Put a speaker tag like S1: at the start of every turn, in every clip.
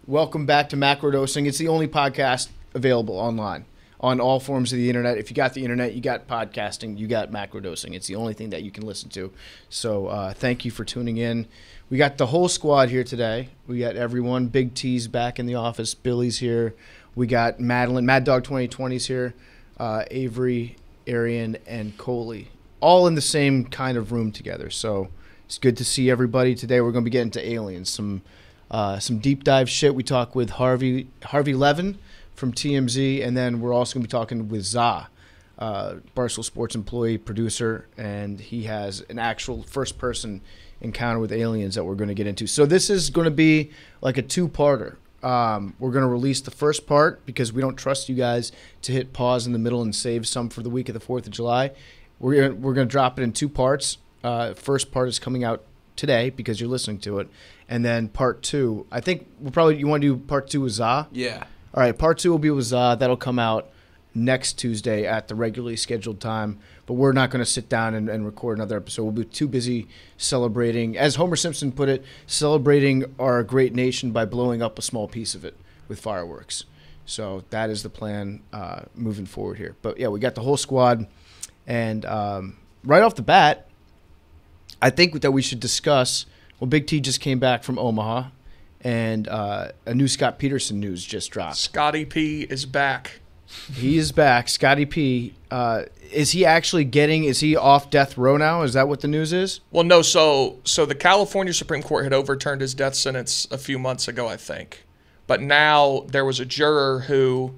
S1: Welcome back to Macrodosing. It's the only podcast available online on all forms of the internet. If you got the internet, you got podcasting, you got Macrodosing. It's the only thing that you can listen to. So thank you for tuning in. We got the whole squad here today. We got everyone. Big T's back in the office. Billy's here. We got Madeline. Mad Dog 2020's here. Avery, Arian, and Coley. All in the same kind of room together. So it's good to see everybody. Today we're going to be getting to aliens. Some deep dive shit. We talk with Harvey Levin from TMZ, and then we're also going to be talking with Za, Barstool Sports employee, producer, and he has an actual first-person encounter with aliens that we're going to get into. So this is going to be like a two-parter. We're going to release the first part because we don't trust you guys to hit pause in the middle and save some for the week of the 4th of July. We're going to drop it in two parts. First part is coming out today because you're listening to it. And then part two, I think you want to do part two with Za?
S2: Yeah.
S1: All right, part two will be with Za. That'll come out next Tuesday at the regularly scheduled time. But we're not going to sit down and record another episode. We'll be too busy celebrating, as Homer Simpson put it, celebrating our great nation by blowing up a small piece of it with fireworks. So that is the plan moving forward here. But yeah, we got the whole squad. And right off the bat, I think that we should discuss. Well, Big T just came back from Omaha, and a new Scott Peterson news just dropped.
S2: Scotty P is back.
S1: He is back. Scotty P. Is he off death row now? Is that what the news is?
S2: Well, no. So the California Supreme Court had overturned his death sentence a few months ago, I think. But now there was a juror who,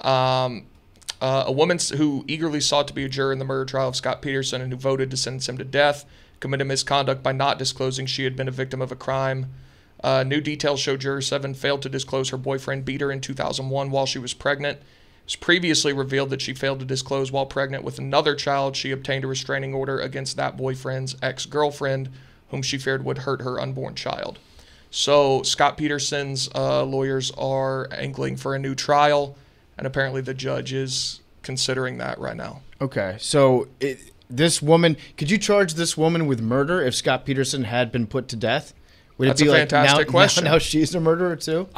S2: a woman who eagerly sought to be a juror in the murder trial of Scott Peterson and who voted to sentence him to death, committed misconduct by not disclosing she had been a victim of a crime. New details show Juror 7 failed to disclose her boyfriend beat her in 2001 while she was pregnant. It was previously revealed that she failed to disclose while pregnant with another child. She obtained a restraining order against that boyfriend's ex-girlfriend, whom she feared would hurt her unborn child. So Scott Peterson's lawyers are angling for a new trial, and apparently the judge is considering that right now.
S1: Okay, so this woman, could you charge this woman with murder if Scott Peterson had been put to death? Would
S2: That's
S1: it be
S2: a fantastic question.
S1: Now she's a murderer too?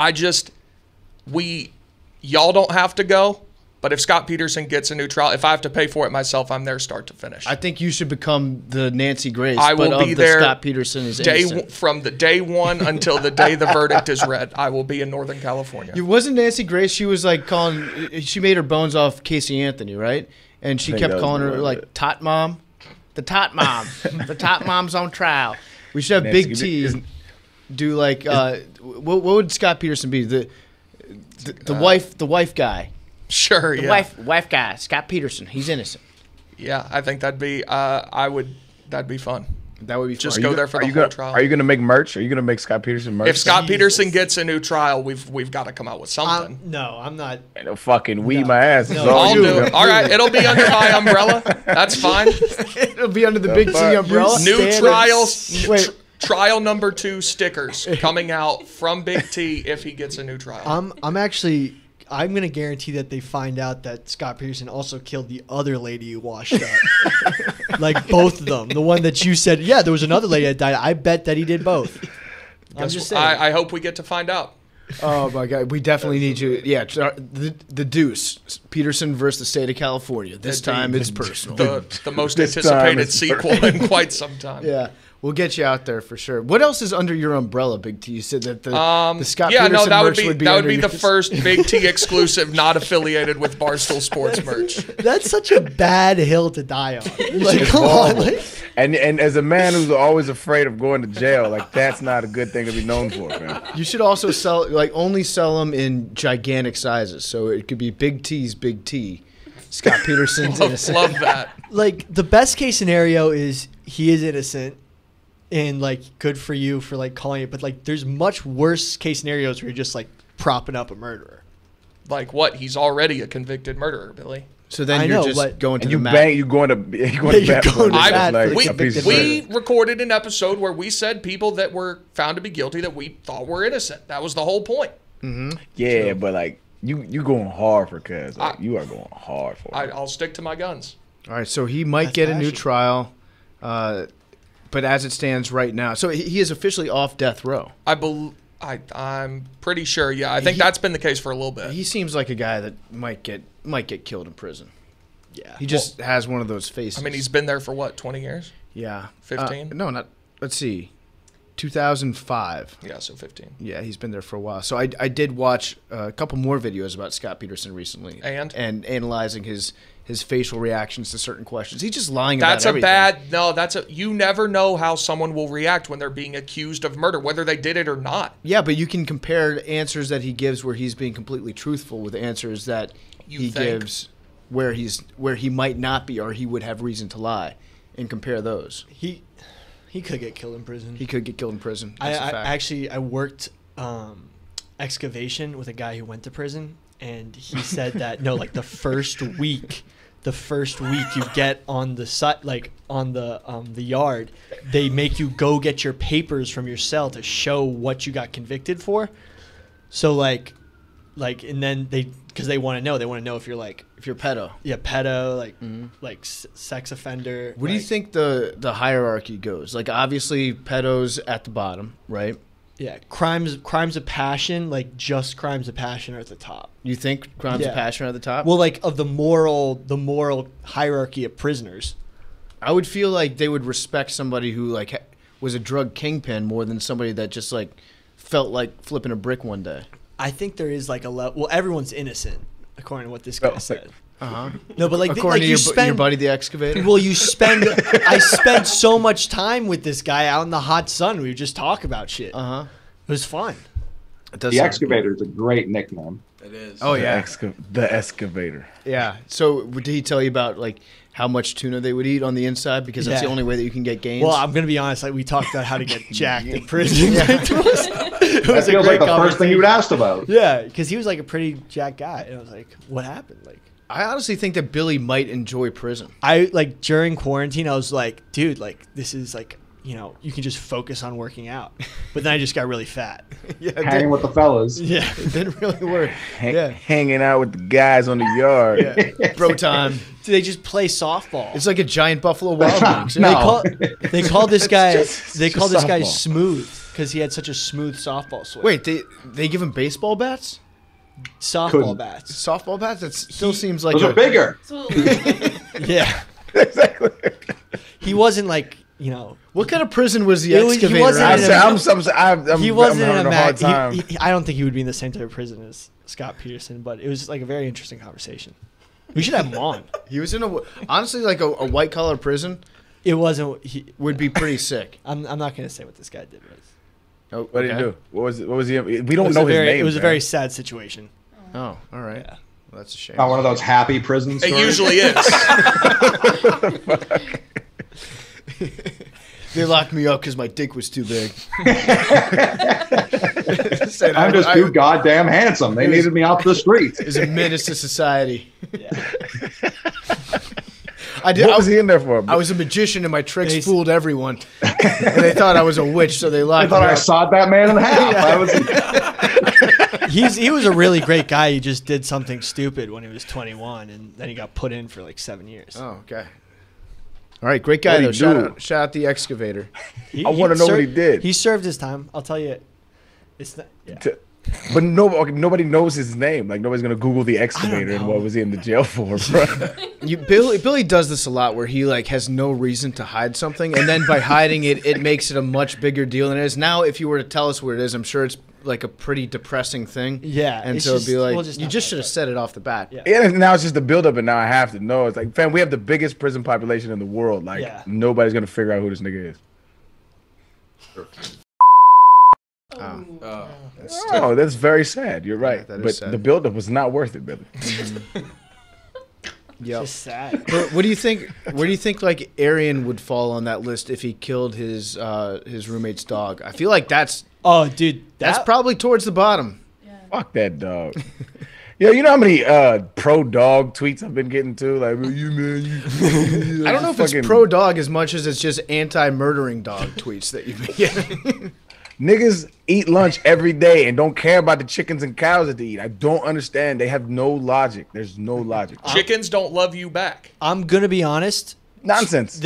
S2: Y'all don't have to go, but if Scott Peterson gets a new trial, if I have to pay for it myself, I'm there start to finish.
S1: I think you should become the Nancy Grace.
S2: I will be there.
S1: Scott Peterson is innocent.
S2: From the day one until the day the verdict is read. I will be in Northern California.
S1: It wasn't Nancy Grace. She was like she made her bones off Casey Anthony, right? And she kept calling her like Tot Mom. The Tot Mom. The Tot Mom's on trial. We should have Big T do like what would Scott Peterson be? The wife guy.
S2: Sure,
S1: the wife guy, Scott Peterson. He's innocent.
S2: Yeah, I think that'd be that'd be fun.
S1: That would be fun.
S2: Just go there for the whole trial.
S3: Are you going to make merch? Are you going to make Scott Peterson merch?
S2: If Scott Peterson gets a new trial, we've got to come out with something.
S4: No, I'm not.
S3: Ain't no fucking weed my ass.
S4: No,
S2: I'll do it. All right, it'll be under my umbrella. That's fine.
S1: It'll be under the Big T umbrella.
S2: New trials. Trial number 2 stickers coming out from Big T if he gets a new trial.
S4: I'm going to guarantee that they find out that Scott Peterson also killed the other lady who washed up. Like both of them. The one that you said, yeah, there was another lady that died. I bet that he did both. I'm just saying.
S2: I hope we get to find out.
S1: Oh, my God. We definitely need you. Yeah, the deuce. Peterson versus the state of California. This time it's personal.
S2: The most anticipated sequel in quite some time.
S1: Yeah. We'll get you out there for sure. What else is under your umbrella, Big T? You said that the Scott Peterson merch would be
S2: the first Big T exclusive, not affiliated with Barstool Sports merch.
S4: That's such a bad hill to die on. Like, come on, like.
S3: And as a man who's always afraid of going to jail, like that's not a good thing to be known for, man.
S1: You should also only sell them in gigantic sizes. So it could be Big T's Big T. Scott Peterson's innocent.
S2: Love that.
S4: Like the best case scenario is he is innocent. And like, good for you for like calling it, but like, there's much worse case scenarios where you're just like propping up a murderer.
S2: Like what? He's already a convicted murderer, Billy.
S1: So then you're just going to the
S3: mat. You're going to bat.
S2: We recorded an episode where we said people that were found to be guilty that we thought were innocent. That was the whole point.
S3: Mm-hmm. Yeah, but like you going hard for Cuz. Like, you are going hard for it.
S2: I'll stick to my guns.
S1: All right, so he might get a new trial. But as it stands right now, so he is officially off death row.
S2: I I'm pretty sure. Yeah, I think that's been the case for a little bit.
S1: He seems like a guy that might get killed in prison.
S4: Yeah.
S1: He just has one of those faces.
S2: I mean, he's been there for what, 20 years?
S1: Yeah.
S2: 15?
S1: No, not. Let's see. 2005.
S2: Yeah, so 15.
S1: Yeah, he's been there for a while. So I did watch a couple more videos about Scott Peterson recently, and analyzing his facial reactions to certain questions. He's just lying about everything.
S2: You never know how someone will react when they're being accused of murder, whether they did it or not.
S1: Yeah, but you can compare answers that he gives where he's being completely truthful with answers that he gives where he might not be or he would have reason to lie, and compare those.
S4: He could get killed in prison.
S1: He could get killed in prison. That's a fact.
S4: I worked excavation with a guy who went to prison, and he said that the first week you get on the site, like on the yard, they make you go get your papers from your cell to show what you got convicted for. So and then because they want to know if you're
S1: pedo.
S4: Yeah, pedo, sex offender.
S1: Where do you think the hierarchy goes? Like, obviously, pedos at the bottom, right?
S4: Yeah, crimes of passion, like just crimes of passion, are at the top.
S1: You think crimes of passion are at the top?
S4: Well, of the moral hierarchy of prisoners.
S1: I would feel like they would respect somebody who was a drug kingpin more than somebody that just felt like flipping a brick one day.
S4: I think there is a level. Well, everyone's innocent, according to what this guy said. No, but
S1: according to your buddy the excavator.
S4: Well, I spent so much time with this guy out in the hot sun. We would just talk about shit. It was fun.
S5: The excavator is a great nickname.
S3: It is.
S1: Oh yeah,
S3: the excavator.
S1: Yeah. So did he tell you about how much tuna they would eat on the inside, because that's the only way that you can get gains?
S4: Well, I'm gonna be honest. We talked about how to get jacked in prison.
S5: It was a great the first thing you would asked about.
S4: Yeah, because he was a pretty jacked guy, and I was like, "What happened?"
S1: I honestly think that Billy might enjoy prison.
S4: During quarantine, I was like, "Dude, this is you can just focus on working out." But then I just got really fat.
S5: Hanging with the fellas.
S4: Yeah,
S1: it didn't really work.
S3: Hanging out with the guys on the yard.
S1: Yeah. Bro time.
S4: They just play softball.
S1: It's like a giant Buffalo Wild Wings.
S5: No.
S4: They call this guy. They call this guy
S3: softball.
S4: Smooth because he had such a smooth softball swing.
S1: Wait, they give him baseball bats?
S4: Softball bats.
S1: Softball bats? That still seems like
S5: those are bigger.
S4: Yeah.
S3: Exactly.
S4: He wasn't
S1: What kind of prison was the
S4: He
S1: excavator?
S4: he wasn't in a
S3: having a hard time.
S4: I don't think he would be in the same type of prison as Scott Peterson, but it was a very interesting conversation. We should have him on.
S1: He was in honestly a white collar prison.
S4: It wasn't.
S1: Would be pretty sick.
S4: I'm not gonna say what this guy did was.
S1: Oh,
S3: what did he do? What was he? We don't know his name.
S4: It was a very sad situation.
S1: Oh, all right.
S4: Yeah.
S1: Well, that's a shame.
S5: Not one of those happy prison stories.
S2: It usually is.
S1: They locked me up because my dick was too big.
S5: I'm just too goddamn handsome. They needed me off the street.
S1: It's a menace to society.
S4: Yeah.
S3: What was he in there for?
S1: I was a magician and my tricks fooled everyone. And they thought I was a witch, so they locked me up.
S5: I sawed that man in half.
S4: He was a really great guy. He just did something stupid when he was 21, and then he got put in for 7 years.
S1: Oh, okay. All right, great guy though. Shout out the excavator.
S3: I want to know what he did.
S4: He served his time. I'll tell you. It's not. Yeah.
S3: But nobody knows his name. Nobody's gonna Google the excavator and what was he in the jail for, bro.
S1: Billy does this a lot, where he has no reason to hide something, and then by hiding it, it makes it a much bigger deal than it is. Now, if you were to tell us where it is, I'm sure it's a pretty depressing thing.
S4: Yeah,
S1: and so it'd be you just should have said it off the bat.
S4: Yeah.
S3: And now it's just the buildup, and now I have to know. It's fam, we have the biggest prison population in the world. Nobody's gonna figure out who this nigga is. Oh, that's very sad. You're right.
S1: Yeah,
S3: but
S1: sad.
S3: The buildup was not worth it, Billy.
S1: Yeah.
S4: Just sad.
S1: But what do you think? Where do you think Arian would fall on that list if he killed his roommate's dog? I feel like that's
S4: that's
S1: probably towards the bottom.
S6: Yeah.
S3: Fuck that dog. Yeah, you know how many pro dog tweets I've been getting too? You man,
S1: I don't know if it's pro dog as much as it's just anti-murdering dog tweets that you've been getting.
S3: Niggas eat lunch every day and don't care about the chickens and cows that they eat. I don't understand. They have no logic. There's no logic.
S2: Chickens don't love you back.
S4: I'm gonna be honest.
S3: Nonsense.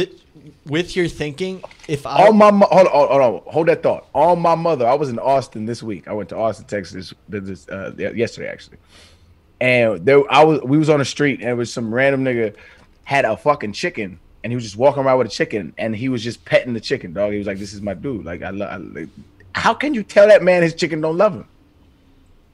S4: with your thinking, if I
S3: hold that thought. On my mother, I was in Austin this week. I went to Austin, Texas, yesterday actually, and we was on the street, and it was some random nigga had a fucking chicken, and he was just walking around with a chicken, and he was just petting the chicken, dog. He was like, "This is my dude." Like, how can you tell that man his chicken don't love him?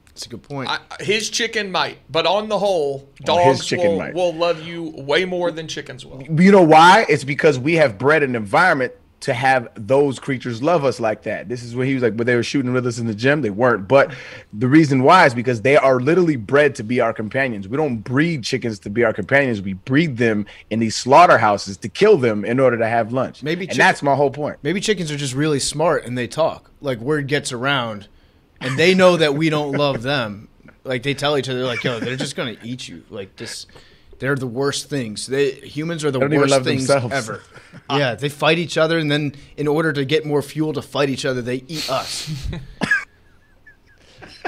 S1: That's a good point.
S2: His chicken might, but on the whole, dogs will love you way more than chickens will.
S3: You know why? It's because we have bred an environment to have those creatures love us like that. This is what he was like, but they were shooting with us in the gym. They weren't. But the reason why is because they are literally bred to be our companions. We don't breed chickens to be our companions. We breed them in these slaughterhouses to kill them in order to have lunch. And that's my whole point.
S1: Maybe chickens are just really smart and they talk. Like, word gets around. And they know that we don't love them. Like, they tell each other, like, yo, they're just going to eat you. Like, this, they're the worst things. Humans are the worst things ever. Yeah, they fight each other, and then in order to get more fuel to fight each other, they eat us.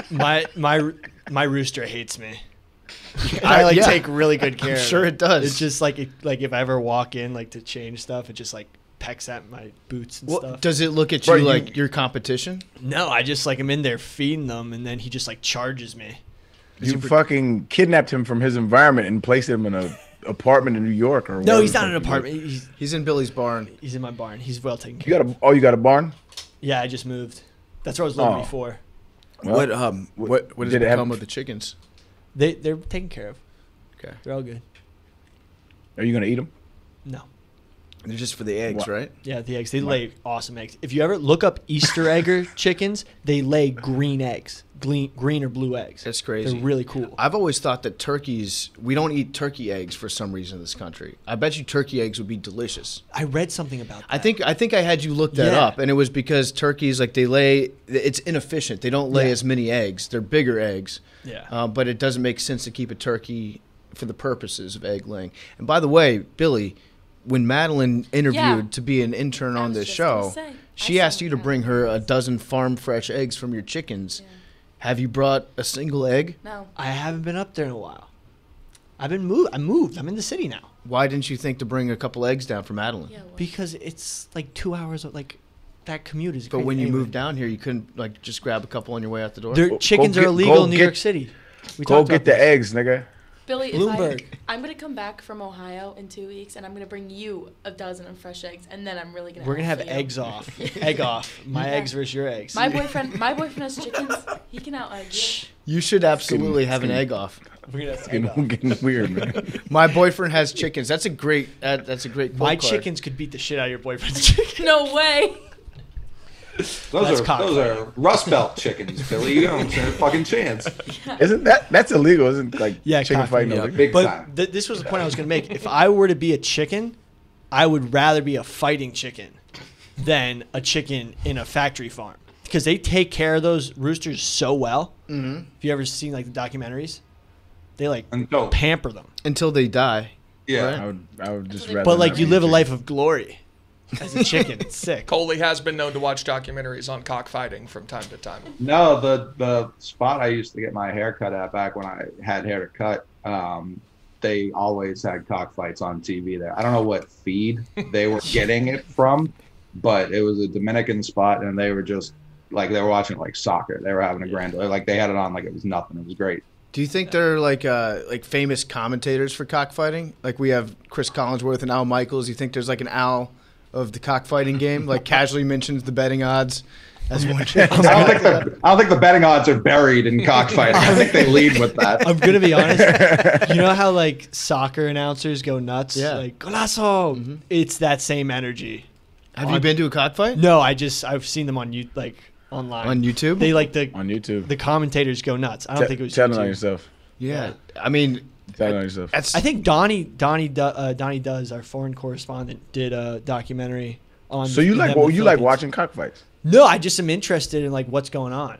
S4: My rooster hates me. I take really good care of it.
S1: Sure it does.
S4: It's just like if I ever walk in like to change stuff, it just like pecks at my boots and stuff.
S1: Does it look at you like your competition?
S4: No, I just like I'm in there feeding them, and then he just like charges me.
S3: You fucking kidnapped him from his environment and placed him in an apartment in New York, or
S4: no? He's not in an apartment.
S1: He's in Billy's barn.
S4: He's in my barn. He's well taken care of.
S3: You got a barn?
S4: Yeah, I just moved. That's where I was living before.
S1: Well, what does it become of the chickens?
S4: They're taken care of.
S1: Okay,
S4: they're all good.
S3: Are you gonna eat them?
S4: No.
S1: They're just for the eggs, right?
S4: Yeah, the eggs. They lay awesome eggs. If you ever look up Easter egger chickens, they lay green eggs, green or blue eggs.
S1: That's crazy.
S4: They're really cool.
S1: I've always thought that we don't eat turkey eggs for some reason in this country. I bet you turkey eggs would be delicious.
S4: I read something about that.
S1: I think I had you look that up, and it was because turkeys, like, it's inefficient. They don't lay as many eggs. They're bigger eggs.
S4: Yeah.
S1: But it doesn't make sense to keep a turkey for the purposes of egg laying. And by the way, Billy, when Madeline interviewed to be an intern on this show, she asked you to bring her a dozen farm fresh eggs from your chickens. Yeah. Have you brought a single egg?
S6: No.
S4: I haven't been up there in a while. I moved. I'm in the city now.
S1: Why didn't you think to bring a couple eggs down for Madeline?
S6: Yeah,
S4: because it's like 2 hours of like that commute is
S1: But
S4: crazy.
S1: when you moved down here, you couldn't like just grab a couple on your way out the door?
S4: Chickens are illegal in New York City.
S3: Go get the eggs, nigga.
S6: Billy,
S4: Bloomberg.
S6: I'm going to come back from Ohio in 2 weeks, and I'm going to bring you a dozen of fresh eggs, and then I'm really going to
S4: We're going to have eggs off. Egg off. My eggs versus your eggs.
S6: My boyfriend has chickens. He can out-egg you.
S1: You should absolutely have an egg off.
S4: We're going to have egg off.
S3: Getting weird, man.
S1: My boyfriend has chickens. That's a great
S4: My chickens could beat the shit out of your boyfriend's chicken.
S6: No way.
S5: Those are Rust Belt chickens, Billy. You don't stand a fucking chance.
S3: Isn't that's illegal? Isn't like chicken fighting illegal?
S5: Big time.
S4: But this was the point I was going to make. If I were to be a chicken, I would rather be a fighting chicken than a chicken in a factory farm because they take care of those roosters so well. Mm-hmm. Have you ever seen like the documentaries? They like pamper them
S1: until they die.
S5: Yeah,
S1: right?
S3: I would just rather.
S4: But like you live a life of glory. As a chicken, it's sick.
S2: Coley has been known to watch documentaries on cockfighting from time to time.
S5: No, the spot I used to get my hair cut at back when I had hair to cut, they always had cockfights on TV there. I don't know what feed they were getting it from, but it was a Dominican spot, and they were just like they were watching like soccer. They were having a grand like they had it on like it was nothing. It was great.
S1: Do you think they're like famous commentators for cockfighting? Like we have Chris Collinsworth and Al Michaels. You think there's like an Al of the cockfighting game, like casually mentions the betting odds as one.
S5: I don't think the betting odds are buried in cockfighting. I think they lead with that.
S4: I'm gonna be honest. You know how like soccer announcers go nuts?
S1: Yeah.
S4: Like golazo. Mm-hmm. It's that same energy.
S1: Have you been to a cockfight?
S4: No, I've seen them on online
S1: on YouTube.
S4: They
S3: on YouTube.
S4: The commentators go nuts. I don't think it was
S3: telling on yourself.
S1: Yeah, I mean.
S3: I
S4: think Donnie does, our foreign correspondent, did a documentary on.
S3: So you like watching cockfights?
S4: No, I just am interested in like what's going on.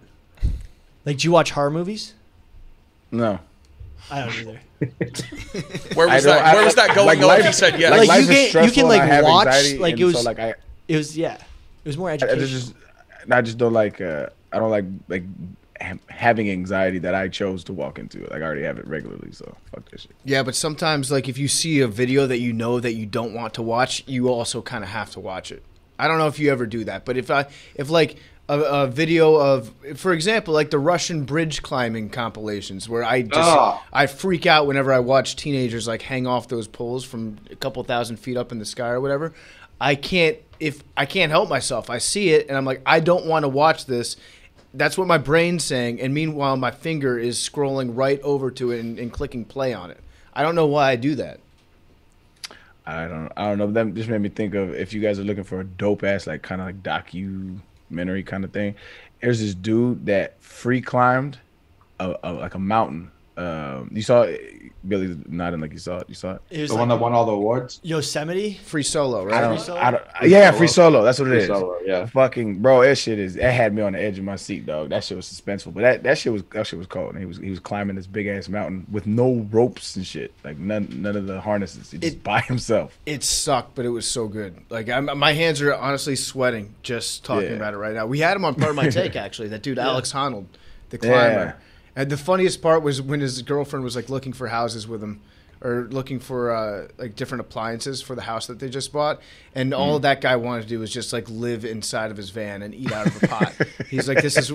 S4: Like, do you watch horror movies?
S3: No,
S4: I don't either.
S2: Where was that going?
S3: Like
S2: He said yes.
S4: Like you can like watch
S3: anxiety,
S4: like it was.
S3: So, like,
S4: it was more educational.
S3: I just don't like. I don't like having anxiety that I chose to walk into. Like I already have it regularly, so fuck this shit.
S1: Yeah, but sometimes, like, if you see a video that you know that you don't want to watch, you also kind of have to watch it. I don't know if you ever do that, but if like a video of, for example, like the Russian bridge climbing compilations, where I freak out whenever I watch teenagers like hang off those poles from a couple thousand feet up in the sky or whatever. I can't help myself. I see it and I'm like, I don't want to watch this. That's what my brain's saying, and meanwhile, my finger is scrolling right over to it and clicking play on it. I don't know why I do that.
S3: I don't know. That just made me think of, if you guys are looking for a dope ass like kind of like documentary kind of thing. There's this dude that free climbed like a mountain. You saw it? Billy's nodding like you saw it. You saw it?
S4: It was
S5: The
S4: like
S5: one that won all the awards?
S4: Yosemite.
S1: Free solo, right?
S3: Free solo. That's what it
S5: Free
S3: is.
S5: Solo, yeah.
S3: Fucking bro, that had me on the edge of my seat, dog. That shit was suspenseful, but that shit was cold. And he was climbing this big ass mountain with no ropes and shit, like none of the harnesses. He just by himself.
S1: It sucked, but it was so good. Like my hands are honestly sweating just talking about it right now. We had him on Part of My Take actually. That dude Alex Honnold, the climber.
S3: Yeah.
S1: And the funniest part was when his girlfriend was like looking for houses with him, or looking for like different appliances for the house that they just bought, and all that guy wanted to do was just like live inside of his van and eat out of a pot. He's like, this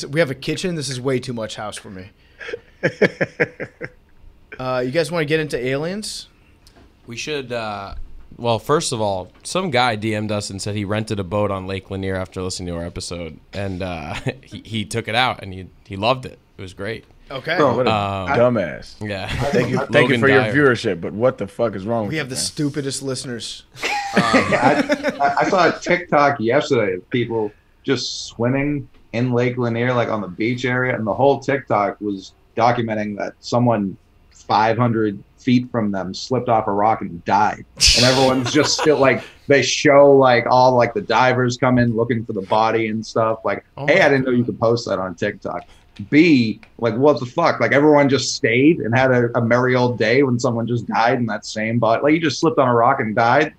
S1: we have a kitchen. This is way too much house for me. You guys want to get into aliens?
S7: We should. Well, first of all, some guy DM'd us and said he rented a boat on Lake Lanier after listening to our episode, and he took it out and he loved it. It was great.
S1: Okay.
S3: Bro, what a dumbass.
S7: Yeah.
S3: Thank you for your viewership, but what the fuck is wrong with you?
S1: We have the stupidest listeners.
S5: I saw a TikTok yesterday of people just swimming in Lake Lanier, like on the beach area, and the whole TikTok was documenting that someone 500 feet from them slipped off a rock and died, and everyone's just still like, they show like all like the divers come in looking for the body and stuff, like, hey, I didn't know you could post that on TikTok. B, like, what the fuck, like everyone just stayed and had a merry old day when someone just died in that same body, like you just slipped on a rock and died.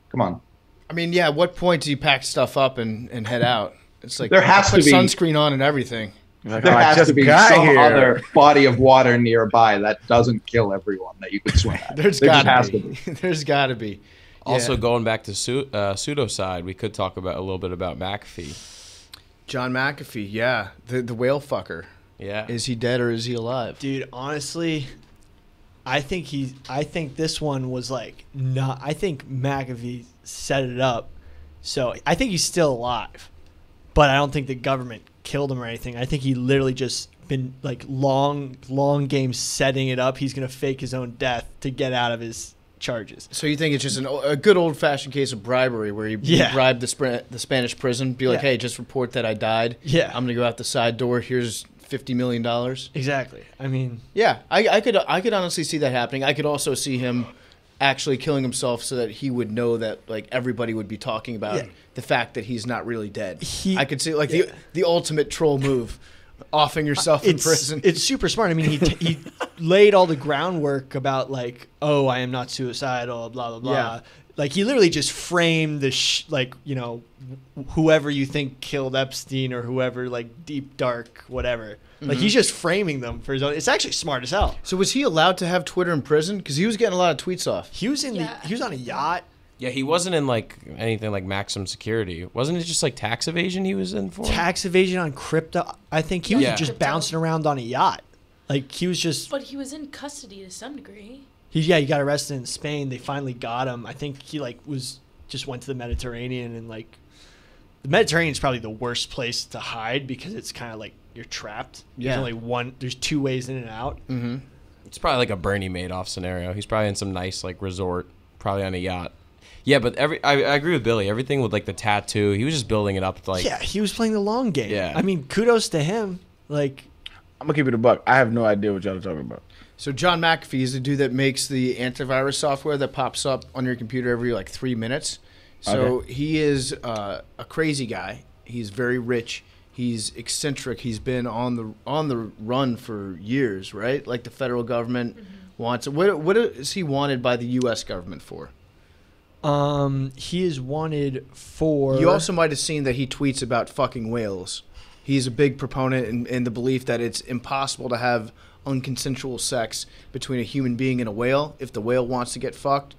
S5: Come on.
S1: I mean, yeah, at what point do you pack stuff up and head out? It's like,
S5: there has to be
S1: sunscreen on and everything.
S3: Like,
S5: there has to be some
S3: here.
S5: other body of water nearby that doesn't kill everyone that you could swim at.
S1: There's got to be. There's got to be.
S7: Also,
S1: Yeah.
S7: going back to pseudo side, we could talk about a little bit about Mcafee.
S1: John Mcafee, yeah, the whale fucker.
S7: Yeah.
S1: Is he dead or is he alive?
S4: Dude, honestly, I think this one was like not. I think McAfee set it up, so I think he's still alive, but I don't think the government killed him or anything. I think he literally just been like long game setting it up. He's gonna fake his own death to get out of his charges.
S1: So you think it's just a good old fashioned case of bribery where he bribed the Spanish prison, be like, hey, just report that I died.
S4: Yeah,
S1: I'm gonna go out the side door. Here's $50 million.
S4: Exactly. I mean,
S1: yeah, I could honestly see that happening. I could also see him actually killing himself so that he would know that like everybody would be talking about the fact that he's not really dead. I could see like the ultimate troll move, offing yourself in prison.
S4: It's super smart. I mean, he laid all the groundwork about like, oh, I am not suicidal, blah blah blah.
S1: Yeah.
S4: Like he literally just framed the whoever you think killed Epstein or whoever, like deep dark whatever. Like he's just framing them for his own. It's actually smart as hell.
S1: So was he allowed to have Twitter in prison? Because he was getting a lot of tweets off.
S4: He was he was on a yacht.
S7: Yeah, he wasn't in like anything like maximum security. Wasn't it just like tax evasion he was in for?
S4: Tax evasion on crypto. I think he was just bouncing around on a yacht. Like he was just.
S6: But he was in custody to some degree.
S4: He got arrested in Spain. They finally got him. I think he went to the Mediterranean, and like the Mediterranean is probably the worst place to hide because it's kind of like you're trapped.
S1: Yeah.
S4: There's two ways in and out.
S1: Mm-hmm.
S7: It's probably like a Bernie Madoff scenario. He's probably in some nice like resort, probably on a yacht. Yeah, but I agree with Billy. Everything with like the tattoo, he was just building it up to like.
S4: Yeah, he was playing the long game.
S7: Yeah.
S4: I mean, kudos to him. Like,
S3: I'm gonna keep it a buck. I have no idea what y'all are talking about.
S1: So John Mcafee is the dude that makes the antivirus software that pops up on your computer every like 3 minutes. So he is a crazy guy. He's very rich. He's eccentric. He's been on the run for years, right? Like the federal government wants. What is he wanted by the U.S. government for?
S4: He is wanted for.
S1: You also might have seen that he tweets about fucking whales. He's a big proponent in the belief that it's impossible to have unconsensual sex between a human being and a whale. If the whale wants to get fucked,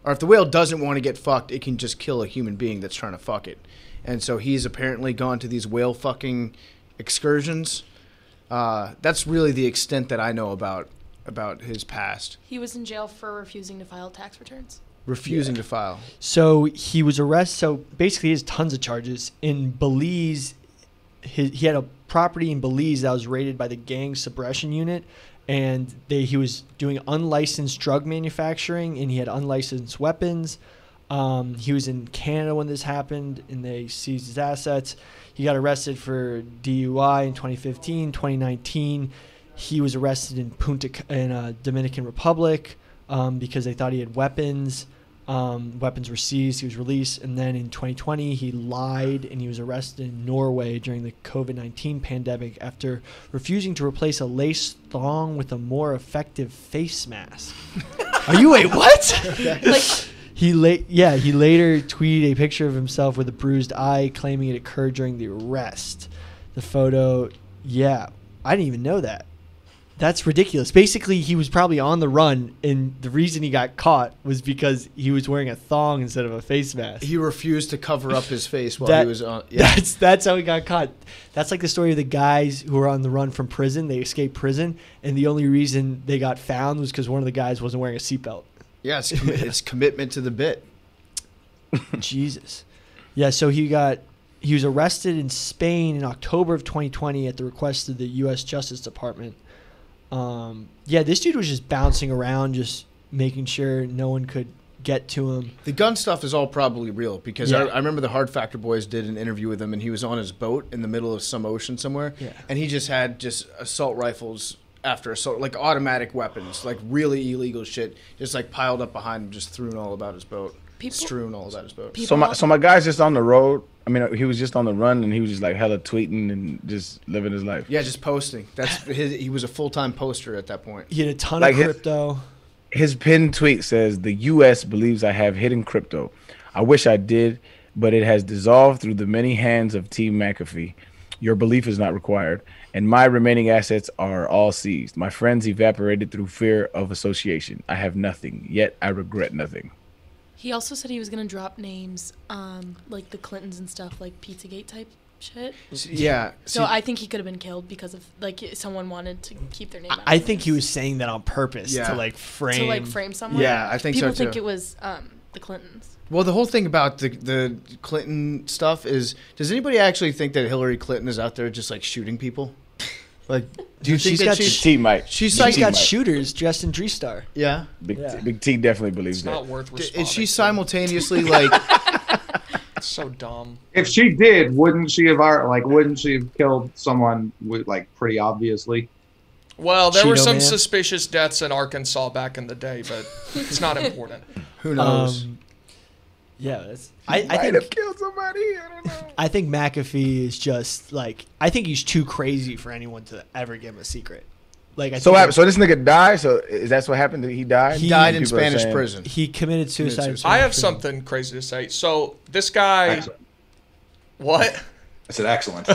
S1: or if the whale doesn't want to get fucked, it can just kill a human being that's trying to fuck it. And so he's apparently gone to these whale fucking excursions. That's really the extent that I know about his past.
S6: He was in jail for refusing to file tax returns.
S1: Refusing to file.
S4: So he was arrested. So basically, he has tons of charges. In Belize, he had a property in Belize that was raided by the gang suppression unit, and he was doing unlicensed drug manufacturing, and he had unlicensed weapons. He was in Canada when this happened, and they seized his assets. He got arrested for DUI in 2015, 2019. He was arrested in Dominican Republic because they thought he had weapons. Weapons were seized. He was released. And then in 2020, he lied, and he was arrested in Norway during the COVID-19 pandemic after refusing to replace a lace thong with a more effective face mask. Wait, what?
S6: Like,
S4: He later tweeted a picture of himself with a bruised eye, claiming it occurred during the arrest. The photo, I didn't even know that. That's ridiculous. Basically, he was probably on the run, and the reason he got caught was because he was wearing a thong instead of a face mask.
S1: He refused to cover up his face while he was on. Yeah.
S4: That's how he got caught. That's like the story of the guys who were on the run from prison. They escaped prison, and the only reason they got found was because one of the guys wasn't wearing a seatbelt.
S1: Yeah, it's commitment to the bit.
S4: Jesus. Yeah, so he was arrested in Spain in October of 2020 at the request of the U.S. Justice Department. This dude was just bouncing around, just making sure no one could get to him.
S1: The gun stuff is all probably real because I remember the Hard Factor boys did an interview with him, and he was on his boat in the middle of some ocean somewhere, and he just had assault rifles after assault, like automatic weapons, like really illegal shit, just like piled up behind him, just strewn all about his boat. So
S3: my guy's just on the road. I mean, he was just on the run, and he was just like hella tweeting and just living his life.
S1: Yeah, just posting. He was a full-time poster at that point.
S4: He had a ton of crypto.
S3: His pinned tweet says, "The U.S. believes I have hidden crypto. I wish I did, but it has dissolved through the many hands of Team Mcafee. Your belief is not required, and my remaining assets are all seized. My friends evaporated through fear of association. I have nothing, yet I regret nothing."
S6: He also said he was going to drop names, like the Clintons and stuff, like Pizzagate type shit.
S1: Yeah.
S6: So I think he could have been killed because of, like, someone wanted to keep their name out.
S4: I think he was saying that on purpose to frame
S6: someone.
S1: Yeah, I think
S6: People
S1: so too.
S6: think it was the Clintons.
S1: Well, the whole thing about the Clinton stuff is, does anybody actually think that Hillary Clinton is out there just like shooting people? Like, do you think that
S4: she's got shooters dressed in Dristar?
S1: Yeah.
S3: Big T definitely believes that.
S2: It's not worth responding.
S1: Is she simultaneously like?
S2: It's so dumb.
S5: If she did, wouldn't she have killed someone with, like, pretty obviously?
S2: Well, there were some suspicious deaths in Arkansas back in the day, but it's not important.
S1: Who knows?
S4: I
S3: might have killed somebody. I don't know.
S4: I think McAfee is just like, I think he's too crazy for anyone to ever give him a secret. Like,
S3: so this nigga died. So that's what happened? He died.
S1: He died in Spanish prison.
S4: He committed suicide.
S2: I have something crazy to say. So this guy,
S5: Excellent.
S2: What?
S5: I said excellent.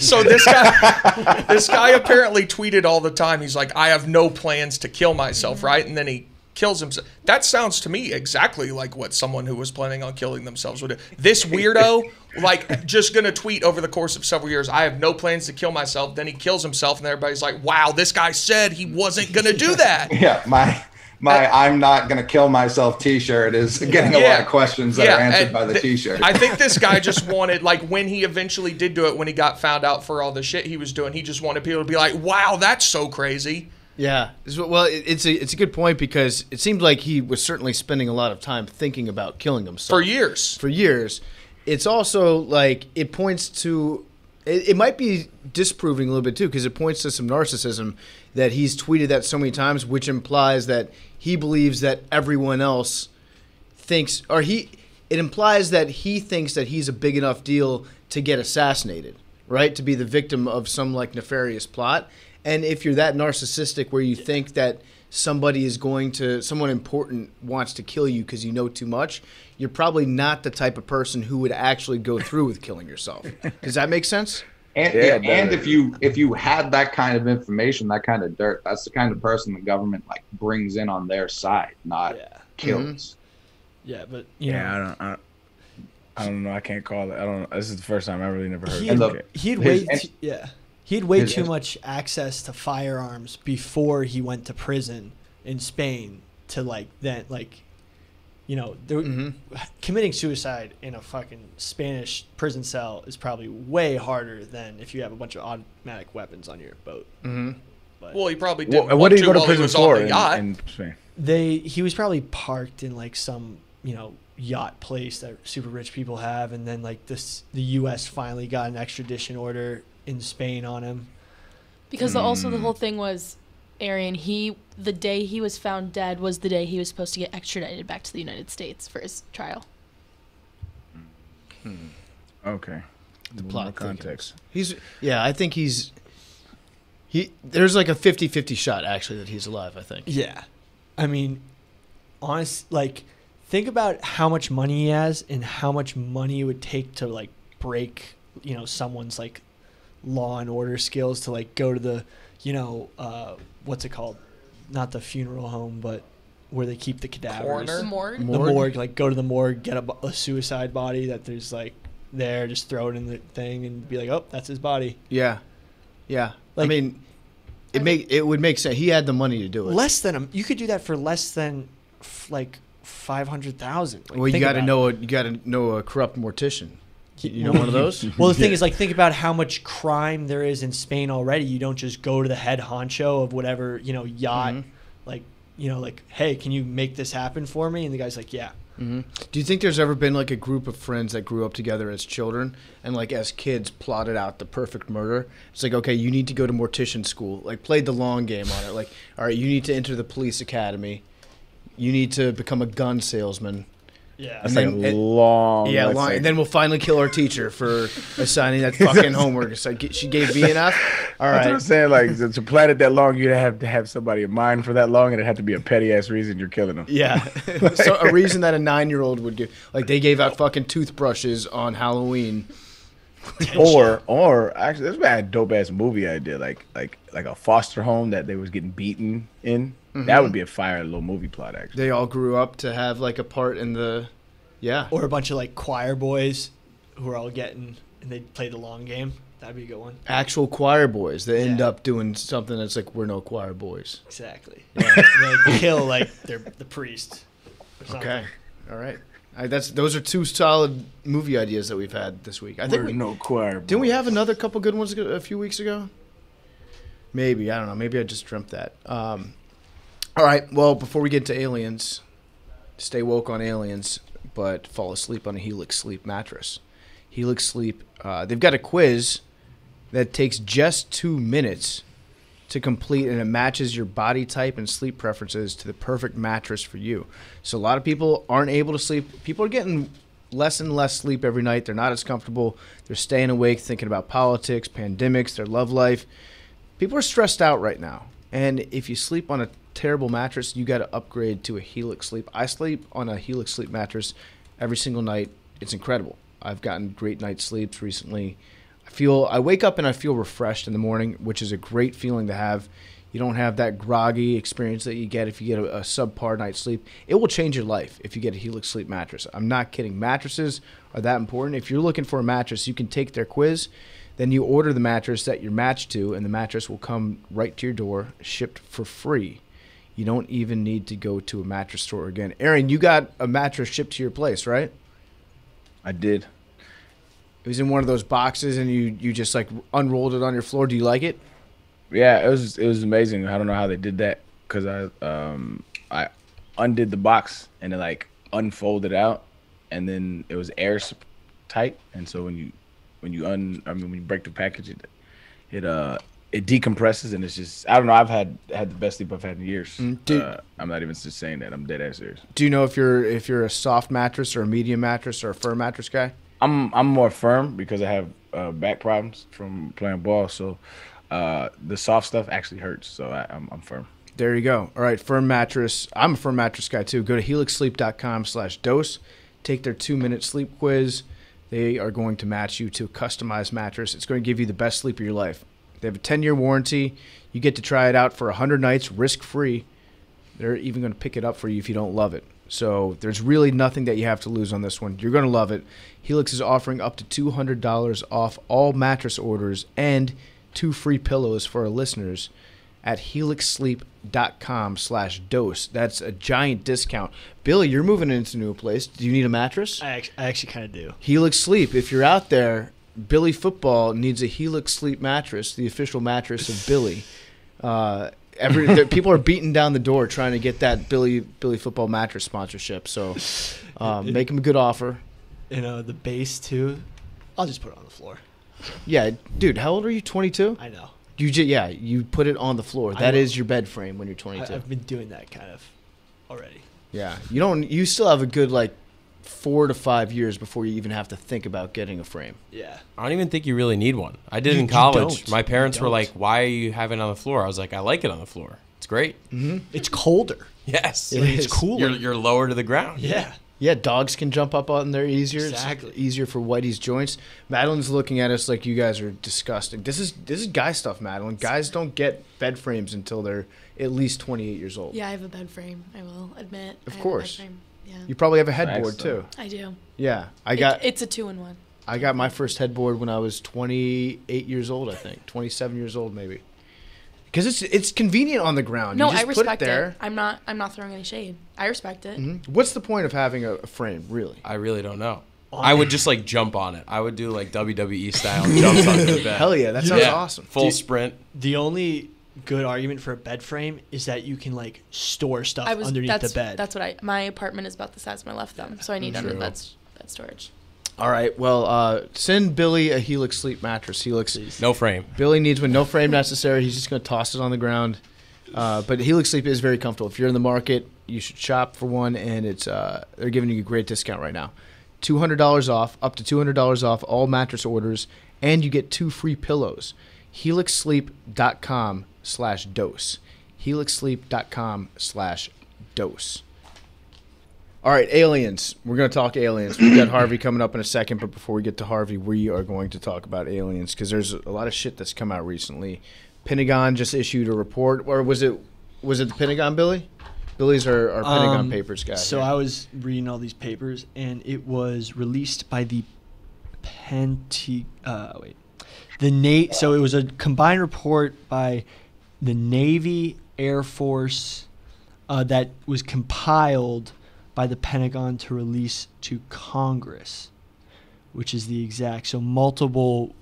S2: So this guy apparently tweeted all the time. He's like, I have no plans to kill myself, right? And then he kills himself. That sounds to me exactly like what someone who was planning on killing themselves would do. This weirdo, like, just gonna tweet over the course of several years, I have no plans to kill myself. Then he kills himself, and everybody's like, wow, this guy said he wasn't gonna do that.
S5: Yeah, my I'm not gonna kill myself T-shirt is getting a lot of questions that are answered by the T-shirt.
S2: I think this guy just wanted, like, when he eventually did do it, when he got found out for all the shit he was doing, he just wanted people to be like, wow, that's so crazy.
S1: Yeah. Well, it's a good point because it seemed like he was certainly spending a lot of time thinking about killing himself.
S2: For years.
S1: It's also like it points to it might be disproving a little bit too because it points to some narcissism that he's tweeted that so many times, which implies that he believes that everyone else thinks it implies that he thinks that he's a big enough deal to get assassinated, right? To be the victim of some like nefarious plot. And if you're that narcissistic where you think that someone important wants to kill you because you know too much, you're probably not the type of person who would actually go through with killing yourself. Does that make sense?
S5: And
S3: Yeah,
S5: and if you had that kind of information, that kind of dirt, that's the kind of person the government like brings in on their side, not kills.
S4: Yeah, but you know,
S3: Yeah, I don't know. I can't call it. I don't know. This is the first time I really never heard.
S4: he had way
S5: his-
S4: too much access to firearms before he went to prison in Spain to committing suicide in a fucking Spanish prison cell is probably way harder than if you have a bunch of automatic weapons on your boat.
S1: Mm-hmm.
S4: But
S2: Well, he probably didn't
S3: What
S2: want
S3: did he go to
S2: while he
S3: prison
S2: was
S3: for
S2: on the yacht.
S3: in Spain?
S4: he was probably parked in like some yacht place that super rich people have, and then like the U.S. finally got an extradition order in Spain on him.
S6: Because also the whole thing was, Arian, the day he was found dead was the day he was supposed to get extradited back to the United States for his trial.
S3: Okay.
S1: The
S3: More
S1: plot
S3: context.
S1: I think there's like a 50-50 shot actually that he's alive, I think.
S4: Yeah, I mean, think about how much money he has and how much money it would take to like break someone's like law and order skills to like go to the what's it called, not the funeral home but where they keep the cadavers.
S2: Coroner?
S6: The morgue?
S4: The morgue, like go to the morgue, get a suicide body that there's like there, just throw it in the thing and be like, oh, that's his body.
S1: Yeah. I
S4: Like-
S1: mean, it would make sense. He had the money to do it.
S4: You could do that for less than like 500,000.
S1: Well, you got to know a corrupt mortician. You know one of those?
S4: Well, the thing is, like, think about how much crime there is in Spain already. You don't just go to the head honcho of whatever, yacht, like, hey, can you make this happen for me? And the guy's like, yeah.
S1: Mm-hmm. Do you think there's ever been like a group of friends that grew up together as children and like as kids plotted out the perfect murder? It's like, okay, you need to go to mortician school, like played the long game on it. Like, all right, you need to enter the police academy. You need to become a gun salesman.
S4: Yeah.
S3: That's like a long.
S1: Yeah,
S3: that's
S1: long.
S3: like-
S1: And then we'll finally kill our teacher for assigning that fucking homework. It's like she gave B enough. All
S3: That's what I'm
S1: right.
S3: saying. Like to plan it that long, you'd have to have somebody in mind for that long, and it had to be a petty ass reason you're killing them.
S1: Yeah. So a reason that a 9-year-old would give, like they gave out fucking toothbrushes on Halloween.
S3: Or actually, this was a dope ass movie idea, like a foster home that they was getting beaten in. That would be a fire little movie plot, actually.
S1: They all grew up to have like a part in the, yeah.
S4: Or a bunch of, like, choir boys who are all getting, and they play the long game. That'd be a good one.
S1: Actual choir boys that end
S4: Yeah.
S1: up doing something that's like, we're no choir boys.
S4: Exactly. Yeah. They kill, like, the priest. or something.
S1: Okay. All right. Those are two solid movie ideas that we've had this week. I think
S3: We're no choir.
S1: didn't we have another couple good ones a few weeks ago? Maybe. I don't know. Maybe I just dreamt that. All right. Well, before we get to aliens, stay woke on aliens, but fall asleep on a Helix Sleep mattress. Helix Sleep, they've got a quiz that takes just 2 minutes to complete, and it matches your body type and sleep preferences to the perfect mattress for you. So a lot of people aren't able to sleep. People are getting less and less sleep every night. They're not as comfortable. They're staying awake thinking about politics, pandemics, their love life. People are stressed out right now. And if you sleep on a terrible mattress, you got to upgrade to a Helix Sleep. I sleep on a Helix Sleep mattress every single night. It's incredible. I've gotten great night's sleeps recently. I wake up and I feel refreshed in the morning, which is a great feeling to have. You don't have that groggy experience that you get if you get a subpar night's sleep. It will change your life if you get a Helix Sleep mattress. I'm not kidding. Mattresses are that important. If you're looking for a mattress, you can take their quiz. Then you order the mattress that you're matched to, and the mattress will come right to your door, shipped for free. You don't even need to go to a mattress store again. Aaron, you got a mattress shipped to your place, right?
S3: I did.
S1: It was in one of those boxes, and you just like unrolled it on your floor. Do you like it?
S3: Yeah, it was amazing. I don't know how they did that because I undid the box and it like unfolded out, and then it was airtight, and so when you break the package, it decompresses, and it's just, I don't know. I've had the best sleep I've had in years. I'm not even just saying that. I'm dead ass serious.
S1: Do you know if you're a soft mattress or a medium mattress or a firm mattress guy?
S3: I'm more firm because I have back problems from playing ball. So the soft stuff actually hurts. So I'm firm.
S1: There you go. All right, firm mattress. I'm a firm mattress guy too. Go to helixsleep.com/dose. Take their 2-minute sleep quiz. They are going to match you to a customized mattress. It's going to give you the best sleep of your life. They have a 10-year warranty. You get to try it out for 100 nights risk-free. They're even going to pick it up for you if you don't love it. So there's really nothing that you have to lose on this one. You're going to love it. Helix is offering up to $200 off all mattress orders and 2 free pillows for our listeners at helixsleep.com/dose. That's a giant discount. Billy, you're moving into a new place. Do you need a mattress?
S4: I actually kind of do.
S1: Helix Sleep. If you're out there, Billy Football needs a Helix Sleep mattress, the official mattress of Billy. People are beating down the door trying to get that Billy Football mattress sponsorship. So make him a good offer.
S4: The base too. I'll just put it on the floor.
S1: Yeah, dude. How old are you? 22.
S4: I know.
S1: You put it on the floor. That is your bed frame when you're 22.
S4: I've been doing that kind of already.
S1: Yeah, you still have a good 4 to 5 years before you even have to think about getting a frame.
S4: Yeah.
S7: I don't even think you really need one. I did in college.
S1: don't.
S7: My parents
S4: You
S7: were
S4: don't.
S7: like, "Why are you having it on the floor?" I was like, "I like it on the floor. It's great."
S4: It's colder.
S7: Yes,
S1: It
S4: It's
S1: is.
S4: cooler.
S7: You're lower to the ground.
S4: Yeah.
S1: Yeah, dogs can jump up on there easier.
S4: Exactly.
S1: It's easier for Whitey's joints. Madeline's looking at us like you guys are disgusting. This is guy stuff, Madeline. Guys don't get bed frames until they're at least 28 years old.
S6: Yeah, I have a bed frame. I will admit.
S1: Of
S6: I have
S1: course.
S6: A bed frame. Yeah.
S1: You probably have a headboard too.
S3: Excellent.
S6: I do.
S1: Yeah,
S6: It's a 2-in-1.
S1: I got my first headboard when I was 28 years old, I think. 27 years old maybe. Because it's convenient on the ground.
S6: No,
S1: you just
S6: I respect
S1: put it there.
S6: I'm not throwing any shade. I respect it.
S1: What's the point of having a frame, really?
S7: I really don't know. I would just jump on it. I would do WWE style jumps onto the bed.
S1: Hell yeah, that sounds
S7: Yeah.
S1: awesome.
S7: Full sprint.
S4: The only good argument for a bed frame is that you can store stuff underneath the bed.
S6: That's what my apartment is about the size of my left thumb, so I need under bed storage.
S1: All right, well, send Billy a Helix Sleep mattress. Helix.
S7: No frame.
S1: Billy needs one. No frame necessary. He's just going to toss it on the ground. But Helix Sleep is very comfortable. If you're in the market, you should shop for one, and they're giving you a great discount right now. $200 off, up to $200 off all mattress orders, and you get 2 free pillows. helixsleep.com/dose. helixsleep.com/dose. All right, aliens. We're going to talk aliens. We've got Harvey coming up in a second, but before we get to Harvey, we are going to talk about aliens because there's a lot of shit that's come out recently. Pentagon just issued a report, or was it the Pentagon, Billy? Billy's our Pentagon Papers guy.
S4: So I was reading all these papers, and it was released by the So it was a combined report by the Navy, Air Force, that was compiled by the Pentagon to release to Congress, which is the exact. So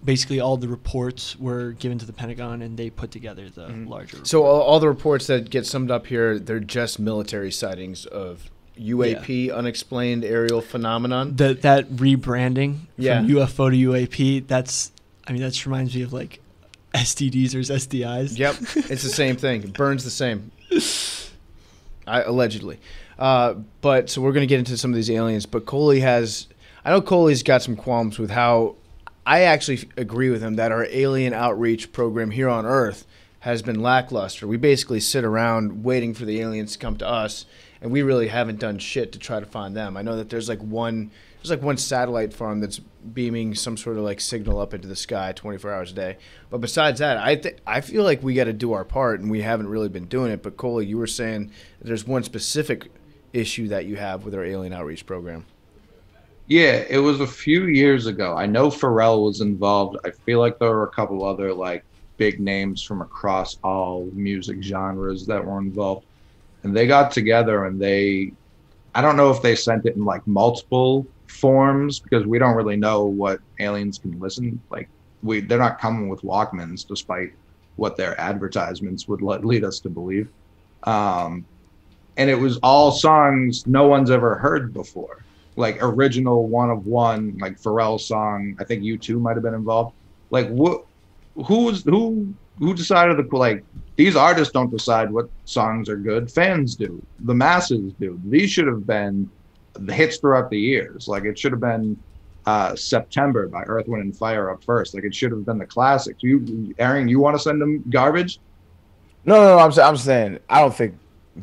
S4: basically all the reports were given to the Pentagon, and they put together the larger report.
S1: So all the reports that get summed up here, they're just military sightings of UAP, unexplained aerial phenomenon.
S4: That rebranding
S1: Yeah.
S4: from UFO to UAP, that reminds me of STDs or SDIs.
S1: Yep, it's the same thing. It burns the same. Allegedly. But so we're going to get into some of these aliens. But I know Coley's got some qualms with how I actually agree with him that our alien outreach program here on Earth has been lackluster. We basically sit around waiting for the aliens to come to us, and we really haven't done shit to try to find them. I know that there's one satellite farm that's beaming some sort of signal up into the sky 24 hours a day. But besides that, I feel like we got to do our part, and we haven't really been doing it. But Coley, you were saying that there's one specific issue that you have with our alien outreach program.
S5: Yeah, it was a few years ago. I know Pharrell was involved. I feel like there were a couple other big names from across all music genres that were involved. And they got together and I don't know if they sent it in multiple forms because we don't really know what aliens can listen. They're not coming with Walkmans despite what their advertisements would lead us to believe. And it was all songs no one's ever heard before. Original one of one, Pharrell song. I think U2 might have been involved. Who decided these artists don't decide what songs are good. Fans do. The masses do. These should have been the hits throughout the years. It should have been September by Earth, Wind and Fire up first. It should have been the classics. Arian, you want to send them garbage?
S3: No. I'm saying I don't think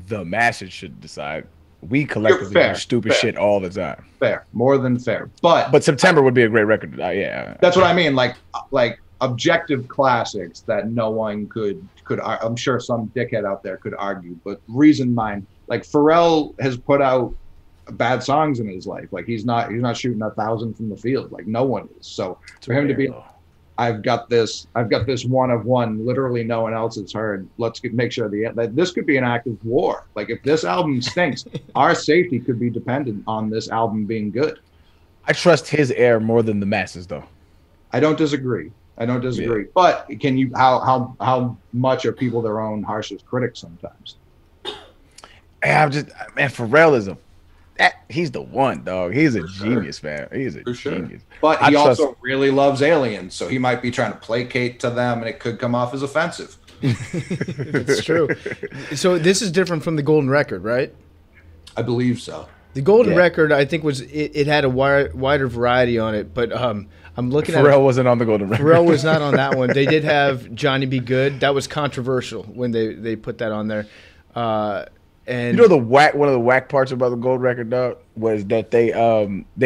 S3: the masses should decide We collectively
S5: fair,
S3: do stupid
S5: fair.
S3: shit all the time.
S5: Fair, more than fair. But
S3: September would be a great record. Yeah.
S5: that's what I mean. Like objective classics that no one could. I'm sure some dickhead out there could argue, but reason mine. Like Pharrell has put out bad songs in his life. Like he's not shooting 1,000 from the field. Like no one is. So for him to be, I've got this one of one, literally no one else has heard. Let's make sure that this could be an act of war. Like if this album stinks, our safety could be dependent on this album being good.
S3: I trust his air more than the masses, though.
S5: I don't disagree. Yeah. But can you? How much are people their own harshest critics sometimes?
S3: Pharrell he's the one, dog. He's a genius, man. He's a genius.
S5: But he also really loves aliens, so he might be trying to placate to them, and it could come off as offensive.
S1: It's true. So this is different from the Golden Record, right?
S5: I believe so.
S1: The Golden Record, I think, it had a wider variety on it, but I'm looking at
S3: Pharrell wasn't on the Golden Record.
S1: Pharrell was not on that one. They did have Johnny Be Good. That was controversial when they put that on there. And
S3: you know one of the whack parts about the Gold Record, dog, was that they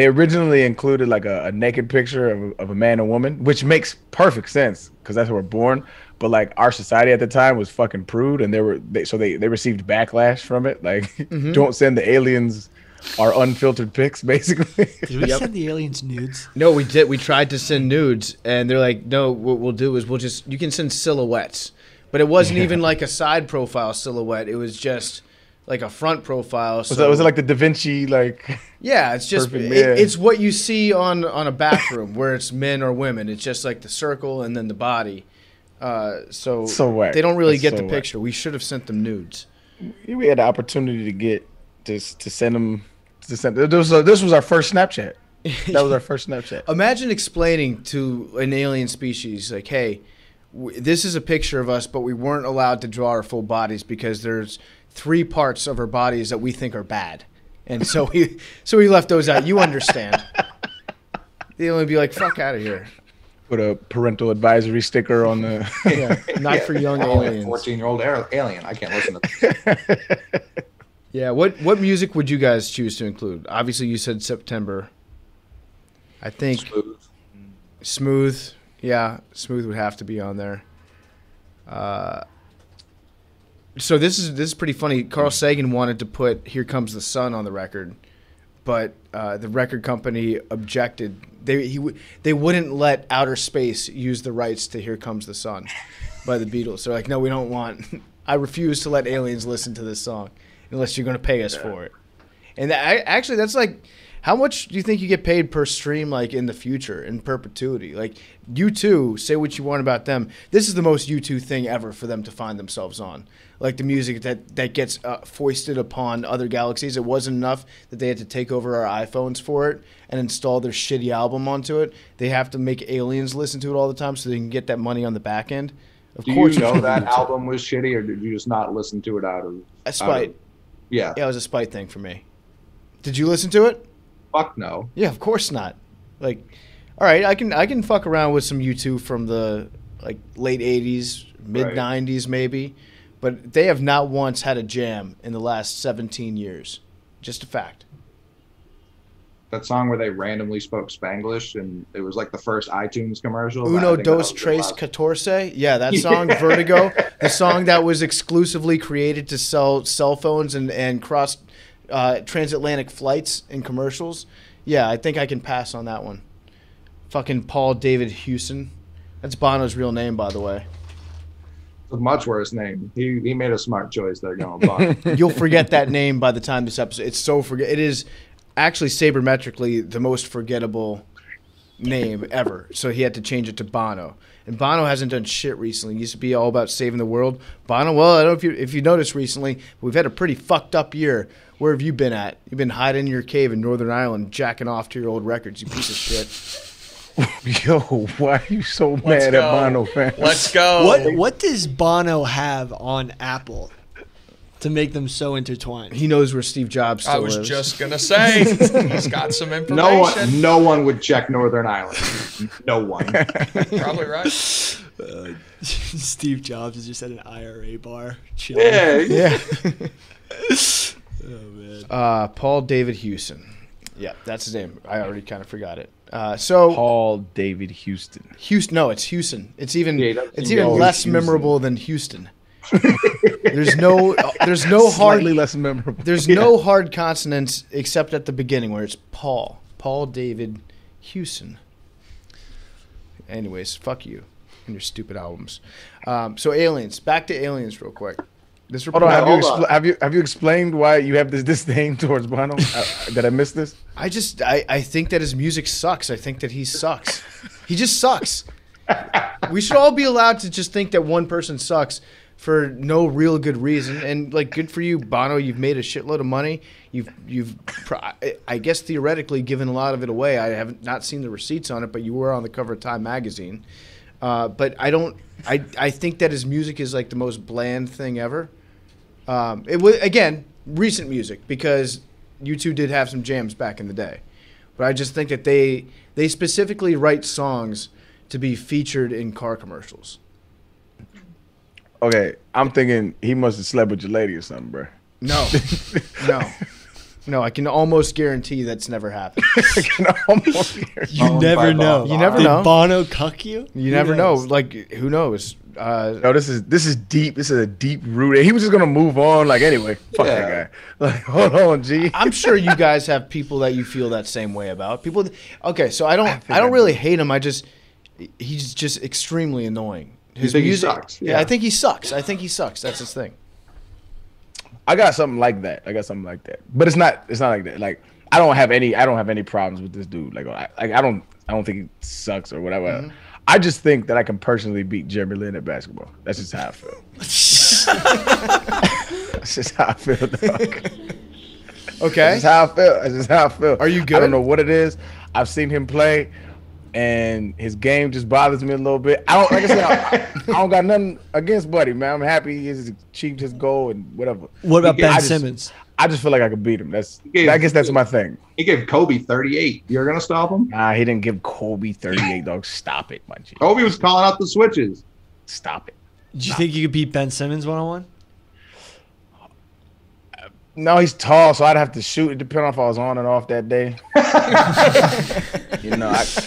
S3: originally included like a naked picture of a man and woman, which makes perfect sense because that's how we're born. But like our society at the time was fucking prude, and they received backlash from it. Like, don't send the aliens our unfiltered pics, basically.
S4: Did we send the aliens nudes?
S1: No, we did. We tried to send nudes, and they're like, no, what we'll do is you can send silhouettes. But it wasn't even like a side profile silhouette. It was just like a front profile.
S3: Was it like the Da Vinci, like?
S1: Yeah, it's just it's what you see on a bathroom where it's men or women. It's just like the circle and then the body. So
S3: whack.
S1: They don't really get the picture. We should have sent them nudes.
S3: We had the opportunity to send them. This was our first Snapchat. That was our first Snapchat.
S1: Imagine explaining to an alien species like, hey, this is a picture of us, but we weren't allowed to draw our full bodies because there's 3 parts of our bodies that we think are bad, and so we left those out. You understand? They'd only be like, "Fuck out of here."
S3: Put a parental advisory sticker on the.
S1: Not for young aliens.
S5: 14-year-old alien. I can't listen to this.
S1: Yeah. What music would you guys choose to include? Obviously, you said September. I think Smooth. Yeah, Smooth would have to be on there. So this is pretty funny. Carl Sagan wanted to put "Here Comes the Sun" on the record, but the record company objected. They wouldn't let Outer Space use the rights to "Here Comes the Sun" by the Beatles. They're like, no, we don't want. I refuse to let aliens listen to this song unless you're going to pay us for it. And actually, that's like, how much do you think you get paid per stream, like in the future, in perpetuity? Like U2, say what you want about them. This is the most U2 thing ever for them to find themselves on. Like the music that gets foisted upon other galaxies. It wasn't enough that they had to take over our iPhones for it and install their shitty album onto it. They have to make aliens listen to it all the time so they can get that money on the back end. Of course,
S5: you know that album was shitty, or did you just not listen to it out of
S1: a spite?
S5: Yeah,
S1: it was a spite thing for me. Did you listen to it?
S5: Fuck no.
S1: Yeah, of course not. Like, all right, I can fuck around with some U2 from the like late '80s, mid '90s maybe, but they have not once had a jam in the last 17 years. Just a fact.
S5: That song where they randomly spoke Spanglish, and it was like the first iTunes commercial.
S1: Uno, dos, tres, catorce. Yeah, that song, Vertigo, the song that was exclusively created to sell cell phones and cross transatlantic flights and commercials. Yeah, I think I can pass on that one. Fucking Paul David Hewson. That's Bono's real name, by the way.
S5: It's a much worse name. He made a smart choice there going Bono.
S1: You'll forget that name by the time this episode. It's so it is actually sabermetrically the most forgettable name ever. So he had to change it to Bono. And Bono hasn't done shit recently. He used to be all about saving the world. Bono, well, I don't know if you noticed recently, but we've had a pretty fucked up year. Where have you been at? You've been hiding in your cave in Northern Ireland, jacking off to your old records, you piece of shit.
S3: Yo, why are you so mad at Bono fans?
S2: Let's go.
S4: What does Bono have on Apple to make them so intertwined?
S1: He knows where Steve Jobs still lives.
S2: I was just going to say, he's got some information.
S5: No one would check Northern Ireland. No one.
S2: Probably right.
S4: Steve Jobs is just at an IRA bar chilling.
S5: Yeah.
S1: Paul David Houston. Yeah, that's his name. I already kind of forgot it. So
S3: Paul David Houston.
S1: Houston. No, it's Houston. It's even
S5: Yeah,
S1: less memorable than Houston. There's no hard
S3: Slightly less memorable.
S1: There's no hard consonants except at the beginning where it's Paul. Paul David Houston. Anyways, fuck you and your stupid albums. So aliens. Back to aliens real quick. This
S3: Hold
S1: report.
S3: on. Have you explained why you have this disdain towards Bono? Did I miss this?
S1: I think that his music sucks. I think that he sucks. He just sucks. We should all be allowed to just think that one person sucks for no real good reason. And like, good for you, Bono. You've made a shitload of money. I guess theoretically given a lot of it away. I haven't not seen the receipts on it, but you were on the cover of Time magazine. But I think that his music is like the most bland thing ever. It was, again, recent music, because U2 did have some jams back in the day. But I just think that they specifically write songs to be featured in car commercials.
S3: Okay, I'm thinking he must have slept with your lady or something, bro.
S1: No. No, I can almost guarantee that's never happened.
S4: You never know.
S1: You never
S4: Did
S1: know.
S4: Bono cuck you?
S1: You never know. Like, who knows?
S3: No, this is deep. This is a deep root. He was just gonna move on. Like, anyway, fuck that guy. Like, hold on, G.
S1: I'm sure you guys have people that you feel that same way about. People. Okay, so I don't really hate him. He's just extremely annoying. His music
S5: sucks?
S1: Yeah, I think he sucks. That's his thing.
S3: I got something like that. But it's not like that. Like, I don't have any problems with this dude. Like, I don't think he sucks or whatever. Mm-hmm. I just think that I can personally beat Jeremy Lin at basketball. That's just how I feel. That's just how I feel, dog.
S1: Okay.
S3: That's just how I feel.
S1: Are you good?
S3: I don't know what it is. I've seen him play, and his game just bothers me a little bit. I don't got nothing against Buddy, man. I'm happy he's achieved his goal and whatever.
S4: What about Ben Simmons?
S3: I just feel like I could beat him. I guess that's my thing.
S5: He gave Kobe 38. You're gonna stop him?
S3: Nah, he didn't give Kobe 38, dog. Stop it, my G.
S5: Kobe was calling out the switches.
S3: Stop it.
S4: Do you think you could beat Ben Simmons one-on-one?
S3: No, he's tall, so I'd have to shoot. It depends on if I was on and off that day. Cause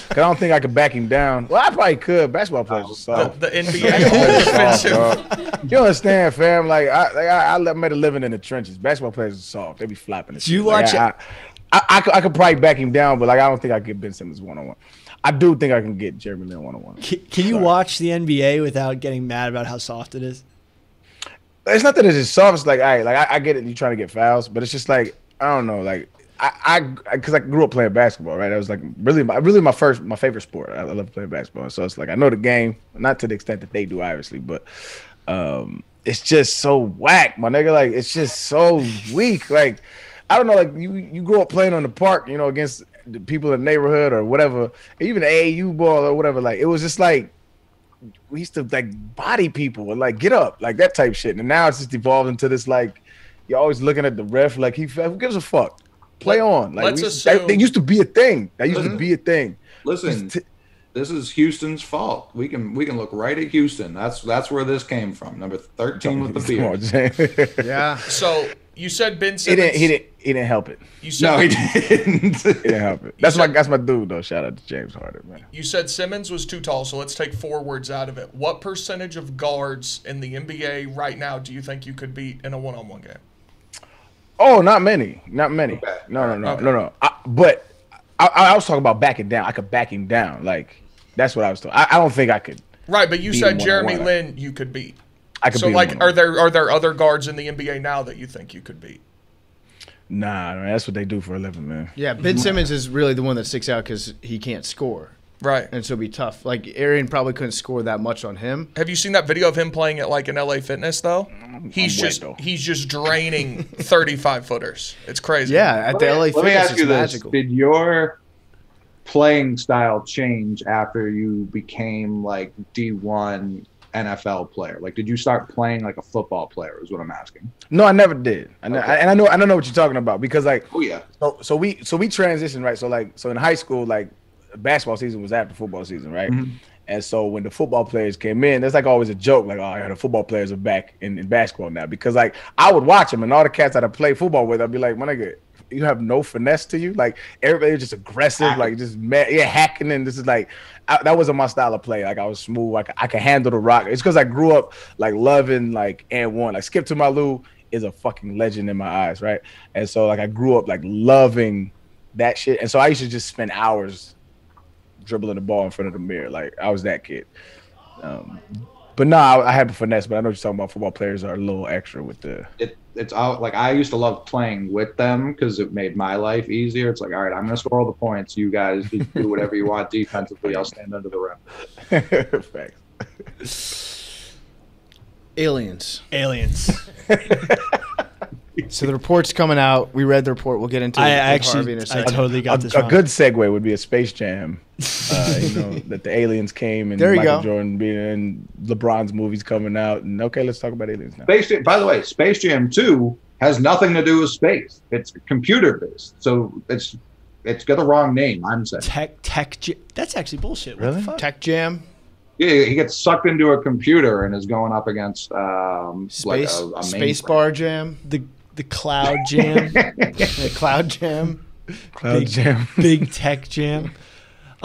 S3: I don't think I could back him down. Well, I probably could. Basketball players are soft.
S2: The NBA defensive.
S3: You understand, fam? Like I made a living in the trenches. Basketball players are soft. They be flapping.
S4: Do you watch?
S3: I could probably back him down, but like I don't think I could get Ben Simmons one-on-one. I do think I can get Jeremy Lin one-on-one.
S4: Can you watch the NBA without getting mad about how soft it is?
S3: It's not that it's just soft. It's like, I get it. You trying to get fouls, but it's just like, I don't know. Like because I grew up playing basketball, right? That was like really my favorite sport. I love playing basketball. So it's like I know the game, not to the extent that they do, obviously, but it's just so whack, my nigga. Like it's just so weak. Like I don't know. Like you grew up playing on the park, against the people in the neighborhood or whatever, even AAU ball or whatever. Like it was just like. We used to like body people and like get up, like that type shit. And now it's just evolved into this like you're always looking at the ref like who gives a fuck? Play on. Like they used to be a thing. That used to be a thing.
S5: Listen, this is Houston's fault. We can look right at Houston. That's where this came from. Number 13 with the beard.
S1: Yeah.
S2: So you said Ben Simmons.
S3: He didn't help it.
S2: You said
S5: No, he didn't.
S3: He didn't help it. That's my dude though. Shout out to James Harden, man.
S2: You said Simmons was too tall, so let's take forwards out of it. What percentage of guards in the NBA right now do you think you could beat in a one-on-one game?
S3: Oh, not many. Okay. No. But I was talking about backing down. I could back him down. Like that's what I was talking. I don't think I could.
S2: Right, but you said Jeremy Lin you could beat.
S3: I could. So beat
S2: like, are there other guards in the NBA now that you think you could beat?
S3: Nah, man, that's what they do for a living, man.
S1: Yeah, Ben Simmons is really the one that sticks out because he can't score.
S2: Right.
S1: And so it'd be tough. Like, Arian probably couldn't score that much on him.
S2: Have you seen that video of him playing at, like, an LA Fitness, though? He's just draining 35-footers. It's crazy.
S1: Yeah, at the LA
S5: Let me
S1: Fitness,
S5: ask
S1: it's
S5: you this.
S1: magical.
S5: Did your playing style change after you became, like, D1 NFL player? Like, did you start playing like a football player is what I'm asking.
S3: No, I never did. I don't know what you're talking about because, like,
S5: oh, yeah.
S3: So we transitioned, right? So in high school, like, basketball season was after football season, right? Mm-hmm. And so when the football players came in, there's like always a joke, like, oh, yeah, the football players are back in basketball now. Because like I would watch them, and all the cats that I played football with, I'd be like, my nigga, you have no finesse to you. Like everybody was just aggressive, like just mad, hacking. And this is like that wasn't my style of play. Like I was smooth. I could handle the rock. It's because I grew up like loving like and one. Like Skip to My Lou is a fucking legend in my eyes, right? And so like I grew up like loving that shit. And so I used to just spend hours dribbling the ball in front of the mirror. Like I was that kid. But no, I had the finesse. But I know what you're talking about. Football players are a little extra with the.
S5: It's all like I used to love playing with them because it made my life easier. It's like, all right, I'm gonna score all the points. You guys just do whatever you want defensively. I'll stand under the rim.
S3: Facts.
S1: Aliens.
S4: So
S1: the report's coming out. We read the report. We'll get into it.
S4: I
S1: with Harvey in a second.
S4: totally got this
S3: A
S4: wrong.
S3: good segue would be a Space Jam. That the aliens came and
S1: There you
S3: Michael
S1: go.
S3: Jordan being in LeBron's movies coming out. And okay, let's talk about aliens now.
S5: By the way, Space Jam 2 has nothing to do with space. It's computer based, so it's got the wrong name. I'm saying.
S4: That's actually bullshit. What
S3: Really?
S4: the fuck?
S1: Tech Jam.
S5: Yeah, he gets sucked into a computer and is going up against like
S1: Space
S5: a
S1: Space
S5: mainframe.
S1: Bar Jam.
S4: The Cloud Jam.
S1: The Cloud Jam.
S3: Cloud Jam.
S4: Big Tech Jam.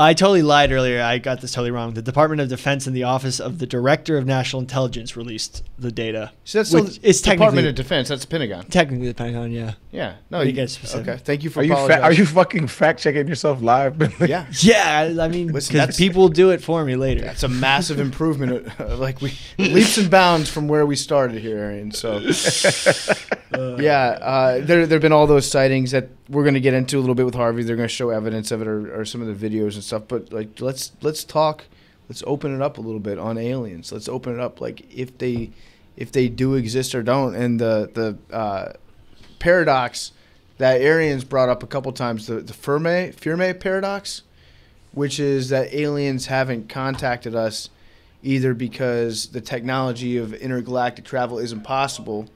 S4: I totally lied earlier. I got this totally wrong. The Department of Defense and the Office of the Director of National Intelligence released the data.
S1: So that's still
S4: Which is
S1: Department
S4: technically
S1: of Defense. That's the Pentagon.
S4: the Pentagon, yeah.
S1: Yeah. No,
S4: You get specific.
S1: okay. Thank you for
S3: Are
S1: apologizing.
S3: you fucking fact checking yourself live?
S1: Yeah.
S4: Yeah, I mean,
S1: Listen,
S4: because
S1: that's-
S4: people will do it for me later.
S1: That's a massive improvement. Like we leaps and bounds from where we started here, Arian. So there have been all those sightings that we're going to get into a little bit with Harvey. They're going to show evidence of it or some of the videos and stuff. But like, let's talk. Let's open it up a little bit on aliens. Let's open it up like if they do exist or don't. And the paradox that Arian's brought up a couple times, the Fermi paradox, which is that aliens haven't contacted us either because the technology of intergalactic travel isn't possible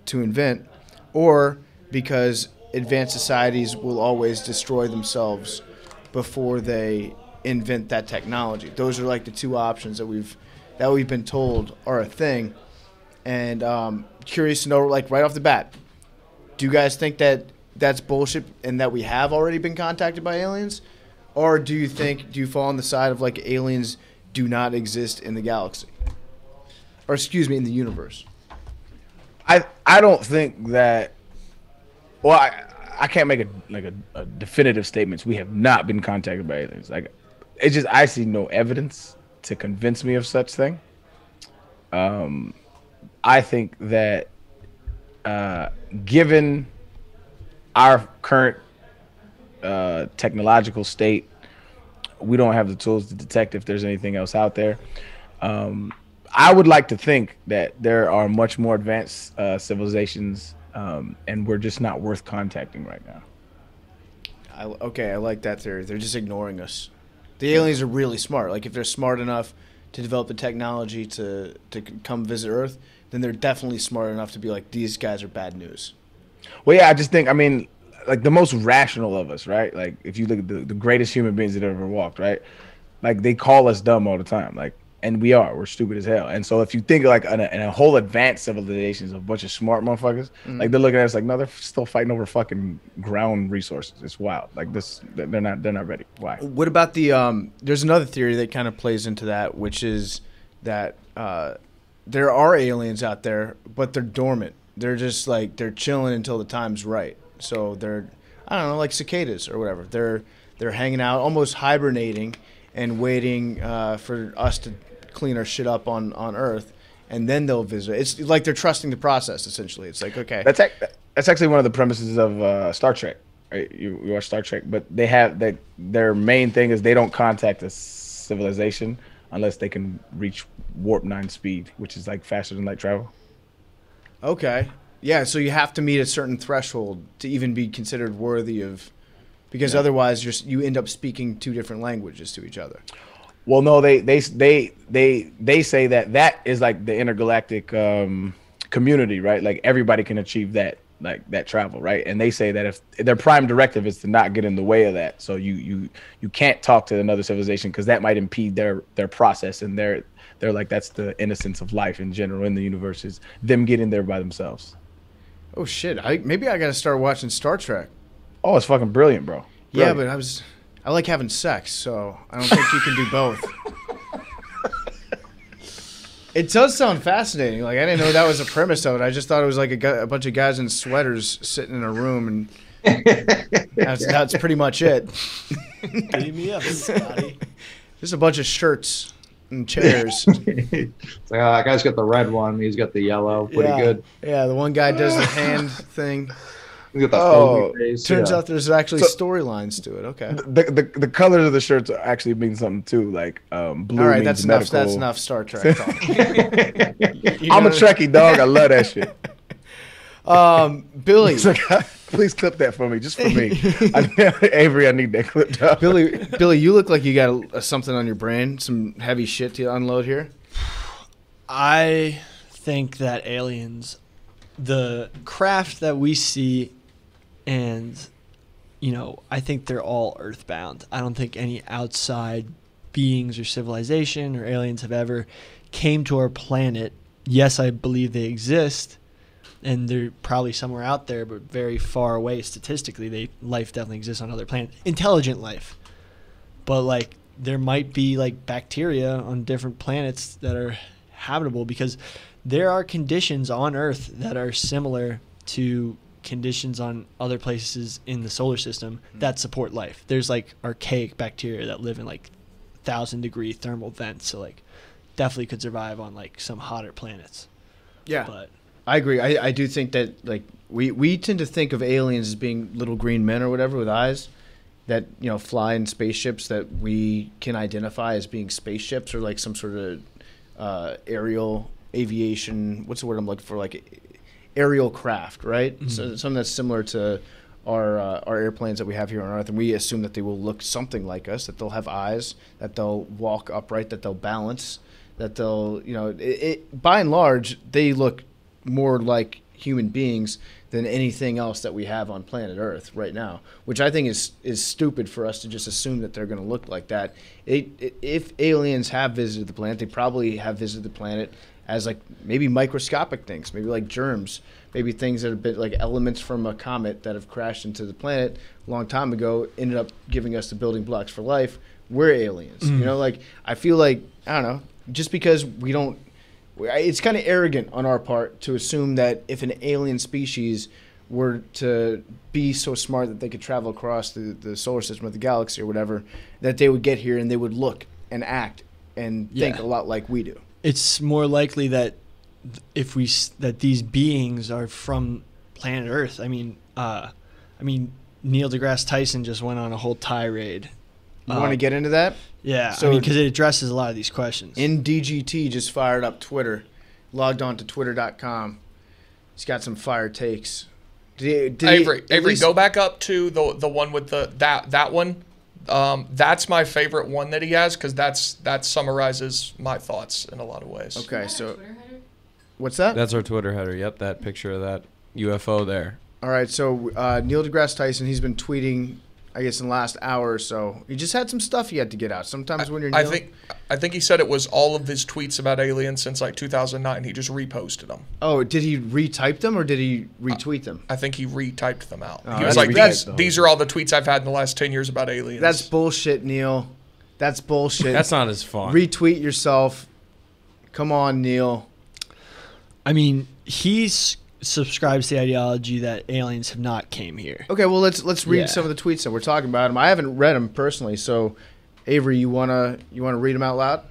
S1: to invent, or because advanced societies will always destroy themselves before they invent that technology. Those are like the two options that we've been told are a thing. And curious to know, like right off the bat, do you guys think that that's bullshit and that we have already been contacted by aliens? Or do you fall on the side of like aliens do not exist in the galaxy? Or excuse me, in the universe?
S3: I don't think that. Well, I can't make a definitive statement. We have not been contacted by aliens. Like, it's just I see no evidence to convince me of such thing. I think that given our current technological state, we don't have the tools to detect if there's anything else out there. I would like to think that there are much more advanced civilizations, and we're just not worth contacting right now.
S1: I like that theory. They're just ignoring us. The aliens are really smart. Like if they're smart enough to develop the technology to come visit Earth, then they're definitely smart enough to be like, these guys are bad news.
S3: Well, yeah, I just think, I mean, like the most rational of us, right? Like if you look at the greatest human beings that ever walked, right? Like they call us dumb all the time. Like, and we're stupid as hell. And so if you think like in a whole advanced civilizations of a bunch of smart motherfuckers, like they're looking at us like, no, they're still fighting over fucking ground resources. It's wild. Like this, they're not ready. Why?
S1: What about the there's another theory that kind of plays into that, which is that there are aliens out there, but they're dormant. They're just like they're chilling until the time's right. So they're, I don't know, like cicadas or whatever. They're hanging out, almost hibernating and waiting for us to clean our shit up on Earth, and then they'll visit. It's like they're trusting the process, essentially. It's like, okay.
S3: That's actually one of the premises of Star Trek. Right? You watch Star Trek, but they have their main thing is they don't contact a civilization unless they can reach warp 9 speed, which is like faster than light travel.
S1: Okay. Yeah, so you have to meet a certain threshold to even be considered worthy of, because otherwise you end up speaking two different languages to each other.
S3: Well, no, they say that is like the intergalactic community, right? Like everybody can achieve that. like that travel, right? And they say that if their prime directive is to not get in the way of that, so you can't talk to another civilization because that might impede their process, and they're like, that's the innocence of life in general in the universe, is them getting there by themselves.
S1: Oh shit! Maybe I gotta start watching Star Trek.
S3: Oh, it's fucking brilliant, bro.
S1: Yeah,
S3: Brilliant.
S1: but I like having sex, so I don't think you can do both. It does sound fascinating. Like, I didn't know that was a premise of it. I just thought it was like a bunch of guys in sweaters sitting in a room, and that's pretty much it.
S4: Beat me up, Scotty.
S1: Just a bunch of shirts and chairs.
S5: It's like, that guy's got the red one. He's got the yellow. Pretty good.
S1: Yeah, the one guy does the hand thing.
S5: He's got the foggy face.
S1: Turns
S5: yeah.
S1: out there's actually storylines to it. Okay.
S3: The colors of the shirts actually mean something too. Like blue.
S1: All right,
S3: means
S1: that's enough.
S3: medical.
S1: That's enough Star Trek talk.
S3: I'm a Trekkie, dog. I love that shit.
S1: Billy.
S3: It's like, please clip that for me, just for me. Avery, I need that clipped up.
S1: Billy, you look like you got something on your brain, some heavy shit to unload here.
S4: I think that aliens, the craft that we see, and, I think they're all earthbound. I don't think any outside beings or civilization or aliens have ever came to our planet. Yes, I believe they exist, and they're probably somewhere out there, but very far away statistically. Life definitely exists on other planets. Intelligent life. But, there might be, bacteria on different planets that are habitable, because there are conditions on Earth that are similar to conditions on other places in the solar system that support life. There's archaic bacteria that live in 1,000-degree thermal vents, so definitely could survive on some hotter planets.
S1: Yeah,
S4: but
S1: I agree. I do think that we tend to think of aliens as being little green men or whatever with eyes that fly in spaceships that we can identify as being spaceships or some sort of aerial aviation. What's the word I'm looking for? Aerial craft, right? Mm-hmm. So something that's similar to our airplanes that we have here on Earth, and we assume that they will look something like us, that they'll have eyes, that they'll walk upright, that they'll balance, that they'll, by and large, they look more like human beings than anything else that we have on planet Earth right now, which I think is stupid for us to just assume that they're going to look like that. If aliens have visited the planet, they probably have visited the planet as maybe microscopic things, maybe germs, maybe things that have been elements from a comet that have crashed into the planet a long time ago, ended up giving us the building blocks for life. We're aliens. I feel I don't know, just because we don't, it's kind of arrogant on our part to assume that if an alien species were to be so smart that they could travel across the solar system or the galaxy or whatever, that they would get here and they would look and act and think a lot like we do.
S4: It's more likely that that these beings are from planet Earth. I mean, Neil deGrasse Tyson just went on a whole tirade.
S1: You want to get into that?
S4: Yeah,
S1: So
S4: because it addresses a lot of these questions.
S1: DGT just fired up Twitter, logged on to twitter.com. He's got some fire takes.
S2: Avery, go back up to the one with that one. That's my favorite one that he has, because that summarizes my thoughts in a lot of ways.
S1: Okay, so what's that?
S7: That's our Twitter header. Yep, that picture of that UFO there.
S1: All right, so Neil deGrasse Tyson, he's been tweeting, I guess, in the last hour or so. He just had some stuff he had to get out. Sometimes when you're Neil,
S2: I think he said it was all of his tweets about aliens since 2009. He just reposted them.
S1: Oh, did he retype them or did he retweet them?
S2: I think he retyped them out.
S1: Oh,
S2: He was
S1: that's-
S2: these are all the tweets I've had in the last 10 years about aliens.
S1: That's bullshit, Neil. That's bullshit.
S7: That's not as fun.
S1: Retweet yourself. Come on, Neil.
S4: I mean, he's subscribes to the ideology that aliens have not came here.
S1: Okay, well let's read some of the tweets that we're talking about. I haven't read them personally, so Avery, you wanna read them out loud?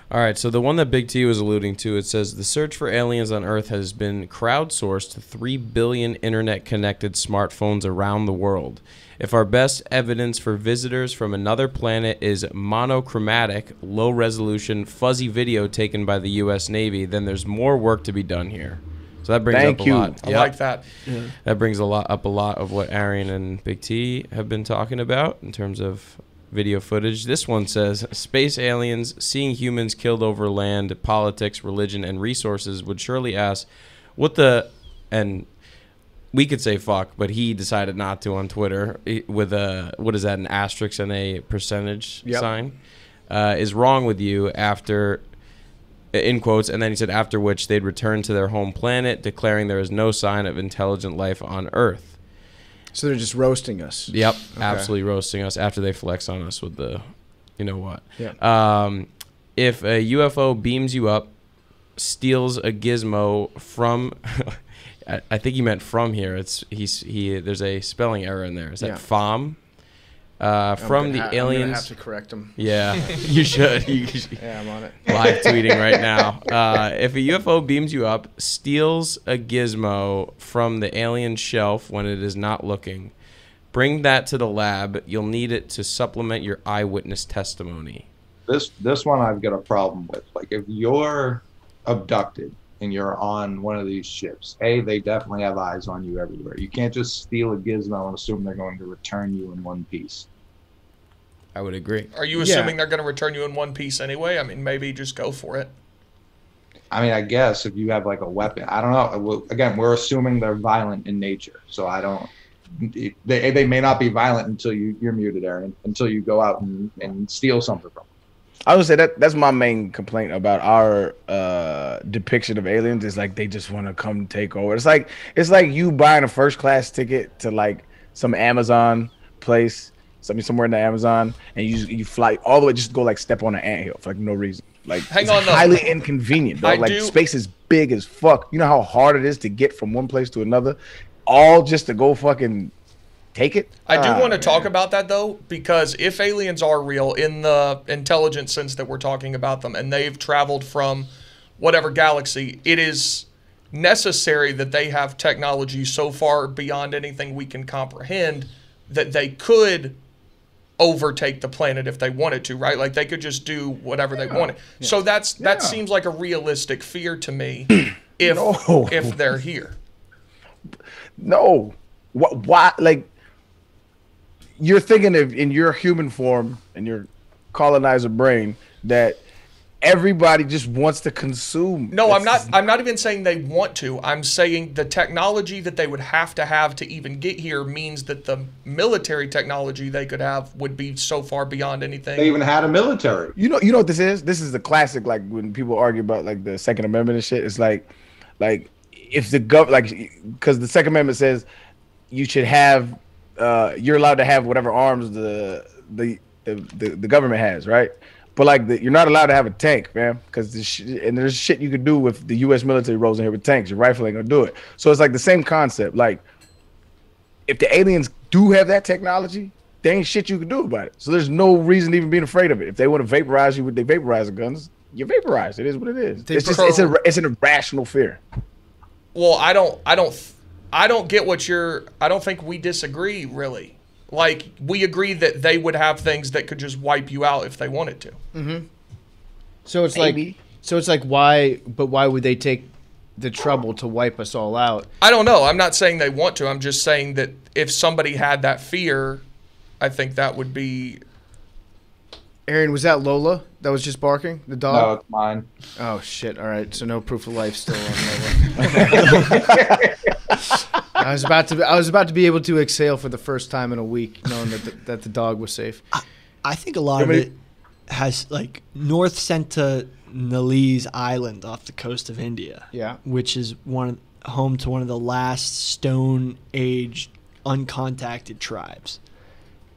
S7: All right, so the one that Big T was alluding to, it says, the search for aliens on Earth has been crowdsourced to 3 billion internet-connected smartphones around the world. If our best evidence for visitors from another planet is monochromatic, low-resolution, fuzzy video taken by the U.S. Navy, then there's more work to be done here. So that brings up a lot.
S2: I like that.
S4: Yeah.
S7: That brings a lot of what Arian and Big T have been talking about in terms of video footage. This one says, space aliens seeing humans killed over land, politics, religion, and resources would surely ask, what the... And we could say fuck, but he decided not to on Twitter with a, what is that, an asterisk and a percentage sign, is wrong with you after, in quotes, and then he said after which they'd return to their home planet, declaring there is no sign of intelligent life on Earth.
S1: So they're just roasting us.
S7: Yep, absolutely roasting us after they flex on us with the, you know what.
S1: Yeah.
S7: If a UFO beams you up, steals a gizmo from... I think he meant from here. There's a spelling error in there. Is that FOM? From the aliens. I'm gonna have
S1: to correct him.
S7: Yeah, you should.
S1: Yeah, I'm on it.
S7: Live tweeting right now. If a UFO beams you up, steals a gizmo from the alien shelf when it is not looking, bring that to the lab. You'll need it to supplement your eyewitness testimony.
S5: This one I've got a problem with. Like, if you're abducted and you're on one of these ships, they definitely have eyes on you everywhere. You can't just steal a gizmo and assume they're going to return you in one piece.
S7: I would agree.
S2: Are you assuming they're going to return you in one piece anyway? I mean, maybe just go for it.
S5: I mean, I guess if you have like a weapon, I don't know. Again, we're assuming they're violent in nature, so I don't. They may not be violent until you're muted, Arian, until you go out and steal something from them.
S3: I would say that's my main complaint about our depiction of aliens is like they just want to come take over. It's like you buying a first class ticket to like some Amazon place, somewhere in the Amazon, and you fly all the way just to go like step on an anthill for like no reason. Like, it's highly inconvenient, though. Like, space is big as fuck. You know how hard it is to get from one place to another, all just to go fucking take it?
S2: I do want to talk about that, though, because if aliens are real in the intelligent sense that we're talking about them, and they've traveled from whatever galaxy, it is necessary that they have technology so far beyond anything we can comprehend that they could overtake the planet if they wanted to, right? Like, they could just do whatever they wanted. Yeah. So that seems like a realistic fear to me if they're here.
S3: No. Why? Like, you're thinking of in your human form and your colonizer brain that everybody just wants to consume.
S2: No, I'm not even saying they want to. I'm saying the technology that they would have to even get here means that the military technology they could have would be so far beyond anything.
S5: They even had a military.
S3: You know what this is? This is the classic, like, when people argue about like the Second Amendment and shit. It's like if the because the Second Amendment says you should have you're allowed to have whatever arms the government has, right? But like you're not allowed to have a tank, man, because there's shit you could do with the U.S. military rolls in here with tanks. Your rifle ain't gonna do it. So it's like the same concept. Like, if the aliens do have that technology, there ain't shit you can do about it. So there's no reason to even being afraid of it. If they want to vaporize you with their vaporizer guns, you're vaporized. It is what it is. It's an irrational fear.
S2: Well, I don't get what you're. I don't think we disagree really. Like, we agree that they would have things that could just wipe you out if they wanted to.
S1: Mm-hmm. So it's like why would they take the trouble to wipe us all out?
S2: I don't know. I'm not saying they want to. I'm just saying that if somebody had that fear, I think that would be.
S1: Arian, was that Lola that was just barking? The dog?
S5: No, it's mine.
S1: Oh shit! All right, so no proof of life still on Lola. I was about to be able to exhale for the first time in a week, knowing that the dog was safe.
S4: I think a lot of it has like North Sentinelese Island off the coast of India.
S1: Yeah,
S4: which is home to one of the last Stone Age uncontacted tribes,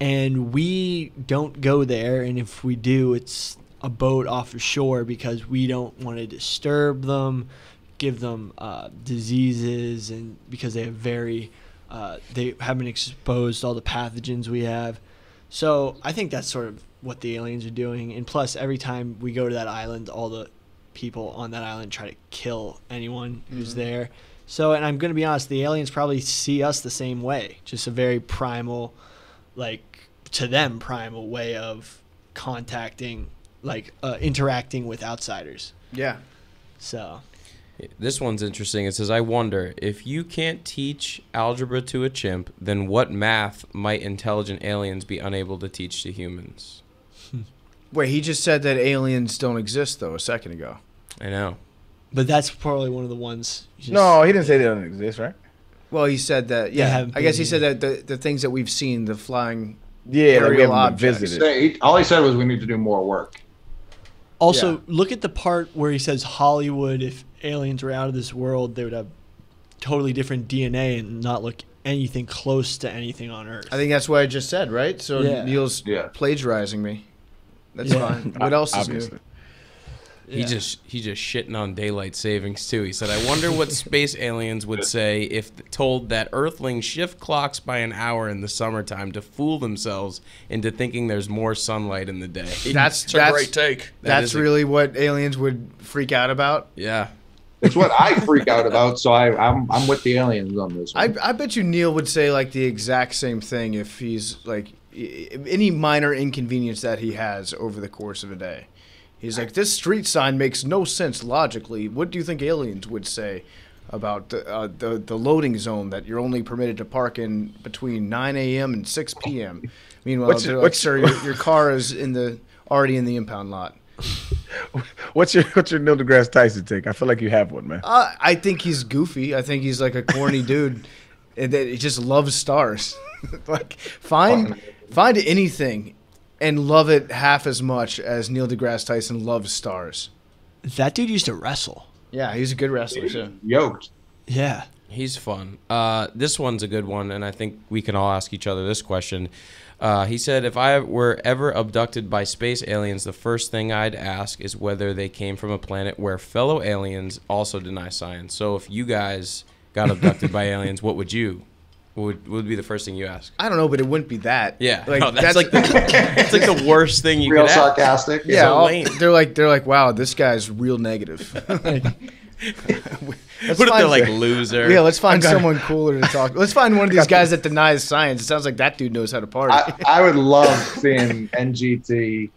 S4: and we don't go there. And if we do, it's a boat off the shore because we don't want to disturb them. Give them diseases, and because they have they haven't exposed all the pathogens we have. So I think that's sort of what the aliens are doing. And plus, every time we go to that island, all the people on that island try to kill anyone who's there. So, and I'm going to be honest, the aliens probably see us the same way. Just a very primal, like, to them, primal way of contacting, like, interacting with outsiders.
S1: Yeah.
S4: So...
S7: This one's interesting. It says, I wonder, if you can't teach algebra to a chimp, then what math might intelligent aliens be unable to teach to humans?
S1: Wait, he just said that aliens don't exist, though, a second ago.
S7: I know.
S4: But that's probably one of the ones...
S3: No, he didn't say they don't exist, right?
S1: Well, he said that. Yeah,
S4: haven't
S1: I guess he
S4: been
S1: said that the things that we've seen, the flying.
S3: Yeah, like we
S1: aerial
S3: haven't been
S1: objects.
S3: visited.
S5: All he said was we need to do more work.
S4: Also,
S1: Yeah.
S4: look at the part where he says Hollywood, if aliens were out of this world, they would have totally different DNA and not look anything close to anything on Earth.
S1: I think that's what I just said, right? So
S4: Yeah.
S1: Neil's
S5: Yeah.
S1: plagiarizing me. That's
S4: Yeah.
S1: fine. What else is
S3: Obviously.
S1: new?
S7: He just shitting on daylight savings too. He said, "I wonder what space aliens would say if told that Earthlings shift clocks by an hour in the summertime to fool themselves into thinking there's more sunlight in the day."
S2: It's a great take.
S1: That's really what aliens would freak out about.
S7: Yeah.
S5: It's what I freak out about, so I'm with the aliens on this one.
S1: I bet you Neil would say like the exact same thing if he's like any minor inconvenience that he has over the course of a day. He's like, this street sign makes no sense logically. What do you think aliens would say about the loading zone that you're only permitted to park in between 9 a.m. and 6 p.m.? Meanwhile, they're like, sir, your car is already in the impound lot.
S3: What's your Neil deGrasse Tyson take? I feel like you have one, man.
S1: I think he's goofy. I think he's like a corny dude and that he just loves stars. Like find anything and love it half as much as Neil deGrasse Tyson loves stars.
S4: That dude used to wrestle.
S1: Yeah, he's a good wrestler too.
S5: Yoked.
S4: Yeah.
S7: He's fun. This one's a good one, and I think we can all ask each other this question. He said, if I were ever abducted by space aliens, the first thing I'd ask is whether they came from a planet where fellow aliens also deny science. So if you guys got abducted by aliens, what would be the first thing you ask?
S1: I don't know, but it wouldn't be that.
S7: Yeah,
S1: like
S7: no, that's like it's like the worst thing you
S5: Real
S7: could ask.
S5: sarcastic.
S1: yeah.
S7: so lame.
S1: They're like, wow, this guy's real negative.
S7: What if they're like loser?
S1: Yeah, let's find someone cooler to talk. Let's find one of these guys that denies science. It sounds like that dude knows how to party.
S5: I would love seeing NGT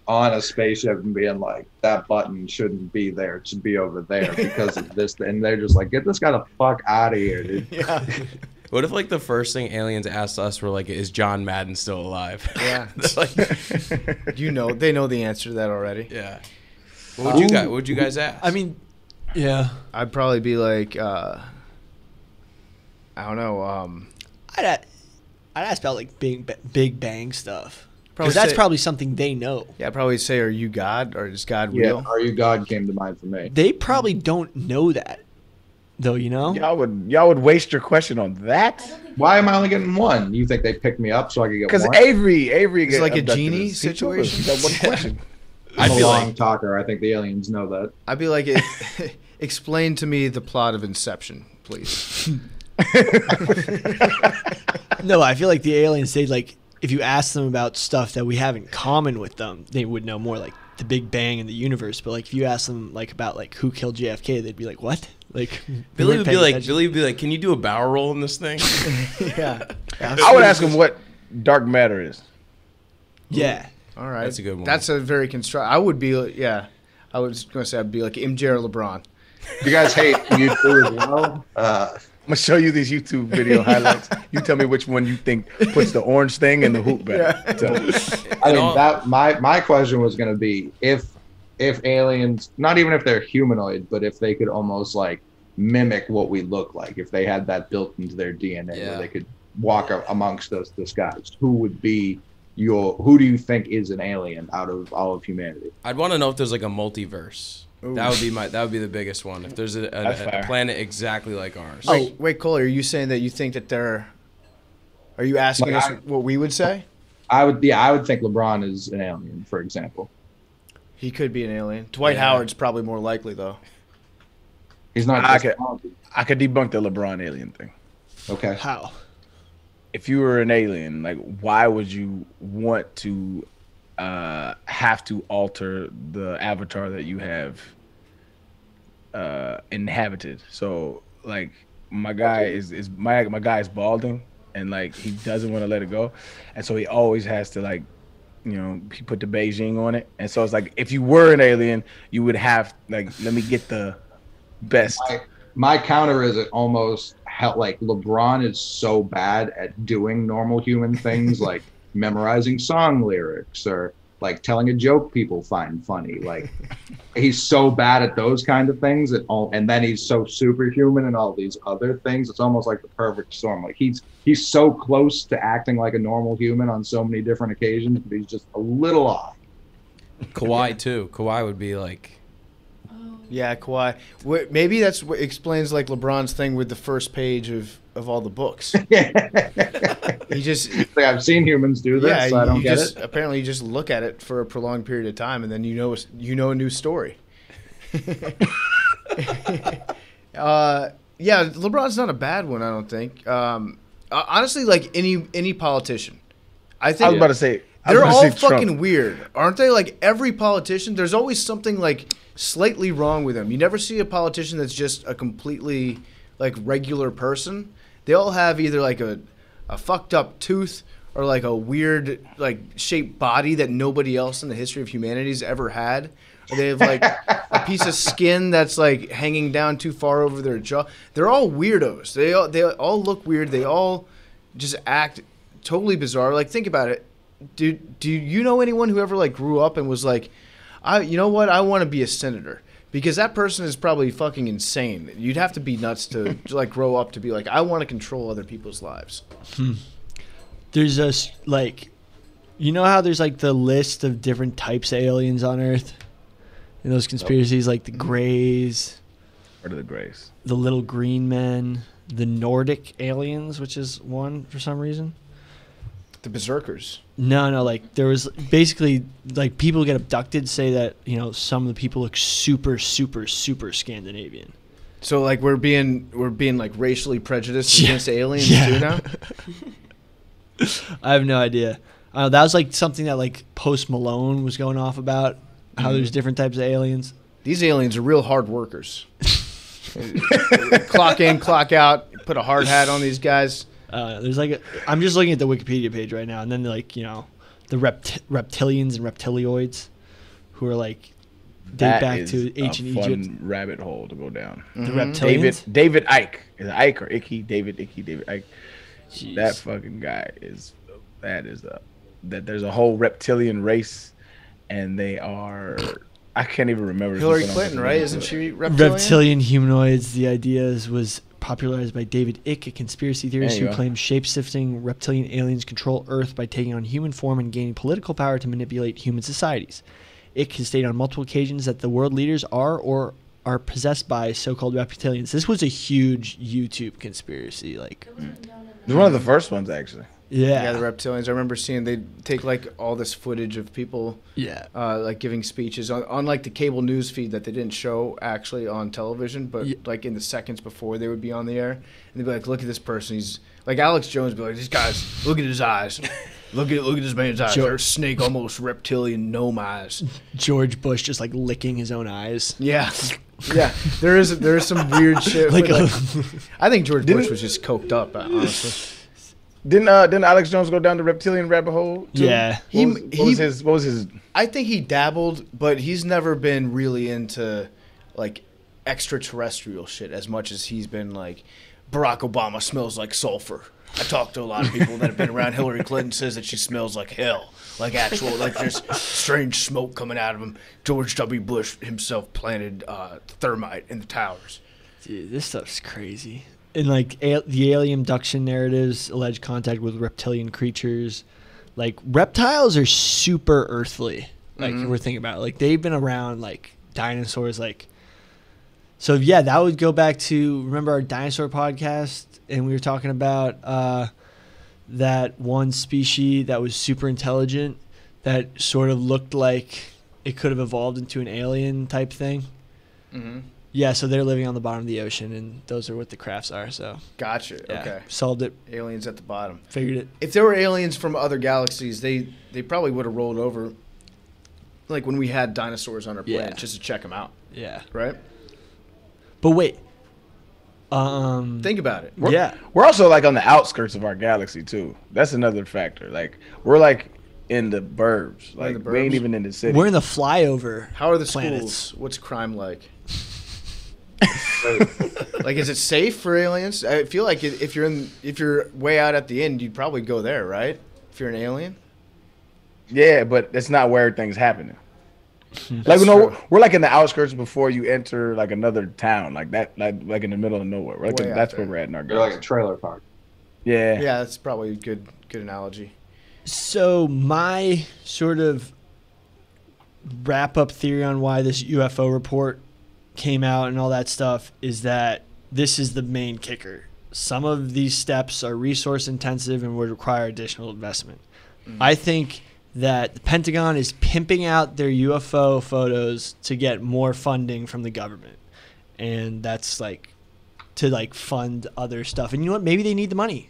S5: on a spaceship and being like, that button shouldn't be there. It should be over there because of this. And they're just like, get this guy the fuck out of here, dude.
S1: Yeah.
S7: What if like the first thing aliens asked us were like, is John Madden still alive?
S1: Yeah.
S7: It's like,
S1: They know the answer to that already.
S7: yeah. What would you guys ask?
S4: I mean, yeah.
S1: I'd probably be like, I don't know.
S4: I'd ask about like Big Bang stuff.
S1: Probably
S4: Because that's
S1: say-
S4: probably something they know.
S1: Yeah, I'd probably say, are you God or is God
S5: Yeah,
S1: real?
S5: Are You God came to mind for me.
S4: They probably don't know that, though. You know.
S3: Y'all would waste your question on that?
S5: Why am I only getting one? You think they picked me up so I could get
S3: Because
S5: one?
S3: Avery
S1: It's
S3: get
S1: like a
S3: abducted
S1: genie
S3: as people.
S1: situation?
S3: That one question.
S5: I'm
S7: I'd
S5: a
S7: be
S5: long
S7: like,
S5: talker. I think the aliens know that.
S1: I'd be like, explain to me the plot of Inception, please.
S4: No, I feel like the aliens, they like, if you ask them about stuff that we have in common with them, they would know more, like the Big Bang and the universe. But like, if you ask them like about like who killed JFK, they'd be like, what? Like
S7: Billy would be like, can you do a barrel roll in this thing?
S1: Yeah.
S3: I would ask him what dark matter is.
S4: Yeah.
S1: All right.
S7: That's a good one.
S1: That's a very I would be, yeah. I was going to say I'd be like MJ or LeBron.
S5: You guys hate YouTube as well?
S3: I'm gonna show you these YouTube video highlights. You tell me which one you think puts the orange thing in the hoop back. So,
S5: I mean, that my question was going to be if aliens, not even if they're humanoid, but if they could almost like mimic what we look like, if they had that built into their DNA,
S7: Yeah.
S5: where they could walk amongst us disguised, who do you think is an alien out of all of humanity?
S7: I'd want to know if there's like a multiverse.
S1: Ooh.
S7: That would be the biggest one. If there's a
S3: fair.
S7: planet exactly like ours.
S1: Wait, Cole, are you saying that you think that are you asking
S5: Like,
S1: us what we would say?
S5: I would think LeBron is an alien, for example.
S1: He could be an alien. Dwight Howard's probably more likely, though.
S5: He's not.
S3: I
S5: just
S3: could-
S5: talented.
S3: I could debunk the LeBron alien thing.
S5: Okay.
S4: How?
S3: If you were an alien, like, why would you want to have to alter the avatar that you have inhabited? So, like, my guy is my guy is balding, and like he doesn't want to let it go, and so he always has to like, he put the Beijing on it, and so it's like if you were an alien, you would have like, let me get the best.
S5: My counter is it almost like LeBron is so bad at doing normal human things like memorizing song lyrics or like telling a joke people find funny. Like he's so bad at those kind of things, and then he's so superhuman in all these other things. It's almost like the perfect storm. Like he's so close to acting like a normal human on so many different occasions, but he's just a little off.
S7: Kawhi too. Kawhi would be like,
S1: Yeah, Kawhi. Maybe that's what explains like LeBron's thing with the first page of all the books. He just
S5: Like, I've seen humans do this,
S1: yeah.
S5: so I don't get
S1: just
S5: it.
S1: apparently you just look at it for a prolonged period of time, and then you know a new story. Yeah, LeBron's not a bad one, I don't think. Honestly, like any politician, I think
S3: I was about to say
S1: they're all
S3: Trump.
S1: fucking weird, aren't they? Like every politician, there's always something like slightly wrong with them. You never see a politician that's just a completely like regular person. They all have either like a fucked up tooth or like a weird like shaped body that nobody else in the history of humanity's ever had. Or they have like a piece of skin that's like hanging down too far over their jaw. They're all weirdos. They all look weird. They all just act totally bizarre. Like think about it. Do you know anyone who ever like grew up and was like, you know what? I want to be a senator. Because that person is probably fucking insane. You'd have to be nuts to like grow up to be like, I want to control other people's lives.
S4: There's a like, you know how there's like the list of different types of aliens on Earth, and those conspiracies like the Greys,
S3: What are the Greys?
S4: the little green men, the Nordic aliens, which is one for some reason.
S1: The Berserkers.
S4: No, like there was basically like people get abducted, say that, you know, some of the people look super, super, super Scandinavian.
S1: So like we're being like racially prejudiced
S4: Yeah.
S1: against aliens
S4: Yeah.
S1: too now?
S4: I have no idea. That was like something that like Post Malone was going off about, how there's different types of aliens.
S1: These aliens are real hard workers. Clock in, clock out, put a hard hat on these guys.
S4: There's like I'm just looking at the Wikipedia page right now, and then like, you know, the reptilians and reptilioids, who are like date
S3: That
S4: back
S3: is
S4: to
S3: a
S4: ancient
S3: fun
S4: Egypt.
S3: rabbit hole to go down.
S4: The reptilians.
S3: David Icke. Is it Icke or Icky? David Icke.
S4: Jeez.
S3: That fucking guy is. That there's a whole reptilian race, and they are. I can't even remember.
S1: Hillary
S3: if it's
S1: Clinton,
S3: on-
S1: right? Isn't she reptilian?
S4: Reptilian humanoids. The ideas was popularized by David Icke, a conspiracy theorist
S3: There you
S4: who
S3: go.
S4: claims shape-shifting reptilian aliens control Earth by taking on human form and gaining political power to manipulate human societies. Icke has stated on multiple occasions that the world leaders are or are possessed by so-called reptilians. This was a huge YouTube conspiracy. Like,
S3: It was one of the first ones, actually.
S1: Yeah, the reptilians. I remember seeing they take like all this footage of people
S4: Yeah.
S1: like giving speeches on like the cable news feed that they didn't show actually on television, but like in the seconds before they would be on the air, and they'd be like, "Look at this person. He's like Alex Jones." Would be like, "These guys, look at his eyes. Look at this man's eyes. They're snake, almost reptilian gnome eyes."
S4: George Bush just like licking his own eyes.
S1: Yeah, yeah. There is some weird shit.
S4: Like,
S1: I think George Bush was just coked up, honestly.
S3: Didn't Alex Jones go down the reptilian rabbit hole? Too?
S4: Yeah.
S3: What was his?
S1: I think he dabbled, but he's never been really into like extraterrestrial shit as much as he's been like Barack Obama smells like sulfur. I talked to a lot of people that have been around. Hillary Clinton says that she smells like hell, like actual, like there's strange smoke coming out of him. George W. Bush himself planted thermite in the towers.
S4: Dude, this stuff's crazy. And like the alien abduction narratives, alleged contact with reptilian creatures, like reptiles are super earthly. Like we're thinking about it. Like they've been around like dinosaurs. Like, so yeah, that would go back to, remember our dinosaur podcast, and we were talking about that one species that was super intelligent that sort of looked like it could have evolved into an alien type thing.
S1: Mm-hmm.
S4: Yeah, so they're living on the bottom of the ocean, and those are what the crafts are. So
S1: Gotcha.
S4: yeah,
S1: Okay.
S4: solved it,
S1: Aliens at the bottom.
S4: figured it.
S1: If there were aliens from other galaxies, they probably would have rolled over, like when we had dinosaurs on our planet,
S4: Yeah.
S1: just to check them out,
S4: Yeah,
S1: right?
S4: but wait,
S1: Think about it.
S3: We're also like on the outskirts of our galaxy too. That's another factor. Like we're like in the burbs. Like
S1: in the
S3: we ain't
S1: burbs?
S3: even in the city.
S4: we're in the flyover.
S1: How are the
S4: planets.
S1: schools? What's crime like? Like, is it safe for aliens? I feel like if you're way out at the end, you'd probably go there, right? If you're an alien.
S3: Yeah, but that's not where everything's happening. Like,
S1: That's
S3: you know,
S1: true.
S3: we're like in the outskirts before you enter like another town, like that, like in the middle of nowhere. We're like
S1: Way out
S3: that's
S1: there.
S3: where we're at in our
S5: They're like a
S3: guns.
S5: trailer park.
S3: Yeah.
S1: Yeah, that's probably a good analogy.
S4: So my sort of wrap up theory on why this UFO report came out and all that stuff is that this is the main kicker. Some of these steps are resource intensive and would require additional investment. I think that the Pentagon is pimping out their UFO photos to get more funding from the government. And that's like to like fund other stuff. And you know what? Maybe they need the money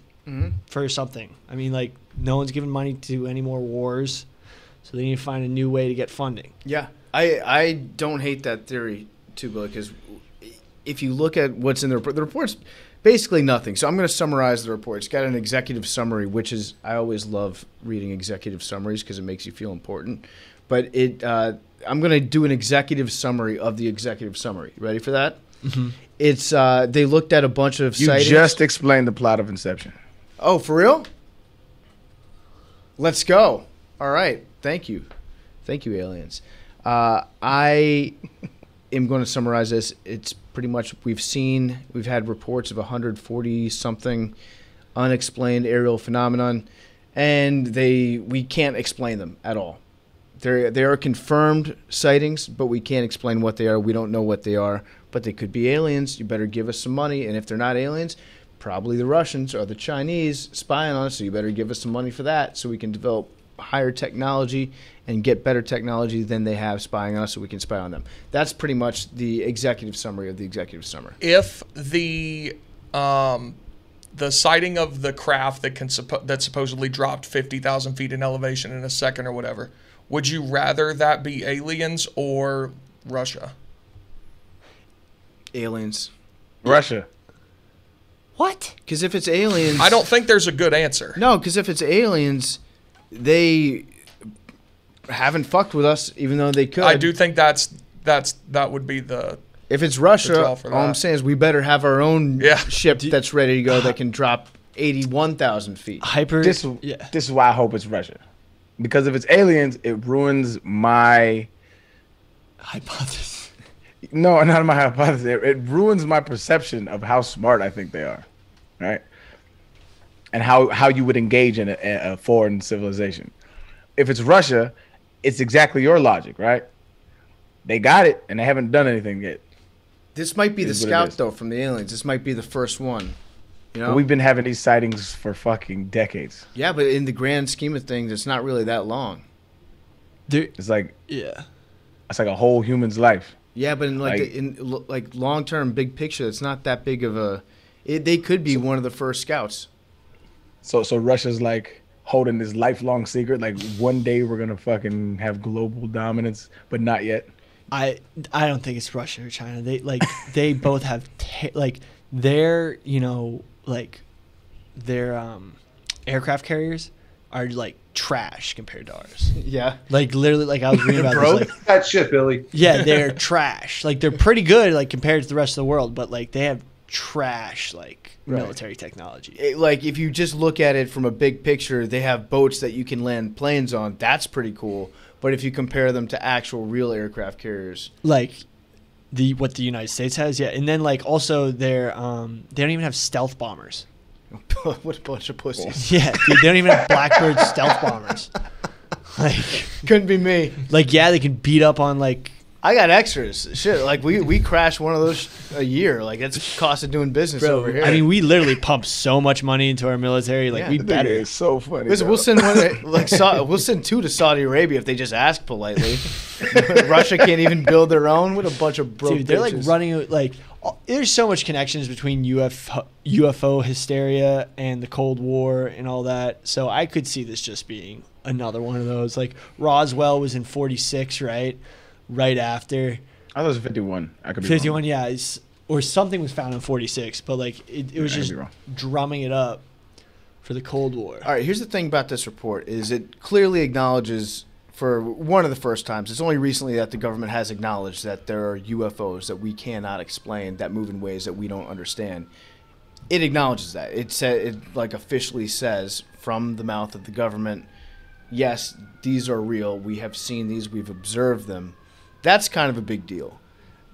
S4: for something. I mean, like, no one's giving money to any more wars, so they need to find a new way to get funding.
S1: Yeah, I don't hate that theory too, Bill, because if you look at what's in the report's basically nothing. So I'm going to summarize the report. It's got an executive summary, which is, I always love reading executive summaries because it makes you feel important. But I'm going to do an executive summary of the executive summary. You ready for that? Mm-hmm. It's they looked at a bunch of
S3: You
S1: sightings.
S3: just explained the plot of Inception.
S1: Oh, for real? Let's go. All right. Thank you, aliens. I am going to summarize this. It's pretty much we've had reports of 140 something unexplained aerial phenomenon, and we can't explain them at all. They are confirmed sightings, but we can't explain what they are. We don't know what they are, but they could be aliens. You better give us some money, and if they're not aliens, probably the Russians or the Chinese spying on us, so you better give us some money for that so we can develop higher technology and get better technology than they have spying on us so we can spy on them. That's pretty much the executive summary of the executive summary.
S2: If the sighting of the craft that supposedly dropped 50,000 feet in elevation in a second or whatever, would you rather that be aliens or Russia?
S1: Aliens.
S3: Russia.
S4: What?
S1: Because if it's aliens...
S2: I don't think there's a good answer.
S1: No, because if it's aliens, they haven't fucked with us, even though they could.
S2: I do think that would be the...
S1: If it's
S2: the
S1: Russia,
S2: draw
S1: all
S2: for
S1: I'm
S2: that.
S1: saying is we better have our own
S2: Yeah.
S1: ship that's ready to go that can drop 81,000 feet.
S3: This is why I hope it's Russia, because if it's aliens, it ruins my
S4: hypothesis.
S3: No, not my hypothesis. It ruins my perception of how smart I think they are, right? And how you would engage in a foreign civilization. If it's Russia, it's exactly your logic, right? They got it, and they haven't done anything yet.
S1: This might be the
S3: Is what it
S1: scout,
S3: is.
S1: though, from the aliens. This might be the first one. You know?
S3: But we've been having these sightings for fucking decades.
S1: Yeah, but in the grand scheme of things, it's not really that long.
S3: It's like
S4: Yeah.
S3: it's like a whole human's life.
S1: Yeah, but in long term, big picture, it's not that big of a. They could be one of the first scouts.
S3: So Russia's like holding this lifelong secret. Like one day we're gonna fucking have global dominance, but not yet.
S4: I don't think it's Russia or China. They both have their aircraft carriers are like trash compared to ours.
S1: Yeah.
S4: Like literally, like I was reading about this, like,
S5: That shit, Billy.
S4: yeah, they're trash. Like they're pretty good, like compared to the rest of the world, but like they have trash, like
S1: Right.
S4: military technology.
S1: If you just look at it from a big picture, they have boats that you can land planes on. That's pretty cool. But if you compare them to actual real aircraft carriers,
S4: Like what the United States has, yeah, and then like also they don't even have stealth bombers.
S1: what a bunch of pussies.
S4: Yeah, dude, they don't even have Blackbird stealth bombers. Like,
S1: Couldn't be me.
S4: like yeah, they can beat up on like.
S1: I got extras. Shit, like we crash one of those a year. Like that's cost of doing business over here.
S4: I mean, we literally pump so much money into our military. Like
S1: Yeah.
S4: we
S1: That
S4: better.
S3: It's so funny.
S1: listen,
S3: bro.
S1: we'll send one. We'll send 2 to Saudi Arabia if they just ask politely. Russia can't even build their own. What a bunch of broke
S4: Dude, they're
S1: bitches.
S4: like running like. There's so much connections between UFO hysteria and the Cold War and all that. So I could see this just being another one of those. Like Roswell was in 46, right? Right after.
S3: I thought it was 51. I could be
S4: 51,
S3: wrong.
S4: yeah. Or something was found in 46, but like it was
S3: I could
S4: just
S3: be wrong.
S4: drumming it up for the Cold War.
S1: All right, here's the thing about this report is it clearly acknowledges for one of the first times, it's only recently that the government has acknowledged that there are UFOs that we cannot explain that move in ways that we don't understand. It acknowledges that. It like officially says from the mouth of the government, yes, these are real. We have seen these. We've observed them. That's kind of a big deal.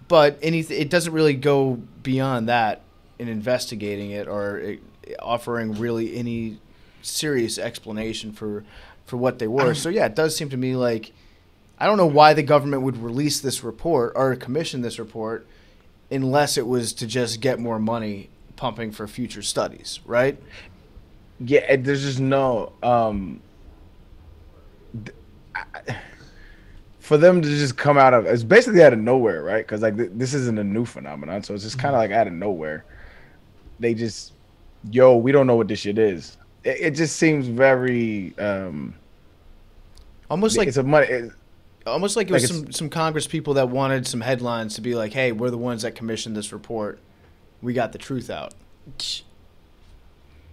S1: But it doesn't really go beyond that in investigating it or offering really any serious explanation for what they were. So, yeah, it does seem to me like I don't know why the government would release this report or commission this report unless it was to just get more money pumping for future studies, right?
S3: Yeah, there's just no for them to just come out of, it's basically out of nowhere, right? Because like this isn't a new phenomenon, so it's just kind of like out of nowhere. They just, we don't know what this shit is. It just seems very
S1: almost like
S3: it's a money.
S1: Almost like it was some Congress people that wanted some headlines to be like, "Hey, we're the ones that commissioned this report. We got the truth out."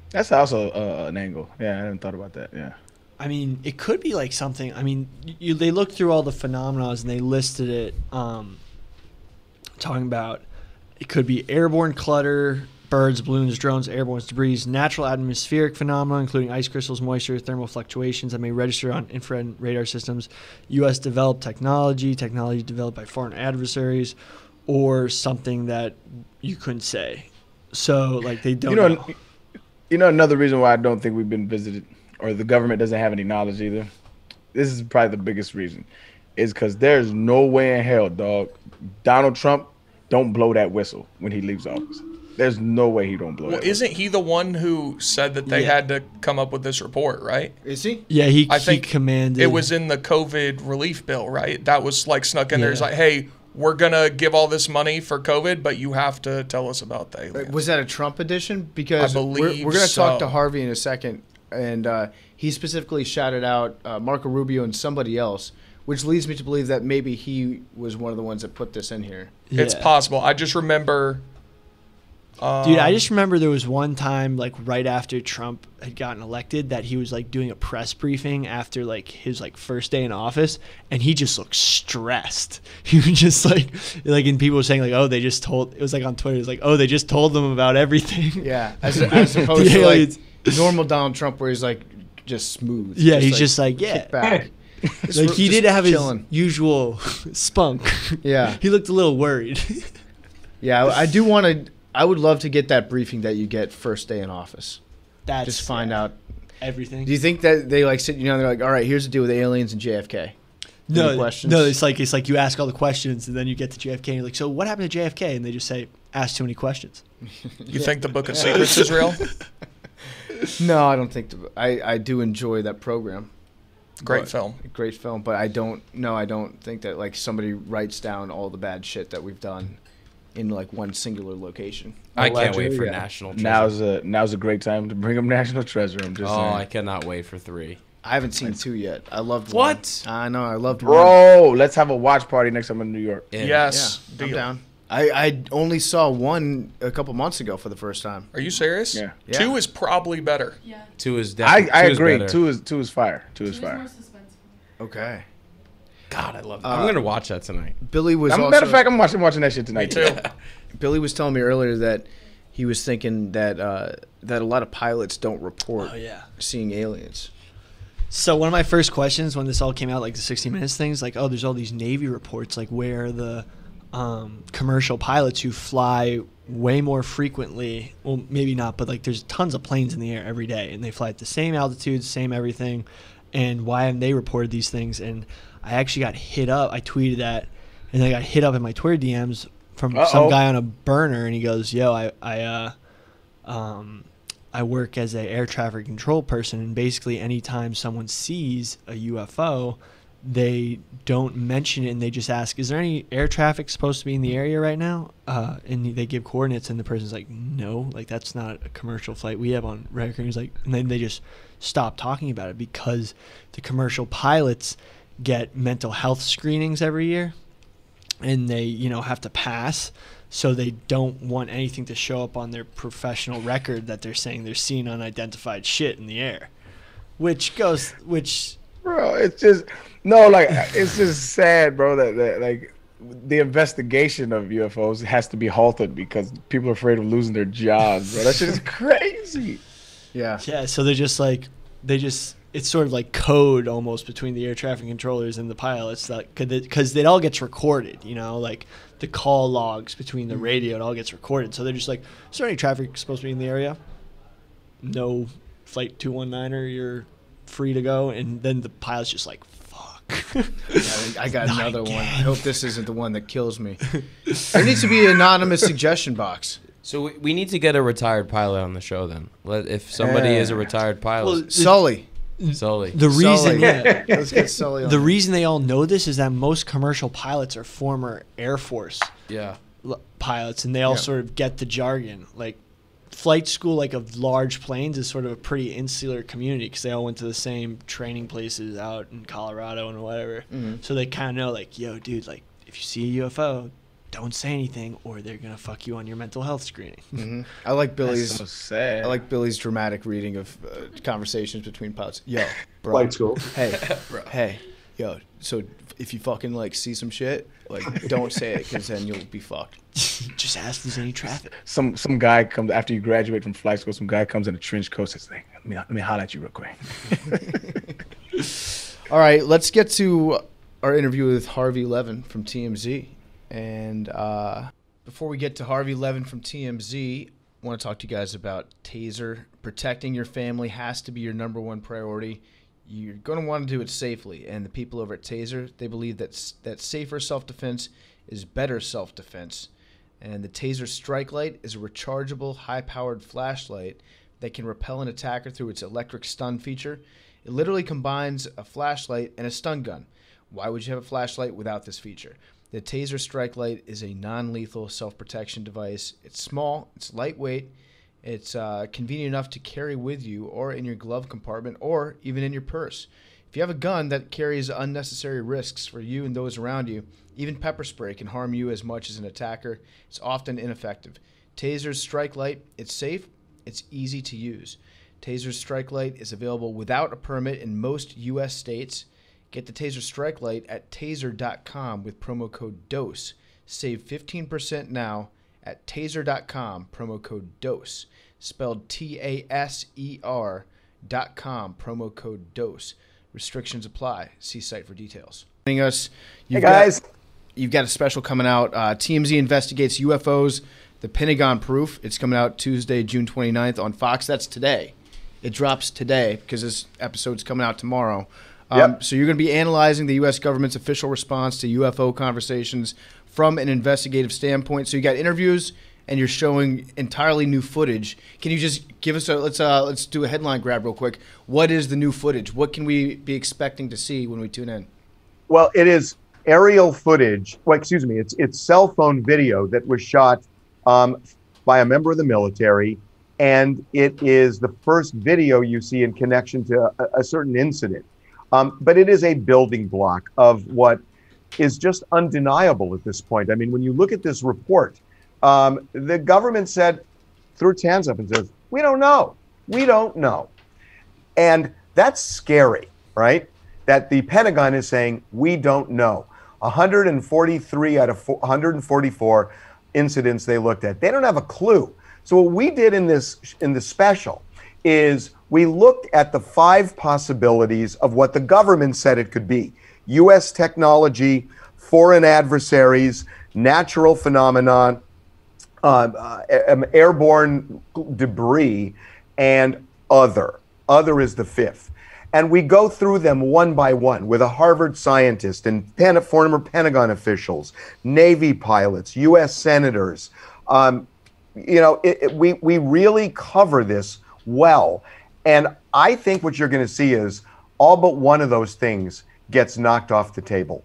S3: That's also an angle. Yeah, I hadn't thought about that. Yeah.
S4: I mean, it could be like something. I mean, they looked through all the phenomena and they listed it, talking about it could be airborne clutter, birds, balloons, drones, airborne debris, natural atmospheric phenomena, including ice crystals, moisture, thermal fluctuations that may register on infrared radar systems, U.S. developed technology developed by foreign adversaries, or something that you couldn't say. So, like, they don't know.
S3: You know, another reason why I don't think we've been visited, or the government doesn't have any knowledge either, this is probably the biggest reason, is because there's no way in hell, dog, Donald Trump don't blow that whistle when he leaves office. There's no way he don't blow it. Well,
S2: isn't he the one who said that they had to come up with this report, right?
S1: Is he?
S4: Yeah, I think commanded.
S2: It was in the COVID relief bill, right? That was like snuck in there. It's like, hey, we're going to give all this money for COVID, but you have to tell us about the aliens.
S1: Was that a Trump edition? Because
S2: I believe
S1: we're going to talk to Harvey in a second, and he specifically shouted out Marco Rubio and somebody else, which leads me to believe that maybe he was one of the ones that put this in here.
S2: Yeah. It's possible. I just remember...
S4: Dude, I just remember there was one time, like, right after Trump had gotten elected, that he was, like, doing a press briefing after, like, his, like, first day in office, and he just looked stressed. He was just, like, and people were saying, like, oh, they just told, it was, like, on Twitter, it was, like, oh, they just told them about everything.
S1: Yeah, as opposed to, like, normal Donald Trump, where he's, like, just smooth.
S4: Yeah, he's just, like, yeah.
S1: Kick back.
S4: Like, he did have his usual spunk.
S1: Yeah.
S4: He looked a little worried.
S1: Yeah, I would love to get that briefing that you get first day in office. Just find out
S4: everything.
S1: Do you think that they like sit, they're like, all right, here's the deal with aliens and JFK?
S4: No questions? No, it's like you ask all the questions and then you get to JFK and you're like, so what happened to JFK? And they just say, ask too many questions.
S2: You think the Book of Secrets is real?
S1: No, I don't think. I do enjoy that program.
S2: Great film,
S1: but I don't think that like somebody writes down all the bad shit that we've done in like one singular location.
S7: I can't wait for National Treasure.
S3: Now's a great time to bring up National Treasure. I'm just saying.
S7: I cannot wait for 3.
S1: I haven't seen 2 yet. I loved
S7: what?
S1: 1. I know, I loved 1.
S3: Bro, let's have a watch party next time in New York.
S2: Yes,
S1: yeah, I'm down. I only saw 1 a couple months ago for the first time.
S2: Are you serious?
S3: Yeah.
S2: 2 is probably better.
S6: Yeah.
S7: 2 is definitely.
S3: I agree. 2 is fire. 2 is fire.
S1: Okay.
S7: God, I love that. I'm gonna watch that tonight.
S1: Billy was.
S3: Matter of fact, I'm watching that shit tonight
S2: Me too.
S1: Billy was telling me earlier that he was thinking that that a lot of pilots don't report seeing aliens.
S4: So one of my first questions when this all came out, like the 60 Minutes things, like, oh, there's all these Navy reports, like where are the commercial pilots who fly way more frequently? Well, maybe not, but like there's tons of planes in the air every day, and they fly at the same altitude, same everything. And why haven't they reported these things? And I actually got hit up. I tweeted that, and I got hit up in my Twitter DMs from some guy on a burner, and he goes, "Yo, I work as a air traffic control person, and basically anytime someone sees a UFO, they don't mention it, and they just ask, is there any air traffic supposed to be in the area right now? And they give coordinates, and the person's like, no, like that's not a commercial flight we have on record. He's like, and then they just stop talking about it because the commercial pilots get mental health screenings every year, and they have to pass. So they don't want anything to show up on their professional record that they're saying they're seeing unidentified shit in the air, which bro,
S3: it's just it's just sad, bro, that like the investigation of UFOs has to be halted because people are afraid of losing their jobs, bro. That shit is crazy.
S1: Yeah.
S4: So they're just like, they just it's sort of like code almost between the air traffic controllers and the pilots, that because it all gets recorded, you know, like the call logs between the radio, it all gets recorded. So they're just like, is there any traffic supposed to be in the area? No, flight 219er, you're free to go. And then the pilot's just like, fuck.
S1: I got another one. I hope this isn't the one that kills me. There needs to be an anonymous suggestion box.
S7: So we need to get a retired pilot on the show then. If somebody is a retired pilot.
S1: Sully.
S7: Sully.
S4: The reason,
S1: Sully. Let's get Sully on.
S4: The reason they all know this is that most commercial pilots are former Air Force pilots, and they all sort of get the jargon. Like, flight school, like of large planes, is sort of a pretty insular community because they all went to the same training places out in Colorado and whatever. Mm-hmm. So they kind of know, like, yo, dude, like, if you see a UFO, don't say anything or they're going to fuck you on your mental health screening.
S1: Mm-hmm. I like Billy's.
S3: So sad.
S1: I like Billy's dramatic reading of conversations between pilots. Yo, bro.
S5: Flight school.
S1: Hey, bro. Hey, yo. So if you fucking like see some shit, like don't say it because then you'll be fucked.
S4: Just ask if there's any traffic.
S3: Some guy comes after you graduate from flight school. Some guy comes in a trench coat and says, "Hey, let me holler at you real quick."
S1: All right, let's get to our interview with Harvey Levin from TMZ. And before we get to Harvey Levin from TMZ, I want to talk to you guys about Taser. Protecting your family has to be your number one priority. You're going to want to do it safely. And the people over at Taser, they believe that safer self-defense is better self-defense. And the Taser Strike Light is a rechargeable, high-powered flashlight that can repel an attacker through its electric stun feature. It literally combines a flashlight and a stun gun. Why would you have a flashlight without this feature? The Taser Strike Light is a non-lethal self-protection device. It's small, it's lightweight, it's convenient enough to carry with you or in your glove compartment or even in your purse. If you have a gun that carries unnecessary risks for you and those around you, even pepper spray can harm you as much as an attacker. It's often ineffective. Taser's Strike Light, it's safe, it's easy to use. Taser's Strike Light is available without a permit in most U.S. states. Get the Taser Strike Light at taser.com with promo code DOSE. Save 15% now at taser.com, promo code DOSE. Spelled TASER.com, promo code DOSE. Restrictions apply. See site for details. Joining us,
S3: Hey guys.
S1: You've got a special coming out. TMZ investigates UFOs, the Pentagon proof. It's coming out Tuesday, June 29th on Fox. That's today. It drops today because this episode's coming out tomorrow. So you're going to be analyzing the U.S. government's official response to UFO conversations from an investigative standpoint. So you got interviews, and you're showing entirely new footage. Can you just give us let's do a headline grab real quick. What is the new footage? What can we be expecting to see when we tune in?
S8: Well, it is aerial footage. Well, excuse me. It's cell phone video that was shot by a member of the military, and it is the first video you see in connection to a certain incident. But it is a building block of what is just undeniable at this point. I mean, when you look at this report, the government said, threw its hands up and says, we don't know. We don't know. And that's scary, right? That the Pentagon is saying, we don't know. 143 out of 144 incidents they looked at. They don't have a clue. So what we did in the special is we looked at the 5 possibilities of what the government said it could be. U.S. technology, foreign adversaries, natural phenomenon, airborne debris, and other. Other is the 5th. And we go through them one by one with a Harvard scientist and former Pentagon officials, Navy pilots, U.S. senators. We really cover this well. And I think what you're going to see is all but one of those things gets knocked off the table.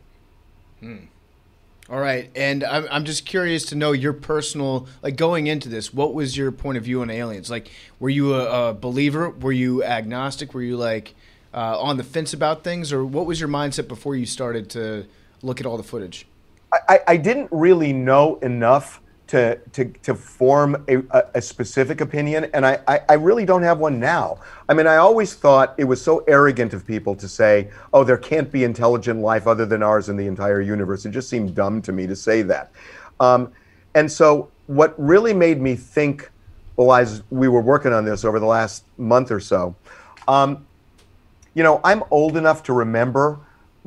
S1: All right. And I'm just curious to know your personal, like going into this, what was your point of view on aliens? Like, were you a believer? Were you agnostic? Were you like on the fence about things? Or what was your mindset before you started to look at all the footage?
S8: I didn't really know enough to form a specific opinion, and I really don't have one now. I mean, I always thought it was so arrogant of people to say, oh, there can't be intelligent life other than ours in the entire universe. It just seemed dumb to me to say that. And so what really made me think, well, as we were working on this over the last month or so, I'm old enough to remember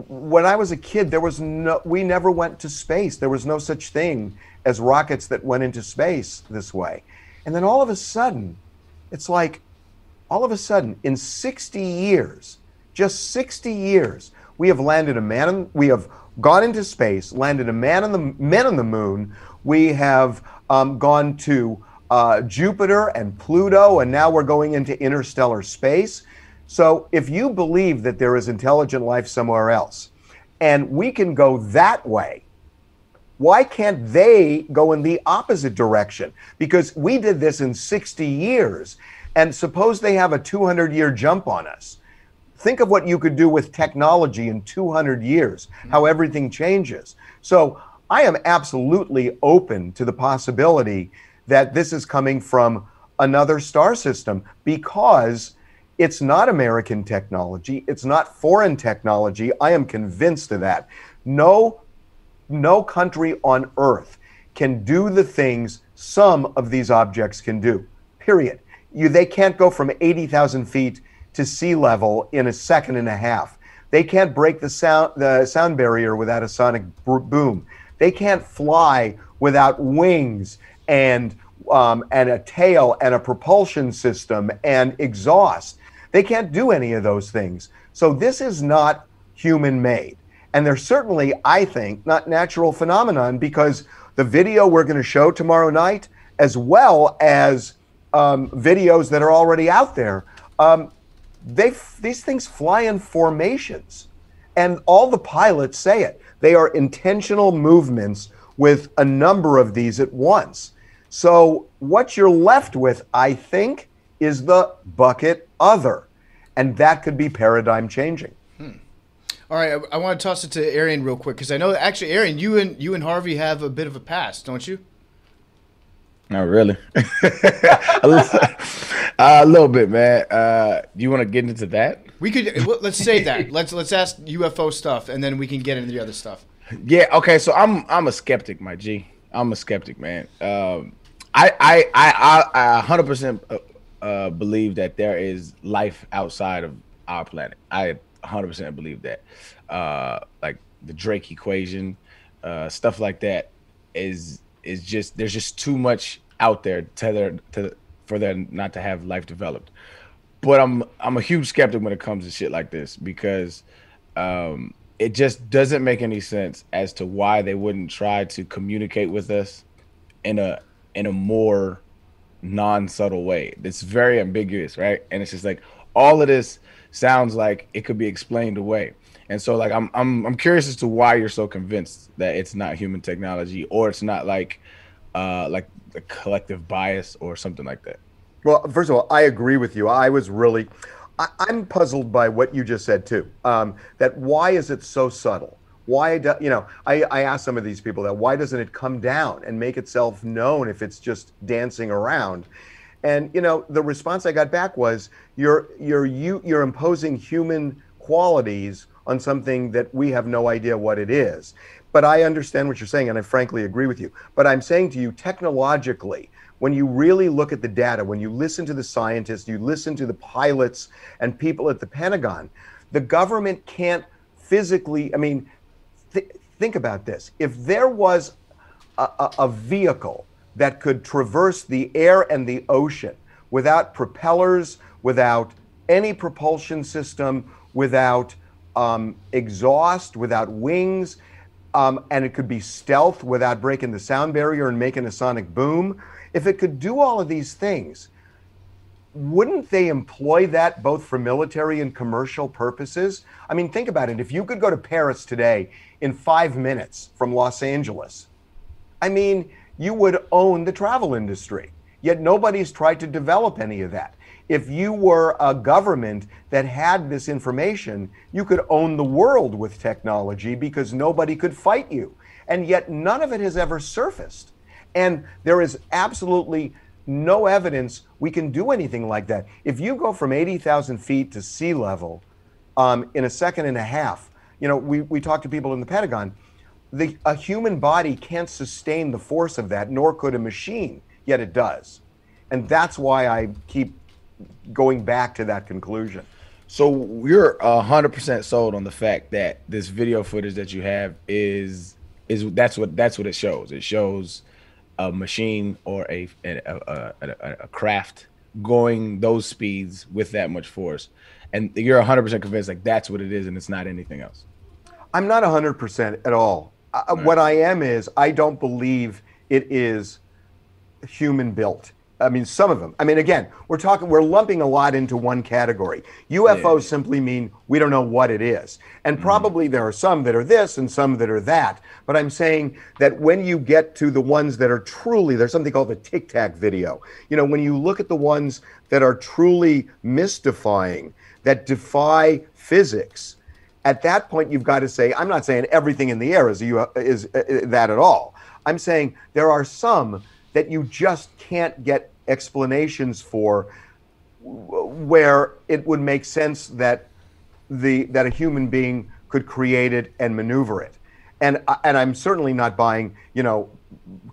S8: when I was a kid, we never went to space. There was no such thing as rockets that went into space this way. And then all of a sudden, it's like, all of a sudden, in 60 years, just 60 years, we have we have gone into space, landed men on the moon. We have gone to Jupiter and Pluto, and now we're going into interstellar space. So if you believe that there is intelligent life somewhere else, and we can go that way, why can't they go in the opposite direction? Because we did this in 60 years, and suppose they have a 200-year jump on us. Think of what you could do with technology in 200 years, how everything changes. So I am absolutely open to the possibility that this is coming from another star system, because it's not American technology. It's not foreign technology. I am convinced of that. No country on Earth can do the things some of these objects can do, period. They can't go from 80,000 feet to sea level in a second and a half. They can't break the sound barrier without a sonic boom. They can't fly without wings and a tail and a propulsion system and exhaust. They can't do any of those things. So this is not human-made. And they're certainly, I think, not natural phenomenon, because the video we're going to show tomorrow night, as well as videos that are already out there, these things fly in formations. And all the pilots say it. They are intentional movements with a number of these at once. So what you're left with, I think, is the bucket other. And that could be paradigm changing.
S1: All right, I want to toss it to Arian real quick, because I know, actually, Arian, you and Harvey have a bit of a past, don't you?
S3: Not really. A little bit, man. Do you want to get into that?
S1: We could. Let's save that. Let's ask UFO stuff, and then we can get into the other stuff.
S3: Yeah. Okay. So I'm a skeptic, my G. I'm a skeptic, man. I 100% believe that there is life outside of our planet. I 100% believe that. Like the Drake equation, stuff like that is just, there's just too much out there for there not to have life developed. But I'm a huge skeptic when it comes to shit like this, because it just doesn't make any sense as to why they wouldn't try to communicate with us in a more non-subtle way. It's very ambiguous, right? And it's just like, all of this sounds like it could be explained away. And so, like, I'm curious as to why you're so convinced that it's not human technology, or it's not like a collective bias or something like that.
S8: Well, first of all, I agree with you. I'm puzzled by what you just said too. That why is it so subtle? Why I asked some of these people that, why doesn't it come down and make itself known if it's just dancing around? And the response I got back was, you're imposing human qualities on something that we have no idea what it is. But I understand what you're saying, and I frankly agree with you. But I'm saying to you, technologically, when you really look at the data, when you listen to the scientists, you listen to the pilots and people at the Pentagon, the government can't physically, think about this. If there was a vehicle that could traverse the air and the ocean without propellers, without any propulsion system, without exhaust, without wings, and it could be stealth without breaking the sound barrier and making a sonic boom. If it could do all of these things, wouldn't they employ that both for military and commercial purposes? Think about it. If you could go to Paris today in 5 minutes from Los Angeles, you would own the travel industry. Yet nobody's tried to develop any of that. If you were a government that had this information, you could own the world with technology, because nobody could fight you. And yet none of it has ever surfaced. And there is absolutely no evidence we can do anything like that. If you go from 80,000 feet to sea level in a second and a half, we talk to people in the Pentagon, a human body can't sustain the force of that, nor could a machine, yet it does. And that's why I keep going back to that conclusion.
S3: So you're 100% sold on the fact that this video footage that you have is that's what it shows. It shows a machine or a craft going those speeds with that much force, and you're 100% convinced like that's what it is, and it's not anything else.
S8: I'm not 100% at all. What I am is I don't believe it is human built. I mean, some of them. I mean, again, we're lumping a lot into one category. UFOs simply mean we don't know what it is. And probably there are some that are this and some that are that. But I'm saying that when you get to the ones that are truly, there's something called the Tic Tac video. You know, when you look at the ones that are truly mystifying, that defy physics, at that point you've got to say, I'm not saying everything in the air is that at all. I'm saying there are some that you just can't get explanations for, where it would make sense that a human being could create it and maneuver it. And I'm certainly not buying, you know,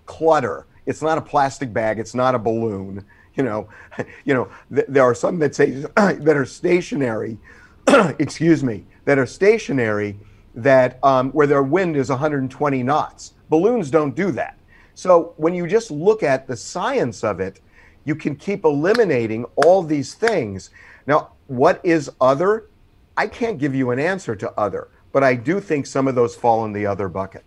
S8: clutter. It's not a plastic bag. It's not a balloon. There are some that say that are stationary. Excuse me. That are stationary. That where their wind is 120 knots. Balloons don't do that. So when you just look at the science of it, you can keep eliminating all these things. Now, what is other? I can't give you an answer to other, but I do think some of those fall in the other bucket.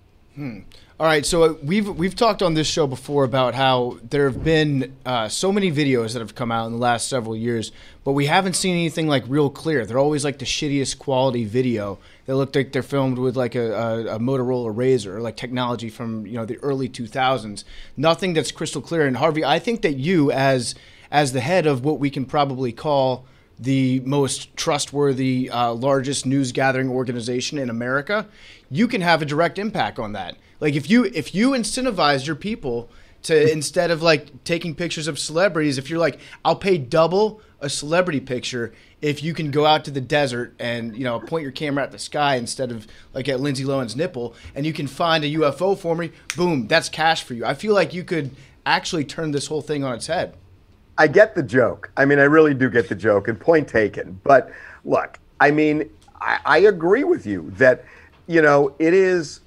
S1: All right, so we've talked on this show before about how there have been so many videos that have come out in the last several years, but we haven't seen anything like real clear. They're always like the shittiest quality video. They look like they're filmed with like a Motorola Razr, or like technology from the early 2000s. Nothing that's crystal clear. And Harvey, I think that you, as the head of what we can probably call the most trustworthy, largest news gathering organization in America, you can have a direct impact on that. Like if you incentivize your people to, instead of like taking pictures of celebrities, if you're like, I'll pay double a celebrity picture if you can go out to the desert and point your camera at the sky instead of like at Lindsay Lohan's nipple, and you can find a UFO for me, boom, that's cash for you. I feel like you could actually turn this whole thing on its head.
S8: I get the joke. I mean, I really do get the joke, and point taken. But look, I mean, I agree with you that, it is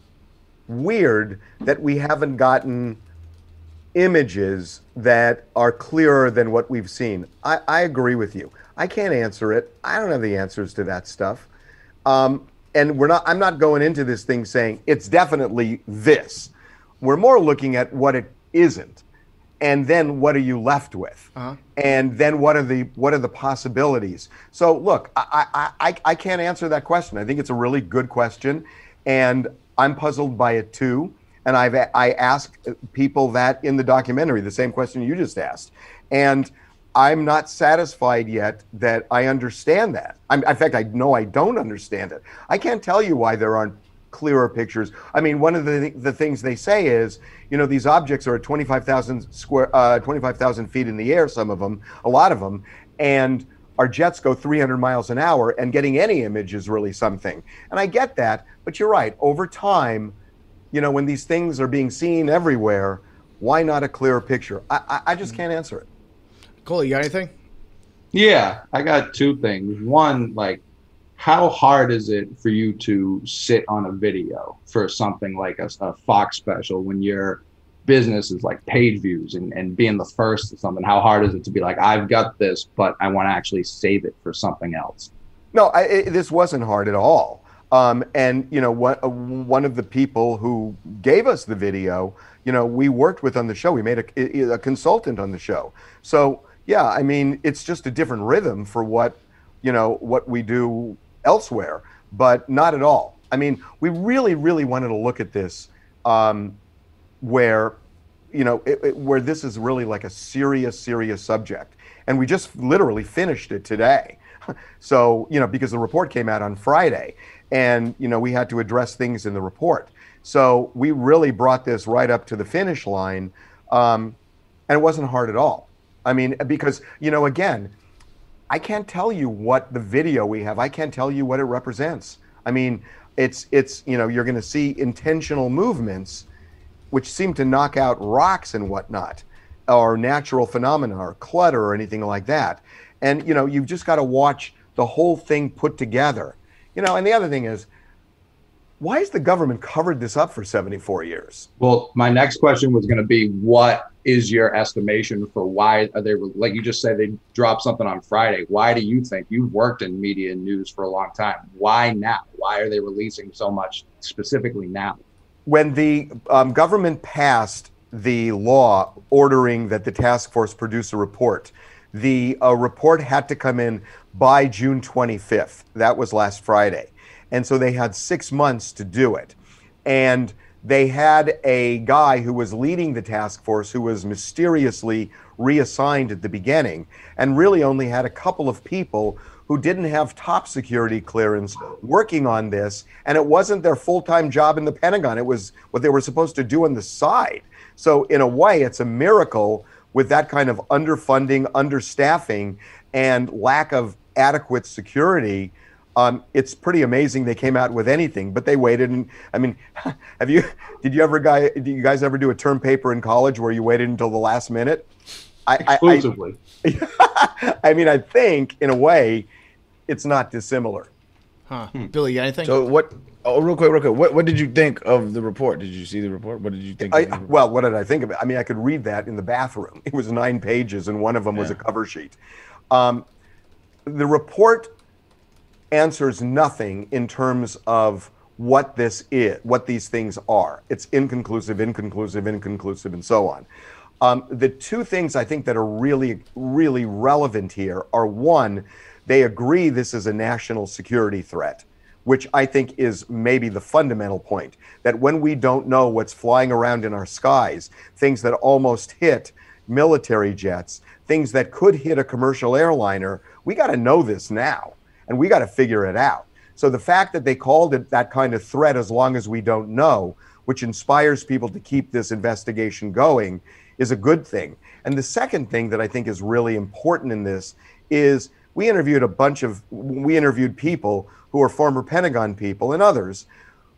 S8: weird that we haven't gotten images that are clearer than what we've seen. I agree with you. I can't answer it. I don't have the answers to that stuff. And I'm not going into this thing saying it's definitely this. We're more looking at what it isn't. And then what are you left with? And then what are the possibilities? So look, I can't answer that question. I think it's a really good question, and I'm puzzled by it too. And I asked people that in the documentary, the same question you just asked, and I'm not satisfied yet that I understand that. In fact, I know I don't understand it. I can't tell you why there aren't clearer pictures. I mean, one of the things they say is, these objects are at 25,000 feet in the air, some of them, a lot of them, and our jets go 300 miles an hour, and getting any image is really something. And I get that, but you're right. Over time, when these things are being seen everywhere, why not a clearer picture? I just can't answer it.
S1: Cole, you got anything?
S5: Yeah, I got two things. One, like, how hard is it for you to sit on a video for something like a Fox special when your business is like page views and being the first to something? How hard is it to be like, I've got this, but I want to actually save it for something else?
S8: No, this wasn't hard at all. And, one of the people who gave us the video, we worked with on the show. We made a consultant on the show. So, yeah, I mean, it's just a different rhythm for what we do elsewhere, but not at all. I mean, we really, really wanted to look at this where, where this is really like a serious subject. And we just literally finished it today. So, because the report came out on Friday, and, we had to address things in the report. So we really brought this right up to the finish line, and it wasn't hard at all. I mean, because, again, I can't tell you what the video we have. I can't tell you what it represents. I mean, it's you're going to see intentional movements which seem to knock out rocks and whatnot, or natural phenomena or clutter or anything like that. And, you've just got to watch the whole thing put together. You know, and the other thing is, why has the government covered this up for 74 years?
S5: Well, my next question was going to be, what is your estimation for why are they, like you just said, they dropped something on Friday. Why do you think, you've worked in media and news for a long time, why now? Why are they releasing so much specifically now?
S8: When the government passed the law ordering that the task force produce a report, the report had to come in by June 25th. That was last Friday. And so they had 6 months to do it. And they had a guy who was leading the task force who was mysteriously reassigned at the beginning and really only had a couple of people who didn't have top security clearance working on this. And it wasn't their full-time job in the Pentagon. It was what they were supposed to do on the side. So in a way, it's a miracle with that kind of underfunding, understaffing, and lack of adequate security. It's pretty amazing they came out with anything, but they waited. And I mean, did you guys ever do a term paper in college where you waited until the last minute?
S5: Exclusively.
S8: I mean, I think in a way, it's not dissimilar.
S1: Huh. Billy, you got anything?
S3: So what? Oh, real quick. What did you think of the report? Did you see the report? What did you think?
S8: Well, what did I think of it? I mean, I could read that in the bathroom. It was 9 pages, and one of them was a cover sheet. The report answers nothing in terms of what this is, what these things are. It's inconclusive, and so on. The two things I think that are really, really relevant here are, one, they agree this is a national security threat, which I think is maybe the fundamental point, that when we don't know what's flying around in our skies, things that almost hit military jets, things that could hit a commercial airliner, we got to know this now. And we got to figure it out. So the fact that they called it that kind of threat, as long as we don't know, which inspires people to keep this investigation going, is a good thing. And the second thing that I think is really important in this is we interviewed people who are former Pentagon people and others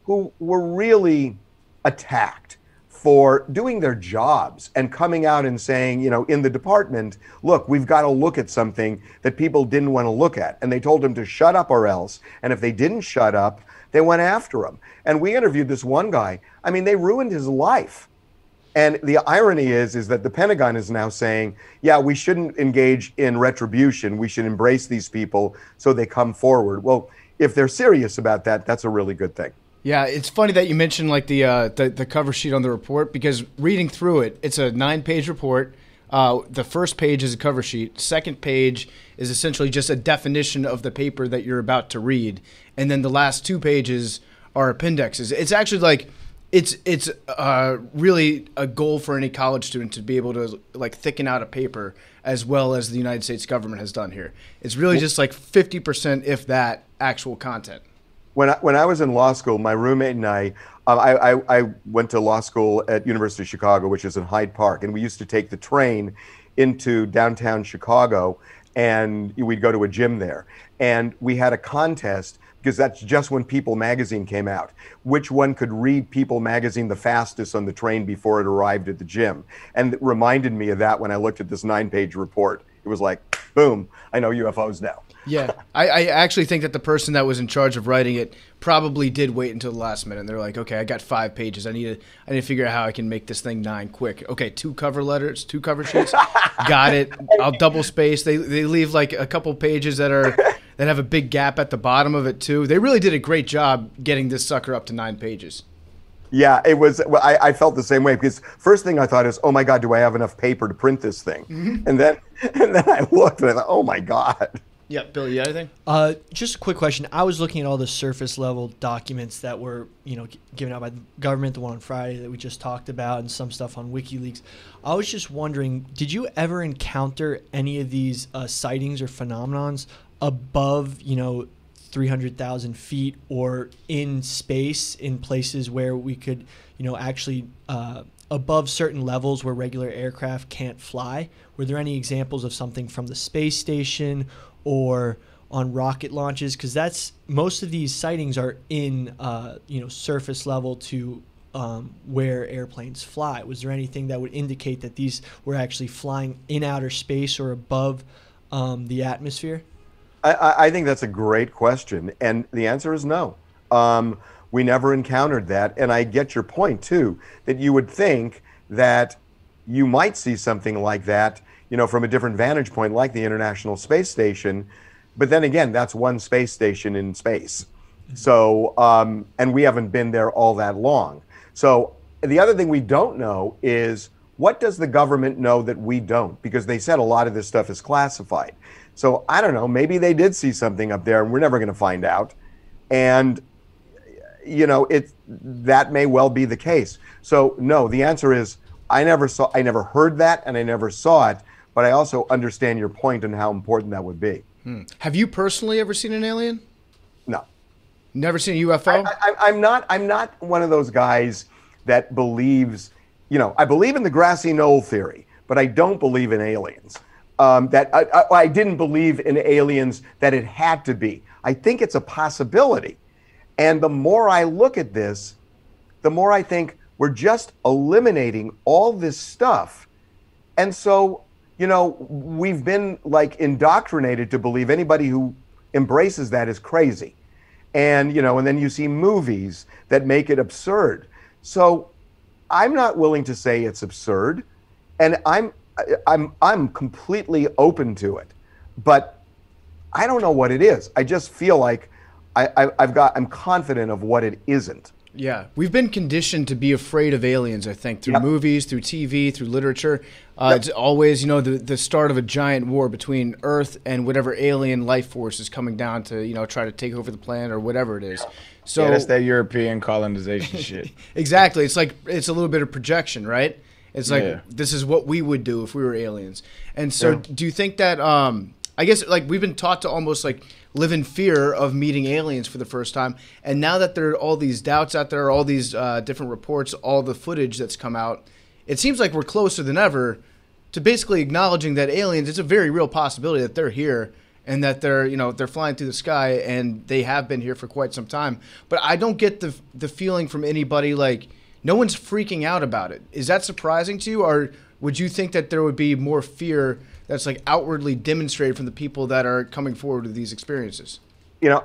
S8: who were really attacked for doing their jobs and coming out and saying, you know, in the department, look, we've got to look at something that people didn't want to look at. And they told them to shut up or else. And if they didn't shut up, they went after him. And we interviewed this one guy. I mean, they ruined his life. And the irony is that the Pentagon is now saying, yeah, we shouldn't engage in retribution. We should embrace these people so they come forward. Well, if they're serious about that, that's a really good thing.
S1: Yeah, it's funny that you mentioned like the cover sheet on the report, because reading through it, it's a 9-page report. The first page is a cover sheet. Second page is essentially just a definition of the paper that you're about to read, and then the last 2 pages are appendixes. It's actually like it's really a goal for any college student to be able to like thicken out a paper as well as the United States government has done here. It's really just like 50%, if that, actual content.
S8: When I was in law school, my roommate and I went to law school at University of Chicago, which is in Hyde Park, and we used to take the train into downtown Chicago, and we'd go to a gym there. And we had a contest, because that's just when People magazine came out, which one could read People magazine the fastest on the train before it arrived at the gym. And it reminded me of that when I looked at this 9-page report. It was like, boom, I know UFOs now.
S1: Yeah, I actually think that the person that was in charge of writing it probably did wait until the last minute. And they're like, okay, I got 5 pages. I need to figure out how I can make this thing 9 quick. Okay, 2 cover letters, 2 cover sheets. Got it. I'll double space. They leave like a couple pages that have a big gap at the bottom of it too. They really did a great job getting this sucker up to 9 pages.
S8: Yeah, it was. I felt the same way, because first thing I thought is, oh my God, do I have enough paper to print this thing? Mm-hmm. And then I looked and I thought, oh my God.
S1: Yeah, Bill, you got anything?
S4: Just a quick question. I was looking at all the surface level documents that were, given out by the government, the one on Friday that we just talked about, and some stuff on WikiLeaks. I was just wondering, did you ever encounter any of these sightings or phenomenons above, 300,000 feet or in space, in places where we could, actually above certain levels where regular aircraft can't fly? Were there any examples of something from the space station or on rocket launches? Because that's most of these sightings are in surface level to where airplanes fly. Was there anything that would indicate that these were actually flying in outer space or above the atmosphere?
S8: I think that's a great question, and the answer is no. We never encountered that, and I get your point too, that you would think that you might see something like that, from a different vantage point, like the International Space Station. But then again, that's one space station in space. So, and we haven't been there all that long. So the other thing we don't know is, what does the government know that we don't? Because they said a lot of this stuff is classified. So I don't know, maybe they did see something up there and we're never going to find out. And, that may well be the case. So no, the answer is, I never heard that and I never saw it, but I also understand your point and how important that would be.
S1: Have you personally ever seen an alien?
S8: No.
S1: Never seen a UFO?
S8: I'm not one of those guys that believes, I believe in the grassy knoll theory, but I don't believe in aliens. I didn't believe in aliens that it had to be. I think it's a possibility. And the more I look at this, the more I think we're just eliminating all this stuff. And so, we've been like indoctrinated to believe anybody who embraces that is crazy. And, and then you see movies that make it absurd. So I'm not willing to say it's absurd, and I'm completely open to it, but I don't know what it is. I just feel like I'm confident of what it isn't.
S1: Yeah, we've been conditioned to be afraid of aliens, I think, through movies, through TV, through literature. It's always, the start of a giant war between Earth and whatever alien life force is coming down to, try to take over the planet or whatever it is. So
S3: that's that European colonization shit.
S1: Exactly. It's like, it's a little bit of projection, right? It's like, this is what we would do if we were aliens. And so do you think that, I guess, like, we've been taught to almost, like, live in fear of meeting aliens for the first time. And now that there are all these doubts out there, all these different reports, all the footage that's come out, it seems like we're closer than ever to basically acknowledging that aliens, it's a very real possibility that they're here and that they're, they're flying through the sky and they have been here for quite some time. But I don't get the feeling from anybody, like, no one's freaking out about it. Is that surprising to you? Or would you think that there would be more fear that's like outwardly demonstrated from the people that are coming forward with these experiences?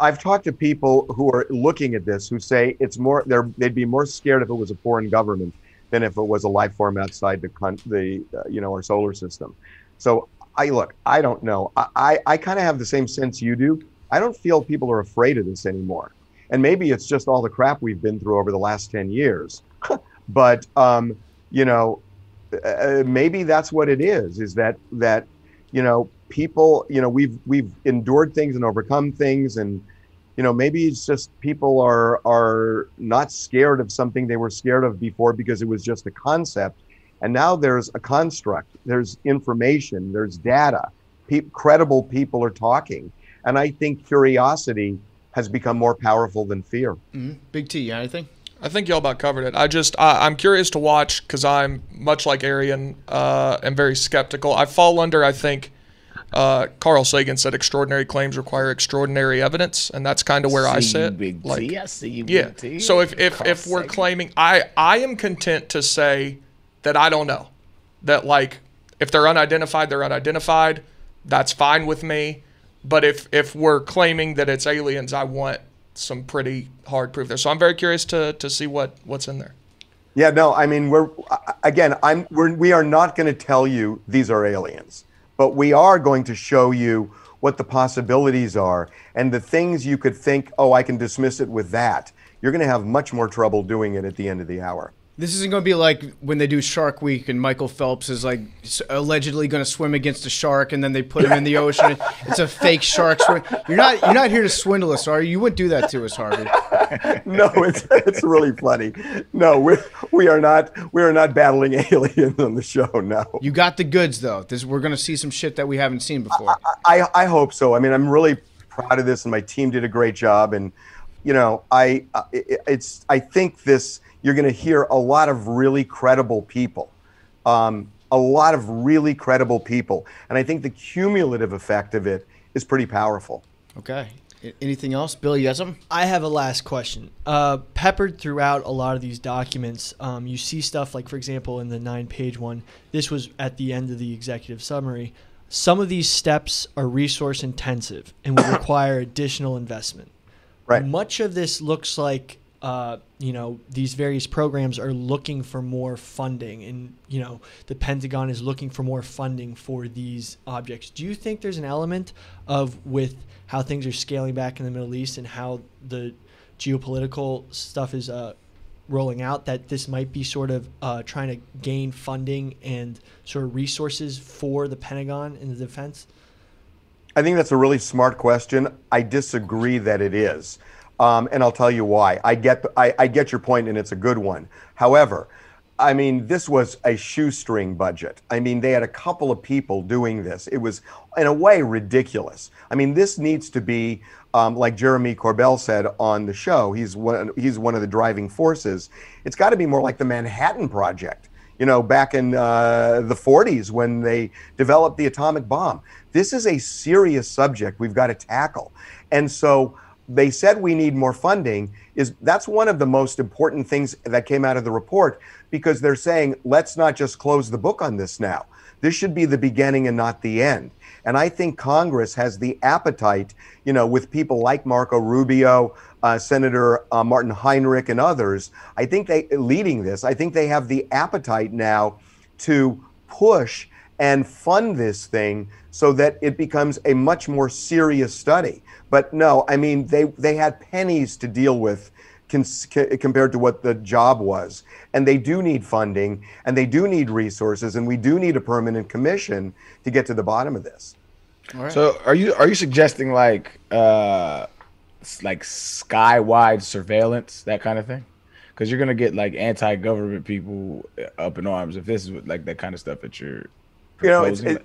S8: I've talked to people who are looking at this who say it's more, they'd be more scared if it was a foreign government than if it was a life form outside our solar system. So I don't know. I kind of have the same sense you do. I don't feel people are afraid of this anymore. And maybe it's just all the crap we've been through over the last 10 years. But, maybe that's what it is that, people, we've endured things and overcome things. And, maybe it's just people are not scared of something they were scared of before because it was just a concept. And now there's a construct, there's information, there's data, credible people are talking. And I think curiosity has become more powerful than fear.
S1: Mm-hmm. Big T, anything?
S2: I think y'all about covered it. I'm curious to watch because I'm much like Arian, am very skeptical. I fall under, I think, Carl Sagan said extraordinary claims require extraordinary evidence, and that's kind of where I sit.
S3: Big T. I see you,
S2: yeah.
S3: Big T.
S2: So if we're claiming, I am content to say that I don't know. That, like, if they're unidentified, they're unidentified. That's fine with me. But if we're claiming that it's aliens, I want some pretty hard proof there. So I'm very curious to see what's in there.
S8: Yeah, no, I mean, we are not going to tell you these are aliens, but we are going to show you what the possibilities are and the things you could think, oh, I can dismiss it with that. You're going to have much more trouble doing it at the end of the hour.
S1: This isn't going to be like when they do Shark Week and Michael Phelps is like allegedly going to swim against a shark and then they put him in the ocean. It's a fake shark swim. You're not here to swindle us, are you? You wouldn't do that to us, Harvey.
S8: No, it's really funny. No, we are not battling aliens on the show. No.
S1: You got the goods though. We're going to see some shit that we haven't seen before.
S8: I hope so. I mean, I'm really proud of this, and my team did a great job. And I think this. You're going to hear a lot of really credible people, And I think the cumulative effect of it is pretty powerful.
S1: Okay. Anything else? Bill, you got something?
S4: I have a last question. Peppered throughout a lot of these documents, you see stuff like, for example, in the 9-page one, this was at the end of the executive summary. some of these steps are resource intensive and would require additional investment.
S8: Right.
S4: Much of this looks like, these various programs are looking for more funding, and, the Pentagon is looking for more funding for these objects. Do you think there's an element of, with how things are scaling back in the Middle East and how the geopolitical stuff is rolling out, that this might be sort of trying to gain funding and sort of resources for the Pentagon and the defense?
S8: I think that's a really smart question. I disagree that it is. And I'll tell you why. I get your point, and it's a good one. However, I mean, this was a shoestring budget. I mean, they had a couple of people doing this. It was, in a way, ridiculous. I mean, this needs to be, like Jeremy Corbell said on the show, he's one of the driving forces. It's got to be more like the Manhattan Project, back in the 40s when they developed the atomic bomb. This is a serious subject we've got to tackle. And so they said we need more funding. That's one of the most important things that came out of the report, because they're saying, let's not just close the book on this now. This should be the beginning and not the end. And I think Congress has the appetite, with people like Marco Rubio, Senator Martin Heinrich, and others. I think leading this, I think they have the appetite now to push and fund this thing so that it becomes a much more serious study. But no, I mean, they had pennies to deal with compared to what the job was. And they do need funding, and they do need resources, and we do need a permanent commission to get to the bottom of this.
S1: All right.
S3: So are you suggesting like skywide surveillance, that kind of thing? Because you're gonna get like anti-government people up in arms if this is like that kind of stuff that you're proposing.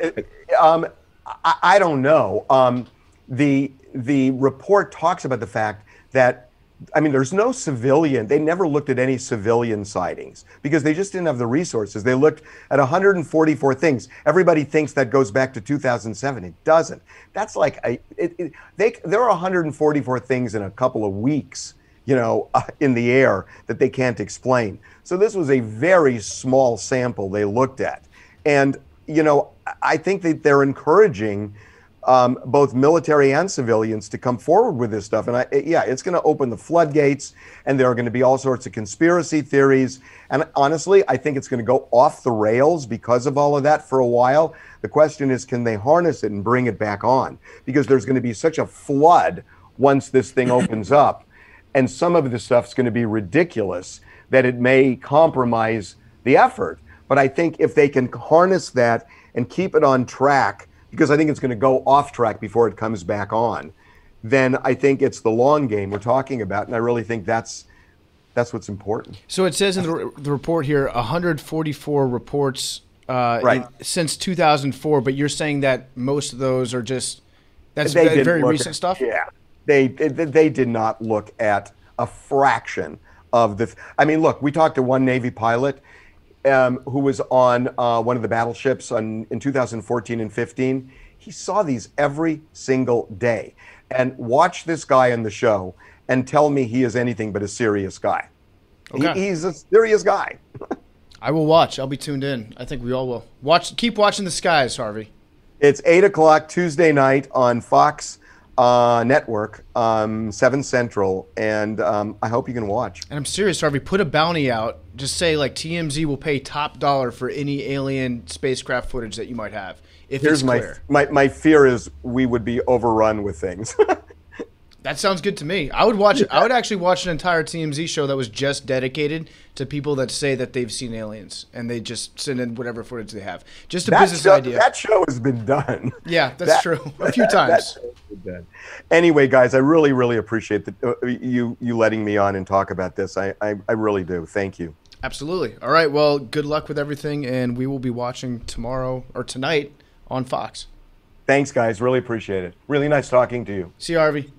S8: I don't know. The report talks about the fact that, I mean, there's no civilian. They never looked at any civilian sightings because they just didn't have the resources. They looked at 144 things. Everybody thinks that goes back to 2007. It doesn't. That's like there are 144 things in a couple of weeks, in the air that they can't explain. So this was a very small sample they looked at, and I think that they're encouraging both military and civilians to come forward with this stuff. And it's going to open the floodgates, and there are going to be all sorts of conspiracy theories. And honestly, I think it's going to go off the rails because of all of that for a while. The question is, can they harness it and bring it back on? Because there's going to be such a flood once this thing opens up. And some of the stuff's going to be ridiculous that it may compromise the effort. But I think if they can harness that and keep it on track, because I think it's going to go off track before it comes back on, then I think it's the long game we're talking about. And I really think that's what's important.
S1: So it says in the report here, 144 reports
S8: right.
S1: Since 2004, but you're saying that most of those are that's
S8: they
S1: very recent stuff?
S8: Yeah. They did not look at a fraction of the... I mean, look, we talked to one Navy pilot who was on one of the battleships in 2014 and 15. He saw these every single day. And watch this guy on the show and tell me he is anything but a serious guy. Okay. He's a serious guy.
S1: I will watch. I'll be tuned in. I think we all will. Keep watching the skies, Harvey.
S8: It's 8 o'clock Tuesday night on Fox Network, 7 Central, and I hope you can watch.
S1: And I'm serious, Harvey. Put a bounty out. Just say like TMZ will pay top dollar for any alien spacecraft footage that you might have.
S8: Here's my fear is we would be overrun with things.
S1: That sounds good to me. I would watch it. I would actually watch an entire TMZ show that was just dedicated to people that say that they've seen aliens, and they just send in whatever footage they have. Just a business idea.
S8: That show has been done.
S1: Yeah, that's true. A few times.
S8: Anyway, guys, I really, really appreciate you letting me on and talk about this. I really do. Thank you.
S1: Absolutely. All right. Well, good luck with everything, and we will be watching tomorrow or tonight on Fox.
S8: Thanks, guys. Really appreciate it. Really nice talking to you.
S1: See you, Harvey.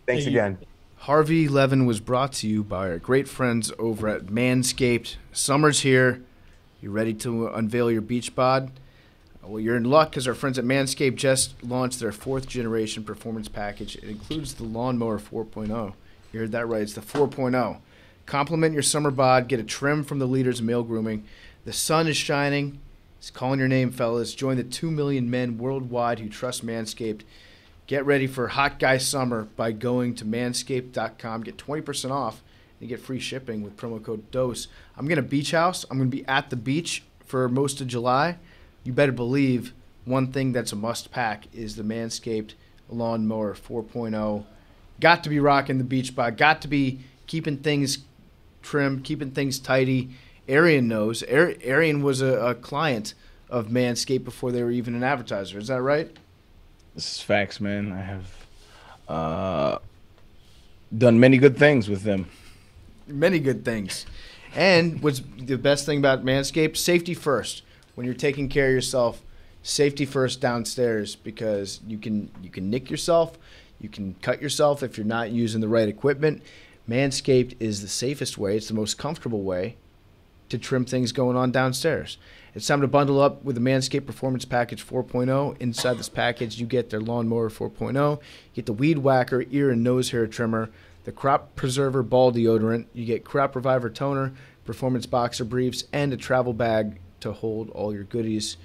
S8: Thanks again.
S1: Harvey Levin was brought to you by our great friends over at Manscaped. Summer's here. You ready to unveil your beach bod? Well, you're in luck because our friends at Manscaped just launched their 4th generation performance package. It includes the Lawnmower 4.0. You heard that right. It's the 4.0. Complement your summer bod. Get a trim from the leaders of male grooming. The sun is shining. It's calling your name, fellas. Join the 2 million men worldwide who trust Manscaped. Get ready for hot guy summer by going to manscaped.com. Get 20% off and get free shipping with promo code DOSE. I'm going to beach house. I'm going to be at the beach for most of July. You better believe one thing that's a must pack is the Manscaped Lawnmower 4.0. Got to be rocking the beach bod. Got to be keeping things trimmed, keeping things tidy. Arian knows. Arian was a client of Manscaped before they were even an advertiser. Is that right?
S3: This is facts, man. I have done many good things with them.
S1: Many good things. And what's the best thing about Manscaped? Safety first. When you're taking care of yourself, safety first downstairs, because you can nick yourself, you can cut yourself if you're not using the right equipment. Manscaped is the safest way. It's the most comfortable way to trim things going on downstairs. It's time to bundle up with the Manscaped Performance Package 4.0. Inside this package, you get their Lawnmower 4.0, you get the Weed Whacker ear and nose hair trimmer, the Crop Preserver ball deodorant, you get Crop Reviver toner, Performance Boxer briefs, and a travel bag to hold all your goodies.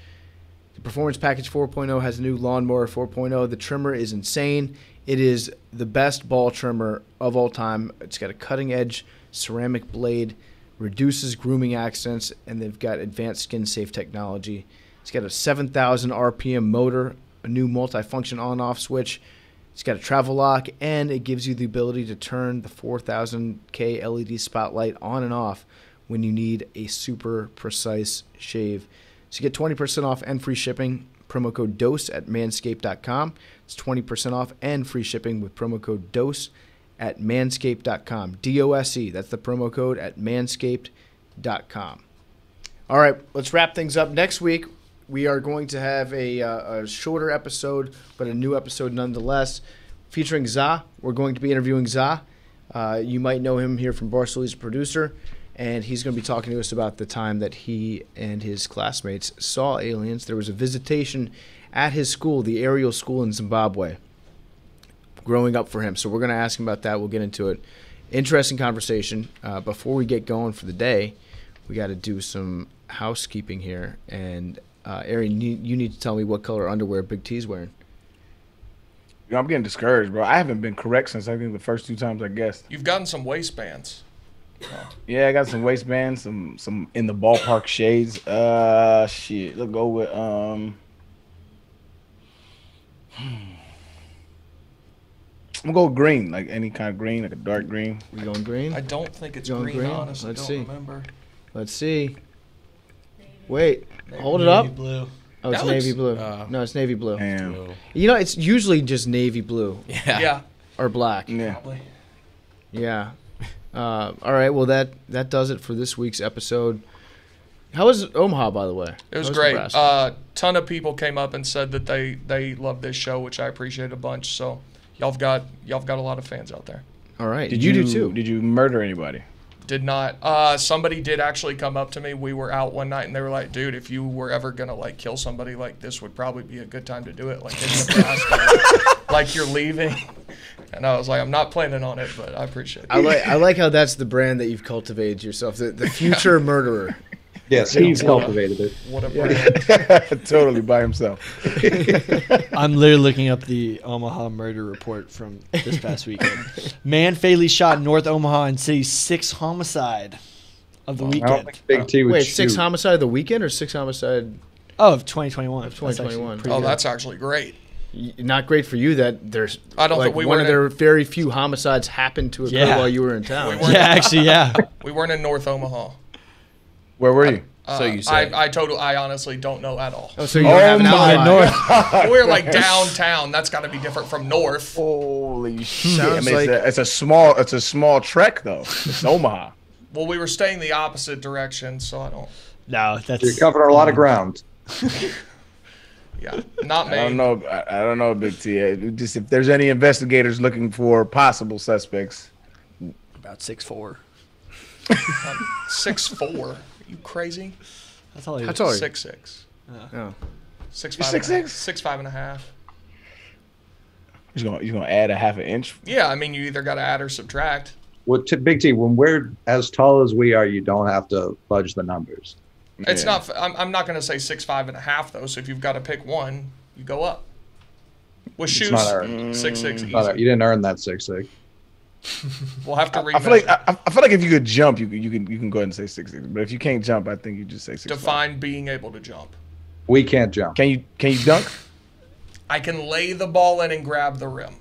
S1: The Performance Package 4.0 has a new Lawnmower 4.0. The trimmer is insane. It is the best ball trimmer of all time. It's got a cutting-edge ceramic blade, reduces grooming accidents, and they've got advanced skin-safe technology. It's got a 7,000 RPM motor, a new multifunction on-off switch. It's got a travel lock, and it gives you the ability to turn the 4000K LED spotlight on and off when you need a super precise shave. So you get 20% off and free shipping. Promo code DOSE at manscaped.com. It's 20% off and free shipping with promo code DOSE at manscaped.com. DOSE. That's the promo code at manscaped.com. All right, let's wrap things up. Next week, we are going to have a shorter episode, but a new episode nonetheless, featuring Za. We're going to be interviewing Za. You might know him here from Barstool. He's a producer, and he's going to be talking to us about the time that he and his classmates saw aliens. There was a visitation at his school, the Ariel School in Zimbabwe, growing up for him. So we're going to ask him about that. We'll get into it. Interesting conversation. Before we get going for the day, we got to do some housekeeping here. And Arian, you need to tell me what color underwear Big T's wearing.
S3: You know, I'm getting discouraged, bro. I haven't been correct since I think the first 2 times I guessed.
S2: You've gotten some waistbands.
S3: Yeah, I got some waistbands, some in the ballpark shades. Shit. Let's go with I'm gonna go with green, like any kind of green, like a dark green.
S1: We going green?
S2: I don't think it's
S1: Going
S2: green,
S1: green?
S2: honestly.
S1: Let's
S2: I
S1: see.
S2: don't remember.
S1: Let's see. Wait, hold it up.
S4: Blue.
S1: Oh, it's
S2: That
S1: navy
S2: looks-
S1: blue. No, it's navy blue.
S3: Damn.
S1: You know, it's usually just navy blue
S2: Yeah.
S1: or black.
S3: Yeah.
S2: Probably.
S1: Yeah. All right. Well, that does it for this week's episode. How was Omaha, by the way?
S2: It was
S1: How
S2: great.
S1: Nebraska?
S2: Ton of people came up and said that they love this show, which I appreciate a bunch. So y'all have got a lot of fans out there.
S1: All right.
S3: Did
S1: you
S3: you
S1: do too?
S3: Did you murder anybody?
S2: Did not. Somebody did actually come up to me. We were out one night and they were like, "Dude, if you were ever gonna like kill somebody, like this would probably be a good time to do it. Like in Nebraska, like you're leaving." And I was like, "I'm not planning on it, but I appreciate it."
S1: I like how that's the brand that you've cultivated yourself, the future murderer.
S5: Yes, he's cultivated it.
S2: What a brand.
S3: Totally by himself.
S4: I'm literally looking up the Omaha murder report from this past weekend. Man fatally shot in North Omaha and City's 6th homicide of the
S5: I don't
S4: weekend.
S5: think Big T would
S1: Wait,
S5: shoot.
S1: 6 homicide of the weekend or 6 homicide?
S4: Oh, of 2021.
S1: Of 2021.
S4: That's actually
S2: Oh,
S4: pretty
S2: that's actually great.
S1: Not great for you that there's.
S2: I don't
S1: like,
S2: think we
S1: one
S2: were
S1: of their very few homicides happened to occur
S4: Yeah.
S1: while you were in town.
S2: We
S4: good.
S2: weren't-
S4: Yeah, actually, yeah.
S2: We weren't in North Omaha.
S3: Where were you?
S7: So you say.
S2: I honestly don't know at all.
S1: Oh, so you don't have an
S3: my
S1: alibi.
S2: We were like downtown. That's got to be different from north.
S3: Holy shit!
S1: Sounds like-
S3: it's a small trek though. It's Omaha.
S2: Well, we were staying the opposite direction, so I don't.
S4: No, that's
S5: You're covering a lot of ground.
S2: Yeah, not me.
S3: I don't know, Big T. Just if there's any investigators looking for possible suspects.
S4: about 6'4".
S2: 6'4". Are you crazy?
S4: That's all he
S1: How
S4: is.
S1: tall are you?
S2: 6'6".
S1: Oh.
S2: 6'5".
S3: 6'6"?
S2: 6'5" and a half.
S3: You're gonna add a half an inch.
S2: Yeah, I mean, you either got to add or subtract.
S5: Well, Big T, when we're as tall as we are, you don't have to fudge the numbers.
S2: It's not. I'm not going to say 6'5.5" though. So if you've got to pick one, you go up. With shoes,
S5: not earned.
S2: 6'6" easy.
S5: You didn't earn that 6'6".
S2: We'll have to read.
S3: I feel like if you could jump, you can go ahead and say 6'6". But if you can't jump, I think you just say 6'5".
S2: Define being able to jump.
S5: We can't jump.
S3: Can you dunk?
S2: I can lay the ball in and grab the rim.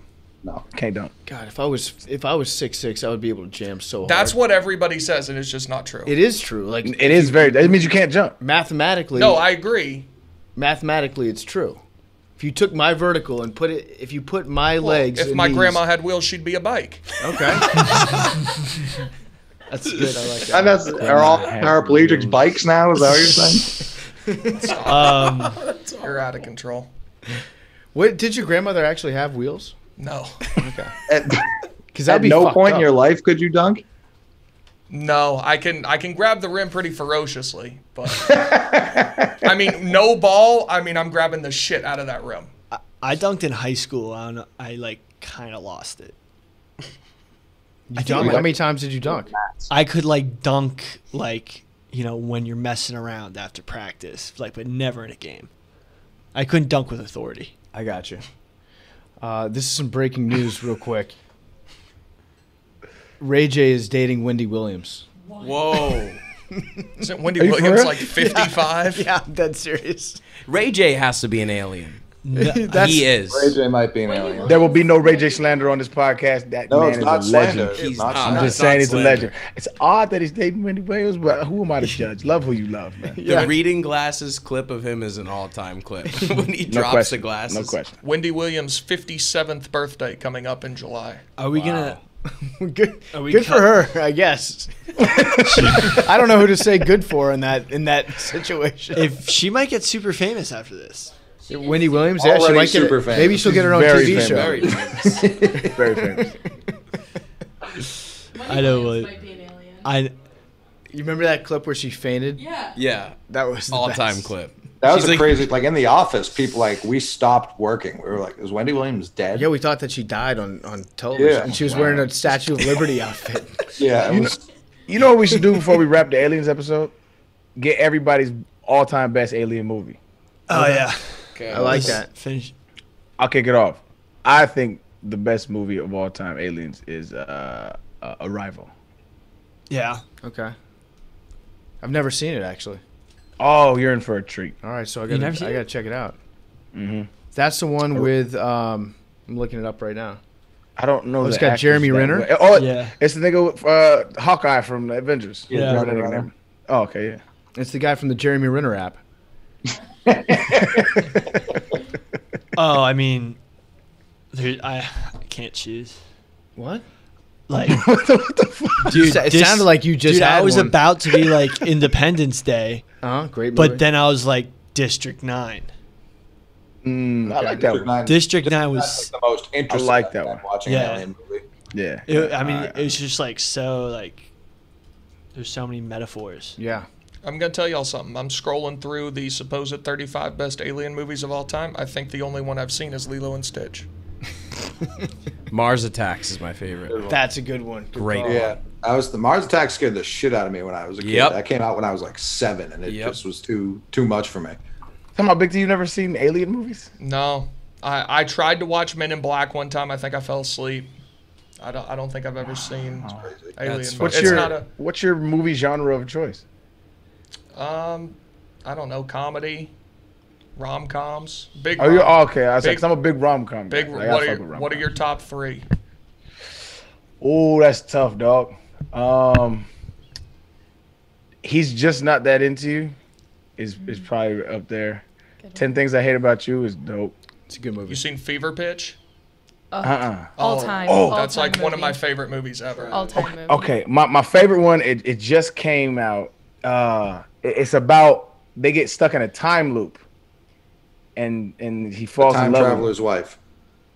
S5: No.
S3: Can't dunk.
S1: God, if I was 6'6", I would be able to jam so hard.
S2: That's what everybody says, and it's just not true.
S1: It is true. Like
S3: It is it means you can't jump.
S1: mathematically.
S2: No, I agree.
S1: Mathematically, it's true. If you took my vertical and if you put my legs.
S2: If
S1: in
S2: my
S1: these-
S2: grandma had wheels, she'd be a bike.
S1: Okay. That's good. I like that.
S5: And are all paraplegics bikes now? Is that what you're saying?
S2: You're out of control.
S1: What did your grandmother actually have wheels?
S2: No.
S1: Okay. Because
S5: At no point in your life could you dunk?
S2: No, I can grab the rim pretty ferociously, but I mean, no ball. I mean, I'm grabbing the shit out of that rim.
S4: I dunked in high school. I don't know. I like kind of lost it.
S1: How many times did you dunk?
S4: I could like dunk like when you're messing around after practice, like, but never in a game. I couldn't dunk with authority.
S1: I got you. This is some breaking news, real quick. Ray J is dating Wendy Williams.
S7: Whoa.
S2: Isn't Wendy
S3: Are you for
S2: Williams
S3: real?
S2: like 55?
S1: Yeah, I'm dead serious.
S7: Ray J has to be an alien.
S1: That's-
S7: He is.
S5: Ray J might be an alien.
S3: There will be no Ray J slander on this podcast. That
S5: No,
S3: man
S5: it's
S3: is
S5: not
S3: a legend.
S5: slander.
S7: He's
S5: Not
S7: not.
S3: I'm
S5: slander.
S3: just saying he's a
S7: slander.
S3: legend. It's odd that he's dating Wendy Williams, but who am I to judge? Love who you love, man.
S7: The reading glasses clip of him is an all-time clip. When he
S3: No
S7: drops
S3: question.
S7: the glasses.
S3: No question.
S2: Wendy Williams' 57th birthday coming up in July.
S4: Are we gonna?
S1: Good,
S4: Are we
S1: good for her, I guess. I don't know who to say good for in that situation.
S4: If she might get super famous after this.
S1: Wendy Williams, yeah, she
S5: Already
S1: might get
S5: super famous.
S1: maybe she'll get her own
S3: Very
S1: TV
S3: famous.
S1: show.
S7: Very famous.
S3: Very famous.
S4: I know what.
S6: Might be an alien.
S1: You remember that clip where she fainted?
S6: Yeah.
S7: Yeah.
S1: That was the
S7: All-time
S1: best.
S7: clip.
S5: That was
S7: She's
S5: a
S7: like-
S5: crazy. Like in the office, people we stopped working. We were like, "Is Wendy Williams dead?"
S1: Yeah, we thought that she died on television,
S5: Yeah.
S1: and she was wearing a Statue of Liberty outfit.
S5: Yeah. It was,
S3: You know what we should do before we wrap the Aliens episode? Get everybody's all-time best alien movie.
S4: Oh yeah.
S1: I like that.
S4: Finish.
S3: I'll kick it off. I think the best movie of all time, Aliens, is Arrival.
S4: Yeah.
S1: Okay. I've never seen it actually.
S3: Oh, you're in for a treat.
S1: All right, so I
S4: never seen
S1: gotta
S4: it?
S1: check it out.
S3: Mm-hmm.
S1: That's the one with I'm looking it up right now.
S3: I don't know.
S1: it's
S3: the
S1: got
S3: actors
S1: Jeremy
S3: that
S1: Renner?
S3: well. Oh,
S4: Yeah.
S3: it's the nigga with Hawkeye from the Avengers.
S4: Yeah.
S3: Whatever that nigga name. Oh, okay, yeah.
S1: It's the guy from the Jeremy Renner app.
S4: Oh, I mean, I can't choose.
S1: What?
S4: Like,
S1: Dude, it
S4: this-
S1: sounded like you just
S4: dude,
S1: had
S4: I was
S1: one.
S4: about to be like Independence Day,
S1: Great movie.
S4: but then I was like District 9.
S3: I like that one.
S4: District 9
S5: That's
S4: was,
S5: the most interesting.
S3: I like that
S5: I've
S3: one.
S5: Watching
S4: Yeah.
S5: an alien movie.
S3: Yeah.
S4: I mean, it was just like so like. There's so many metaphors.
S1: yeah.
S2: I'm going to tell y'all something. I'm scrolling through the supposed 35 best alien movies of all time. I think the only one I've seen is Lilo and Stitch.
S7: Mars Attacks is my favorite.
S1: That's a good one. Good
S7: Great.
S1: call.
S5: Yeah, the Mars Attack scared the shit out of me when I was a kid.
S7: Yep.
S5: That came out when I was like 7, and it
S7: Yep.
S5: just was too much for me.
S3: Come on, Big D, you never seen alien movies?
S2: No. I tried to watch Men in Black one time. I think I fell asleep. I don't think I've ever seen Alien.
S7: That's
S3: What's
S2: It's
S3: your
S2: not a
S3: What's your movie genre of choice?
S2: I don't know, comedy, rom-coms, big.
S3: Oh, you're
S2: rom-
S3: okay. I was like,
S2: big-
S3: 'cause I'm a big rom-com guy.
S2: big.
S3: Like, I
S2: What
S3: fuck with
S2: are
S3: rom-coms.
S2: your top 3?
S3: Oh, that's tough, dog. He's just not that into you. Is probably up there. 10 Things I Hate About You is dope.
S1: It's a good movie.
S2: You seen Fever Pitch?
S6: All time.
S3: Oh,
S2: That's
S6: all-time
S2: like one of my
S6: movie.
S2: favorite movies ever.
S6: All time movie.
S3: Okay, my favorite one. It just came out. It's about they get stuck in a time loop, and he falls in
S5: Time
S3: love. with-
S5: Traveler's Wife.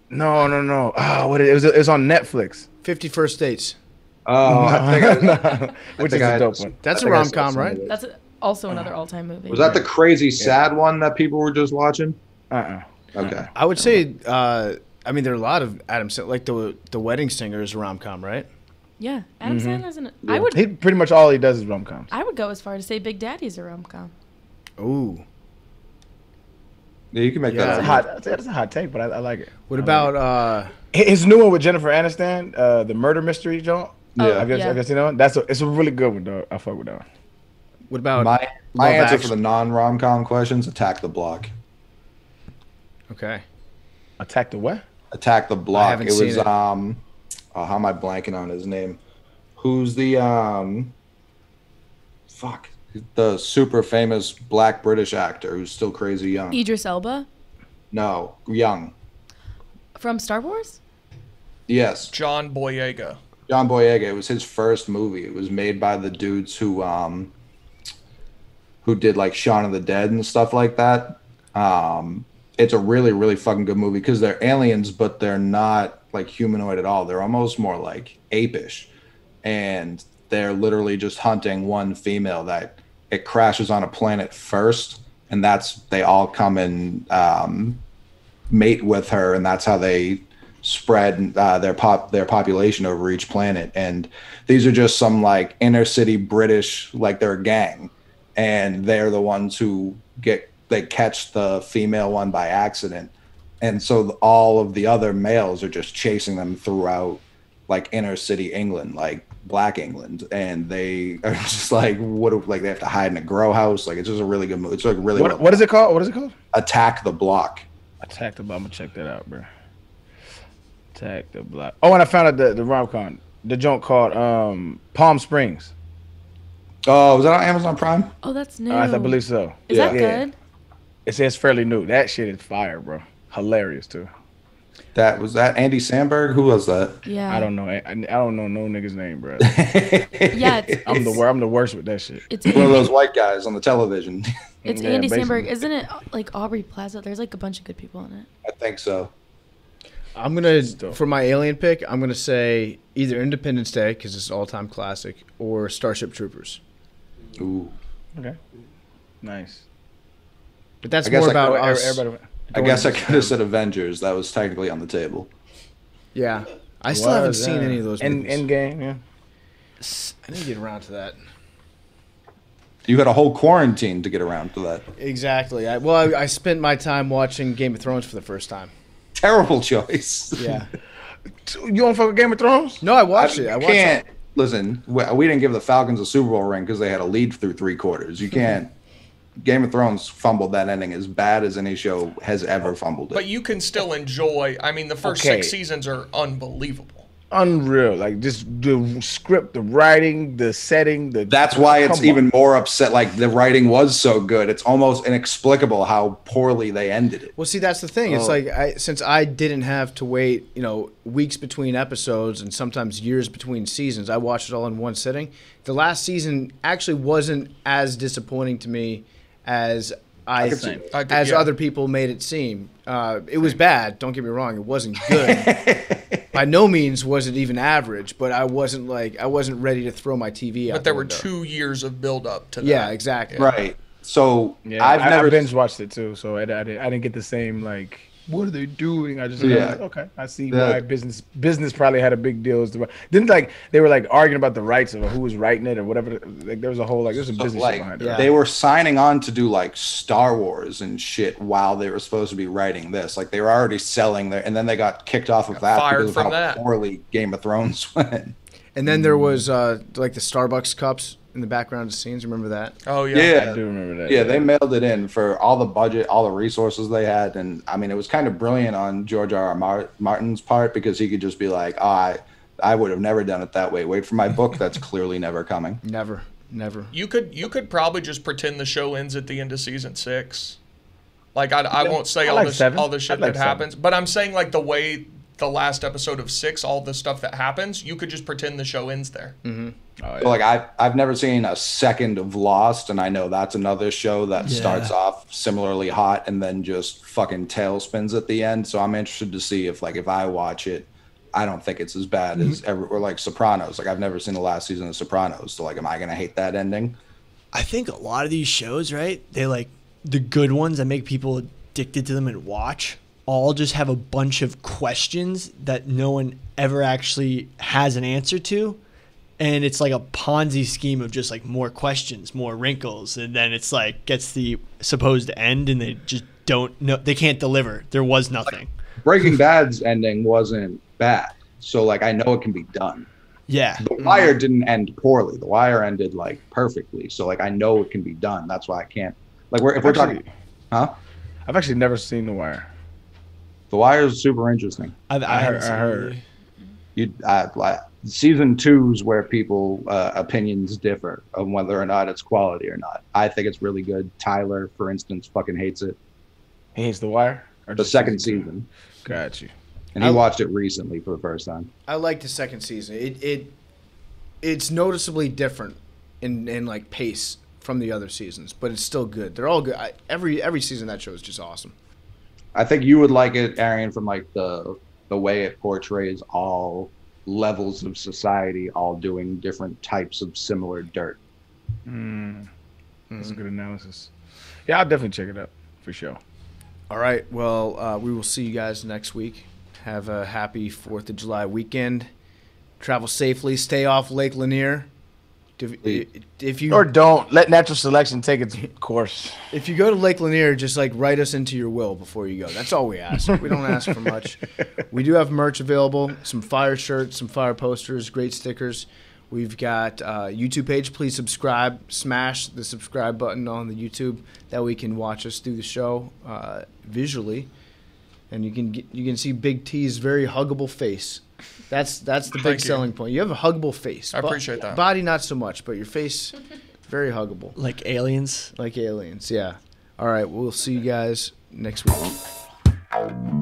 S3: No. Oh, it was on Netflix.
S1: 50 First Dates.
S5: Oh, I think
S3: Which is
S5: think I
S3: a
S5: had
S3: dope
S5: this-
S3: one.
S1: That's
S5: I
S1: a
S5: think I
S1: rom
S5: saw
S1: com,
S5: some of
S1: right?
S5: it.
S6: That's also another all time movie.
S5: Was that the crazy sad one that people were just watching? Okay.
S1: I would say, I mean, there are a lot of Adam Sandler, like the Wedding Singer is a rom com, right?
S6: Yeah, Adam Sandler's in it. I
S3: He pretty much all he does is rom-coms.
S6: would go as far to say Big Daddy's a rom-com.
S1: Ooh.
S5: Yeah, you can make
S1: Yeah.
S5: that.
S3: That's a hot take, but I like it.
S1: What about
S3: His new one with Jennifer Aniston, the murder mystery joint?
S6: Yeah.
S3: Have you seen that one? It's a really good one, though. I fuck with that one.
S1: what about
S5: My
S1: Love
S5: answer
S1: Actually?
S5: for the non-rom-com questions: Attack the Block.
S1: Okay.
S3: Attack the what?
S5: Attack the Block.
S1: haven't
S5: It was
S1: seen it.
S5: how am I blanking on his name? Who's the the super famous black British actor who's still crazy young?
S6: Idris Elba
S5: No, young.
S6: from Star Wars.
S5: Yes,
S2: John Boyega.
S5: John Boyega. It was his first movie. It was made by the dudes who did like Shaun of the Dead and stuff like that. It's a really, really fucking good movie because they're aliens, but they're not like humanoid at all. They're almost more like apish, and they're literally just hunting one female that it crashes on a planet first, and they all come and mate with her, and that's how they spread their population over each planet. And these are just some like inner city British, like they're a gang, and they're the ones who they catch the female one by accident, and so all of the other males are just chasing them throughout like inner city England, like black England, and they are just like they have to hide in a grow house. Like it's just a really good movie. It's like really
S3: What is it called? What is it called?
S5: Attack the Block.
S3: Attack the Block. I'm gonna check that out, bro. Attack the Block. Oh, and I found out the rom-com, the joint called Palm Springs.
S5: Oh, was that on Amazon Prime?
S6: Oh, that's new.
S3: I believe so.
S6: Is that good?
S3: It says fairly new. That shit is fire, bro. Hilarious too.
S5: Was that Andy Samberg? Who was that?
S6: Yeah.
S3: I don't know. I don't know no nigga's name, bro.
S6: Yeah,
S3: I'm the worst with that shit.
S6: It's
S5: One of those white guys on the television.
S6: It's
S3: Yeah,
S6: Andy
S3: basically.
S6: Samberg, isn't it? Like Aubrey Plaza. There's like a bunch of good people in it.
S5: I think so.
S1: I'm gonna for my alien pick. I'm gonna say either Independence Day because it's an all-time classic, or Starship Troopers.
S5: Ooh.
S3: Okay. Nice.
S1: But that's
S5: I guess
S1: more
S5: I
S1: about
S5: could-
S1: us.
S3: Everybody.
S5: I guess I could have said Avengers. That was technically on the table.
S1: Yeah, I still haven't seen any of those movies.
S3: Endgame, yeah.
S1: I didn't get around to that.
S5: You had a whole quarantine to get around to that.
S1: Exactly. I spent my time watching Game of Thrones for the first time.
S5: Terrible choice.
S1: Yeah.
S3: You don't fuck with Game of Thrones?
S1: No, I watched it. I watched
S5: can't
S1: it.
S5: listen. We didn't give the Falcons a Super Bowl ring because they had a lead through 3 quarters. You can't. Game of Thrones fumbled that ending as bad as any show has ever fumbled it.
S2: But you can still enjoy. I mean, the first
S3: Okay.
S2: 6 seasons are unbelievable.
S3: Unreal. Like just the script, the writing, the setting,
S5: That's why it's
S3: Come
S5: even
S3: on.
S5: more upset. Like the writing was so good, it's almost inexplicable how poorly they ended it.
S1: Well, see, that's the thing. It's like since I didn't have to wait, weeks between episodes and sometimes years between seasons, I watched it all in one sitting. The last season actually wasn't as disappointing to me as other people made it seem. It was bad. Don't get me wrong. It wasn't good. By no means was it even average, but I wasn't ready to throw my TV out.
S2: But there
S1: the
S2: were
S1: window.
S2: 2 years of build up to that.
S1: Yeah, exactly.
S5: Right. So
S3: Yeah,
S5: I've never
S3: I binge watched it too, so I didn't get the same like. What are they doing? I just okay. I see why business probably had a big deal. Didn't they were arguing about the rights of who was writing it or whatever. Like there was a whole there's a business shit behind it.
S5: They were signing on to do Star Wars and shit while they were supposed to be writing this. Like they were already selling and then they got kicked off of that
S2: fired
S5: because of
S2: from
S5: how
S2: that.
S5: poorly Game of Thrones went.
S1: And then there was the Starbucks cups in the background of scenes. Remember that?
S2: Oh
S3: I
S5: Yeah.
S3: do remember that.
S5: Yeah, they mailed it in for all the budget, all the resources they had, and I mean, it was kind of brilliant on George R.R. Martin's part because he could just be like, "I would have never done it that way. Wait for my book that's clearly never coming."
S1: Never.
S2: You could probably just pretend the show ends at the end of season 6. I won't say all the shit that happens, but I'm saying the way the last episode of 6, all the stuff that happens, you could just pretend the show ends there.
S1: Mm-hmm.
S3: Oh,
S5: So I've never seen a second of Lost, and I know that's another show that starts off similarly hot and then just fucking tailspins at the end. So I'm interested to see if I watch it, I don't think it's as bad as or Sopranos. I've never seen the last season of Sopranos, so am I gonna hate that ending?
S4: I think a lot of these shows, right? They the good ones that make people addicted to them and watch all just have a bunch of questions that no one ever actually has an answer to. And it's like a Ponzi scheme of just like more questions, more wrinkles, and then it's like gets the supposed end, and they just don't know. They can't deliver. There was nothing.
S5: Breaking Bad's ending wasn't bad, so like I know it can be done.
S4: Yeah.
S5: The Wire didn't end poorly. The Wire ended like perfectly. So like I know it can be done. That's why I can't. Like if we're talking, huh?
S3: I've actually never seen The Wire.
S5: The Wire is super interesting.
S4: I
S3: heard.
S5: Season 2's where people opinions differ on whether or not it's quality or not. I think it's really good. Tyler, for instance, fucking hates it.
S3: He hates The Wire? Or
S5: The
S3: just
S5: second season.
S3: Got you.
S5: And he watched it recently for the first time.
S1: I like the second season. It's noticeably different in like pace from the other seasons, but it's still good. They're all good. Every season of that show is just awesome.
S5: I think you would like it, Arian, from like the way it portrays all levels of society all doing different types of similar dirt.
S3: That's a good analysis. Yeah, I'll definitely check it out for sure.
S1: All right. Well, we will see you guys next week. Have a happy 4th of July weekend. Travel safely. Stay off Lake Lanier. If you
S3: Or don't let natural selection take its course.
S1: If you go to Lake Lanier, just like write us into your will before you go. That's all we ask. We don't ask for much. We do have merch available, some fire shirts, some fire posters, great stickers. We've got a YouTube page. Please subscribe. Smash the subscribe button on the YouTube. That way you can watch us do the show visually. And you can see Big T's very huggable face. That's the big selling point. You have a huggable face.
S2: I appreciate that.
S1: Body not so much, but your face very huggable.
S4: Like aliens.
S1: Like aliens, yeah. All right, we'll see you guys next week.